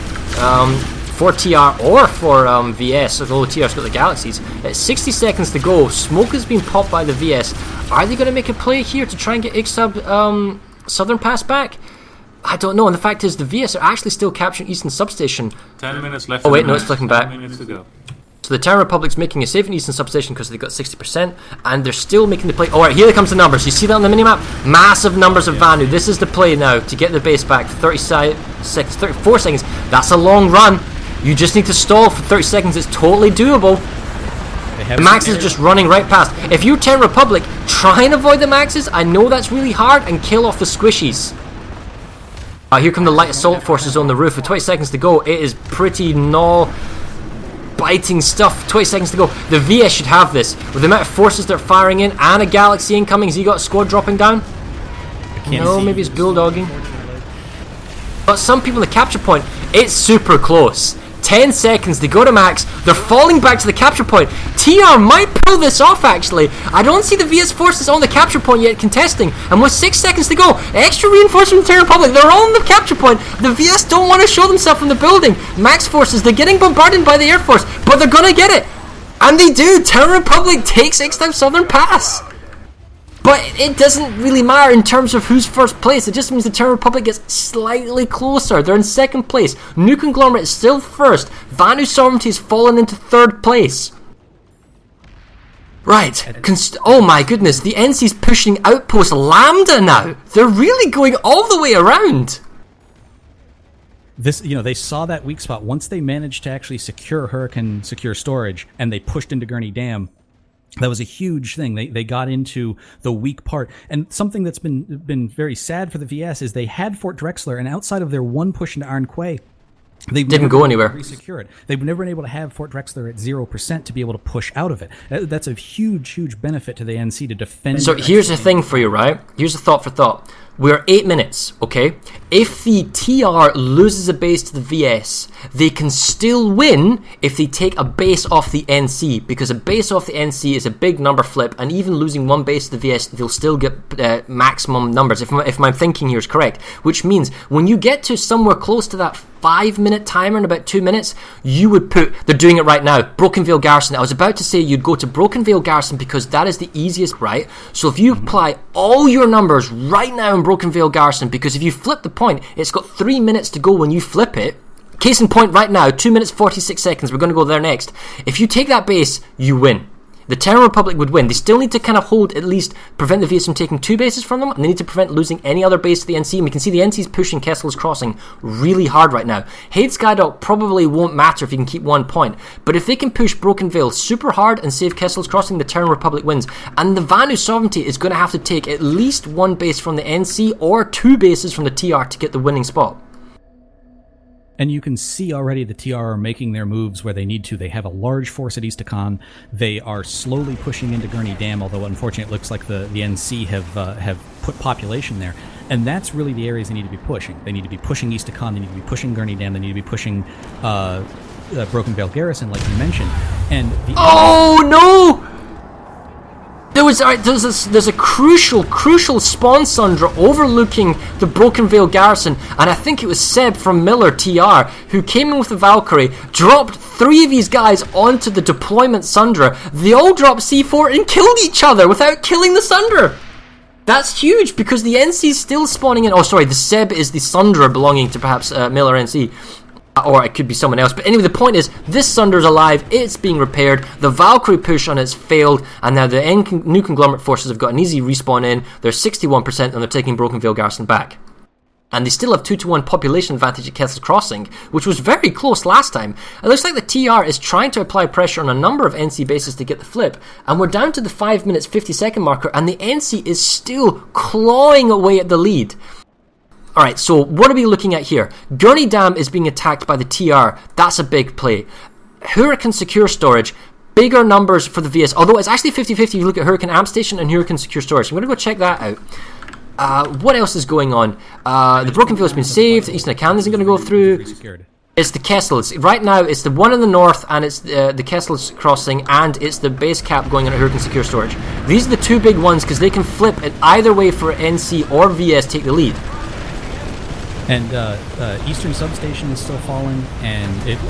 for TR or for VS, although TR's got the Galaxies. At 60 seconds to go, smoke has been popped by the VS. Are they going to make a play here to try and get Ixtab Southern Pass back? I don't know, and the fact is the VS are actually still capturing Eastern Substation. 10 minutes left. Oh wait, no, it's flicking back. 10 minutes to go. So the Terran Republic's making a save in Eastern Substation because they've got 60%, and they're still making the play. Alright, here comes the numbers. You see that on the minimap? Massive numbers of Vanu. This is the play now to get the base back. 34 seconds. That's a long run. You just need to stall for 30 seconds. It's totally doable. The Max is just running right past. If you're Terran Republic, try and avoid the Maxes. I know that's really hard, and kill off the squishies. Here come the light assault forces on the roof with 20 seconds to go. It is pretty biting stuff. 20 seconds to go. The VS should have this. With the amount of forces they're firing in and a Galaxy incoming, has he got a squad dropping down? No, maybe it's bulldogging. But some people in the capture point, it's super close. 10 seconds, they go to max, they're falling back to the capture point. TR might pull this off actually. I don't see the VS forces on the capture point yet contesting, and with 6 seconds to go, extra reinforcement from the Terran Republic, they're on the capture point. The VS don't want to show themselves in the building. Max forces, they're getting bombarded by the Air Force, but they're gonna get it. And they do. Terran Republic takes Ixtab Southern Pass. But it doesn't really matter in terms of who's first place. It just means the Terran Republic gets slightly closer. They're in second place. New Conglomerate is still first. Vanu Sovereignty has fallen into third place. Right. Oh my goodness. The NC's pushing Outpost Lambda now. They're really going all the way around. This, they saw that weak spot. Once they managed to actually secure Hurricane secure storage, and they pushed into Gurney Dam, that was a huge thing. They got into the weak part. And something that's been very sad for the VS is they had Fort Drexler, and outside of their one push into Iron Quay, they didn't go anywhere. Resecure it. They've never been able to have Fort Drexler at 0% to be able to push out of it. That's a huge benefit to the NC to defend. So here's the thing for you, right? Here's a thought for thought. We're 8 minutes, okay? If the TR loses a base to the VS, they can still win if they take a base off the NC, because a base off the NC is a big number flip, and even losing one base to the VS, they'll still get maximum numbers, if my thinking here is correct. Which means, when you get to somewhere close to that 5-minute timer in about 2 minutes, you would put, they're doing it right now, Broken Vale Garrison. I was about to say you'd go to Broken Vale Garrison because that is the easiest, right? So if you apply all your numbers right now in Broken Vale Garrison, because if you flip the point, it's got 3 minutes to go when you flip it. Case in point right now, 2 minutes 46 seconds, we're going to go there next. If you take that base, you win. The Terran Republic would win. They still need to kind of hold, at least prevent the VS from taking 2 bases from them, and they need to prevent losing any other base to the NC. And we can see the NC's pushing Kessel's Crossing really hard right now. Hade Skydock probably won't matter if you can keep 1 point, but if they can push Broken Vale super hard and save Kessel's Crossing, the Terran Republic wins. And the Vanu Sovereignty is going to have to take at least 1 base from the NC or 2 bases from the TR to get the winning spot. And you can see already the TR are making their moves where they need to. They have a large force at East-Akan. They are slowly pushing into Gurney Dam, although unfortunately it looks like the NC have put population there. And that's really the areas they need to be pushing. They need to be pushing East-Akan, they need to be pushing Gurney Dam, they need to be pushing Broken Veil Garrison, like you mentioned, and the oh no! There's a crucial spawn Sundra overlooking the Broken Veil Garrison, and I think it was Seb from Miller TR who came in with the Valkyrie, dropped 3 of these guys onto the deployment Sundra. They all dropped C4 and killed each other without killing the Sundra. That's huge because the NC is still spawning in. Oh, sorry, the Seb is the Sundra belonging to perhaps Miller NC. Or it could be someone else. But anyway, the point is, this Sunder's alive, it's being repaired, the Valkyrie push on it's failed, and now the new Conglomerate forces have got an easy respawn in, they're 61% and they're taking Broken Veil Garrison back. And they still have 2-to-1 population advantage at Kessel's Crossing, which was very close last time. It looks like the TR is trying to apply pressure on a number of NC bases to get the flip, and we're down to the 5 minutes 50 second marker, and the NC is still clawing away at the lead. Alright, so what are we looking at here? Gurney Dam is being attacked by the TR. That's a big play. Hurricane Secure Storage, bigger numbers for the VS, although it's actually 50-50 if you look at Hurricane Amp Station and Hurricane Secure Storage. I'm going to go check that out. What else is going on? The Broken Veil has been saved, the Eastern Acan isn't going to go through. It's the Kessels. Right now, it's the one in the north, and it's the Kessels Crossing, and it's the base cap going on at Hurricane Secure Storage. These are the two big ones, because they can flip it either way for NC or VS take the lead. And Eastern Substation is still falling, and it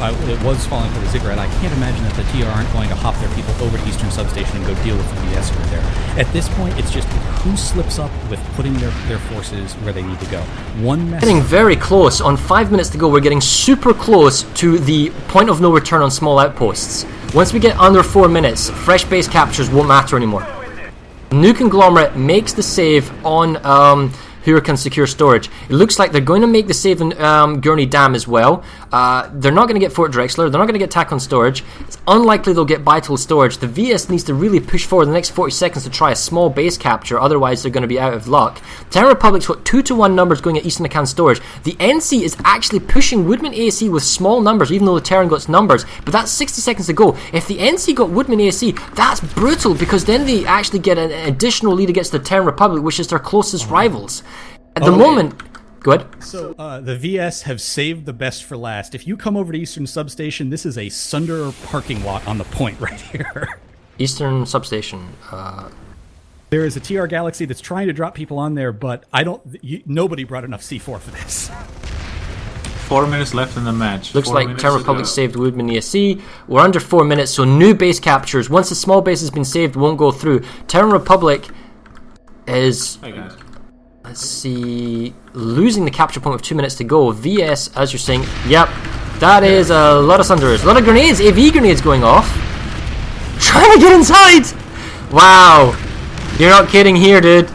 was falling for the Ziggurat. I can't imagine that the TR aren't going to hop their people over to Eastern Substation and go deal with the VS over there. At this point, it's just who slips up with putting their forces where they need to go. One mess. Getting very close. On 5 minutes to go, we're getting super close to the point of no return on small outposts. Once we get under 4 minutes, fresh base captures won't matter anymore. New Conglomerate makes the save on Hurricane Secure Storage. It looks like they're going to make the save in Gurney Dam as well. They're not going to get Fort Drexler. They're not going to get Tack on Storage. It's unlikely they'll get Vital Storage. The VS needs to really push forward the next 40 seconds to try a small base capture, otherwise they're going to be out of luck. Terran Republic's got 2-to-1 numbers going at Eastern Acan Storage. The NC is actually pushing Woodman ASC with small numbers, even though the Terran got numbers. But that's 60 seconds to go. If the NC got Woodman ASC, that's brutal, because then they actually get an additional lead against the Terran Republic, which is their closest rivals. At the moment... Go ahead. So, the VS have saved the best for last. If you come over to Eastern Substation, this is a Sunder parking lot on the point right here. Eastern Substation. There is a TR Galaxy that's trying to drop people on there, but nobody brought enough C4 for this. 4 minutes left in the match. Looks like Terran Republic saved Woodman ESC. We're under 4 minutes, so new base captures, once the small base has been saved, won't go through. Terran Republic is... Hey guys. Let's see, losing the capture point with 2 minutes to go. VS, as you're saying, yep, that is a lot of Sunders, a lot of grenades, AV grenades going off. Trying to get inside! Wow, you're not kidding here, dude.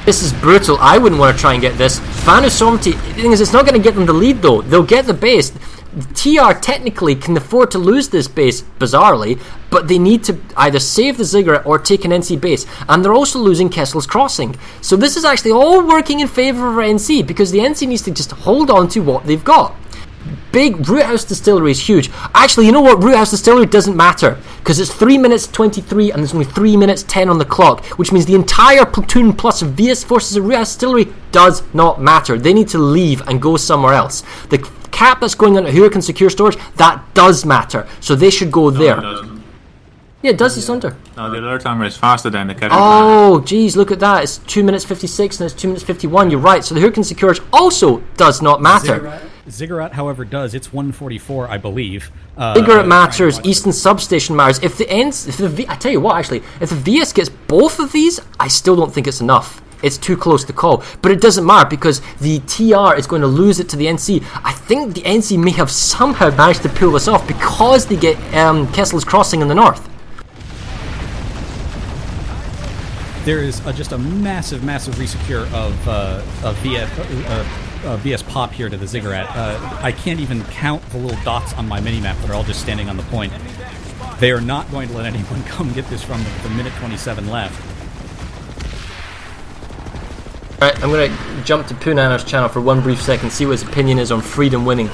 This is brutal. I wouldn't want to try and get this. Fan of Sovereignty, the thing is, it's not going to get them the lead though. They'll get the base. The TR technically can afford to lose this base, bizarrely, but they need to either save the Ziggurat or take an NC base. And they're also losing Kessel's Crossing. So this is actually all working in favour of NC, because the NC needs to just hold on to what they've got. Big Root House Distillery is huge. Actually, you know what? Root House Distillery doesn't matter, because it's 3 minutes 23 and there's only 3 minutes 10 on the clock, which means the entire platoon plus VS forces of Root House Distillery does not matter. They need to leave and go somewhere else. The cap that's going on at Hurricane Secure Storage, that does matter, so they should go there. No, it doesn't. Yeah, it does. It's under. No, the alert timer is faster than the carrier. Oh, geez, look at that. It's 2 minutes 56 and it's 2 minutes 51. You're right. So the Hurricane Secure also does not matter. Ziggurat, however, does. It's 144, I believe. Ziggurat matters. Eastern Substation matters. I tell you what, actually, if the VS gets both of these, I still don't think it's enough. It's too close to call. But it doesn't matter, because the TR is going to lose it to the NC. I think the NC may have somehow managed to pull this off because they get Kessel's Crossing in the north. There is just a massive resecure of VS pop here to the Ziggurat. I can't even count the little dots on my minimap that are all just standing on the point. They are not going to let anyone come get this from the minute 27 left. Alright, I'm going to jump to Poonana's channel for one brief second, see what his opinion is on Freedom winning.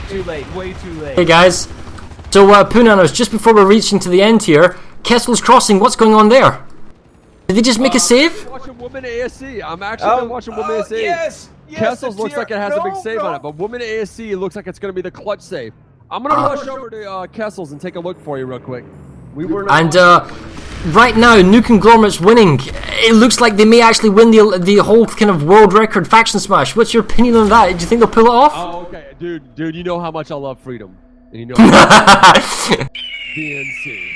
Too late, way too late. Hey guys, so Poonana's, just before we're reaching to the end here, Kessel's Crossing, what's going on there? Did they just make a save? I'm watching Woman ASC. I'm actually watching Woman ASC. Yes! Kessels looks like it has a big No, save no. on it, but Woman ASC looks like it's going to be the clutch save. I'm going to rush over to Kessels and take a look for you real quick. We were not right now, New Conglomerate's winning. It looks like they may actually win the whole kind of world record faction smash. What's your opinion on that? Do you think they'll pull it off? Oh, okay. Dude, you know how much I love freedom. And you know how much DNC.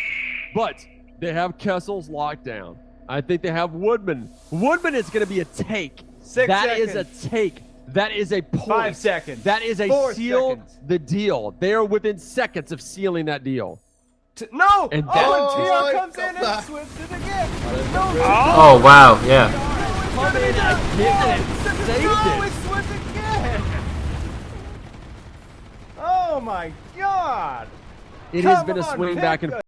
But they have Kessels locked down. I think they have Woodman. Woodman is going to be a take. 6 That is seconds. a take. That is a point. 5 seconds. That is a 4 seal seconds. the deal. They are within seconds of sealing that deal. No! And And that- TR comes in and switched it again. No! Oh wow, yeah. Come in again and saved No, it. it switched again. Oh my God! It has Come been a on, swing back and pick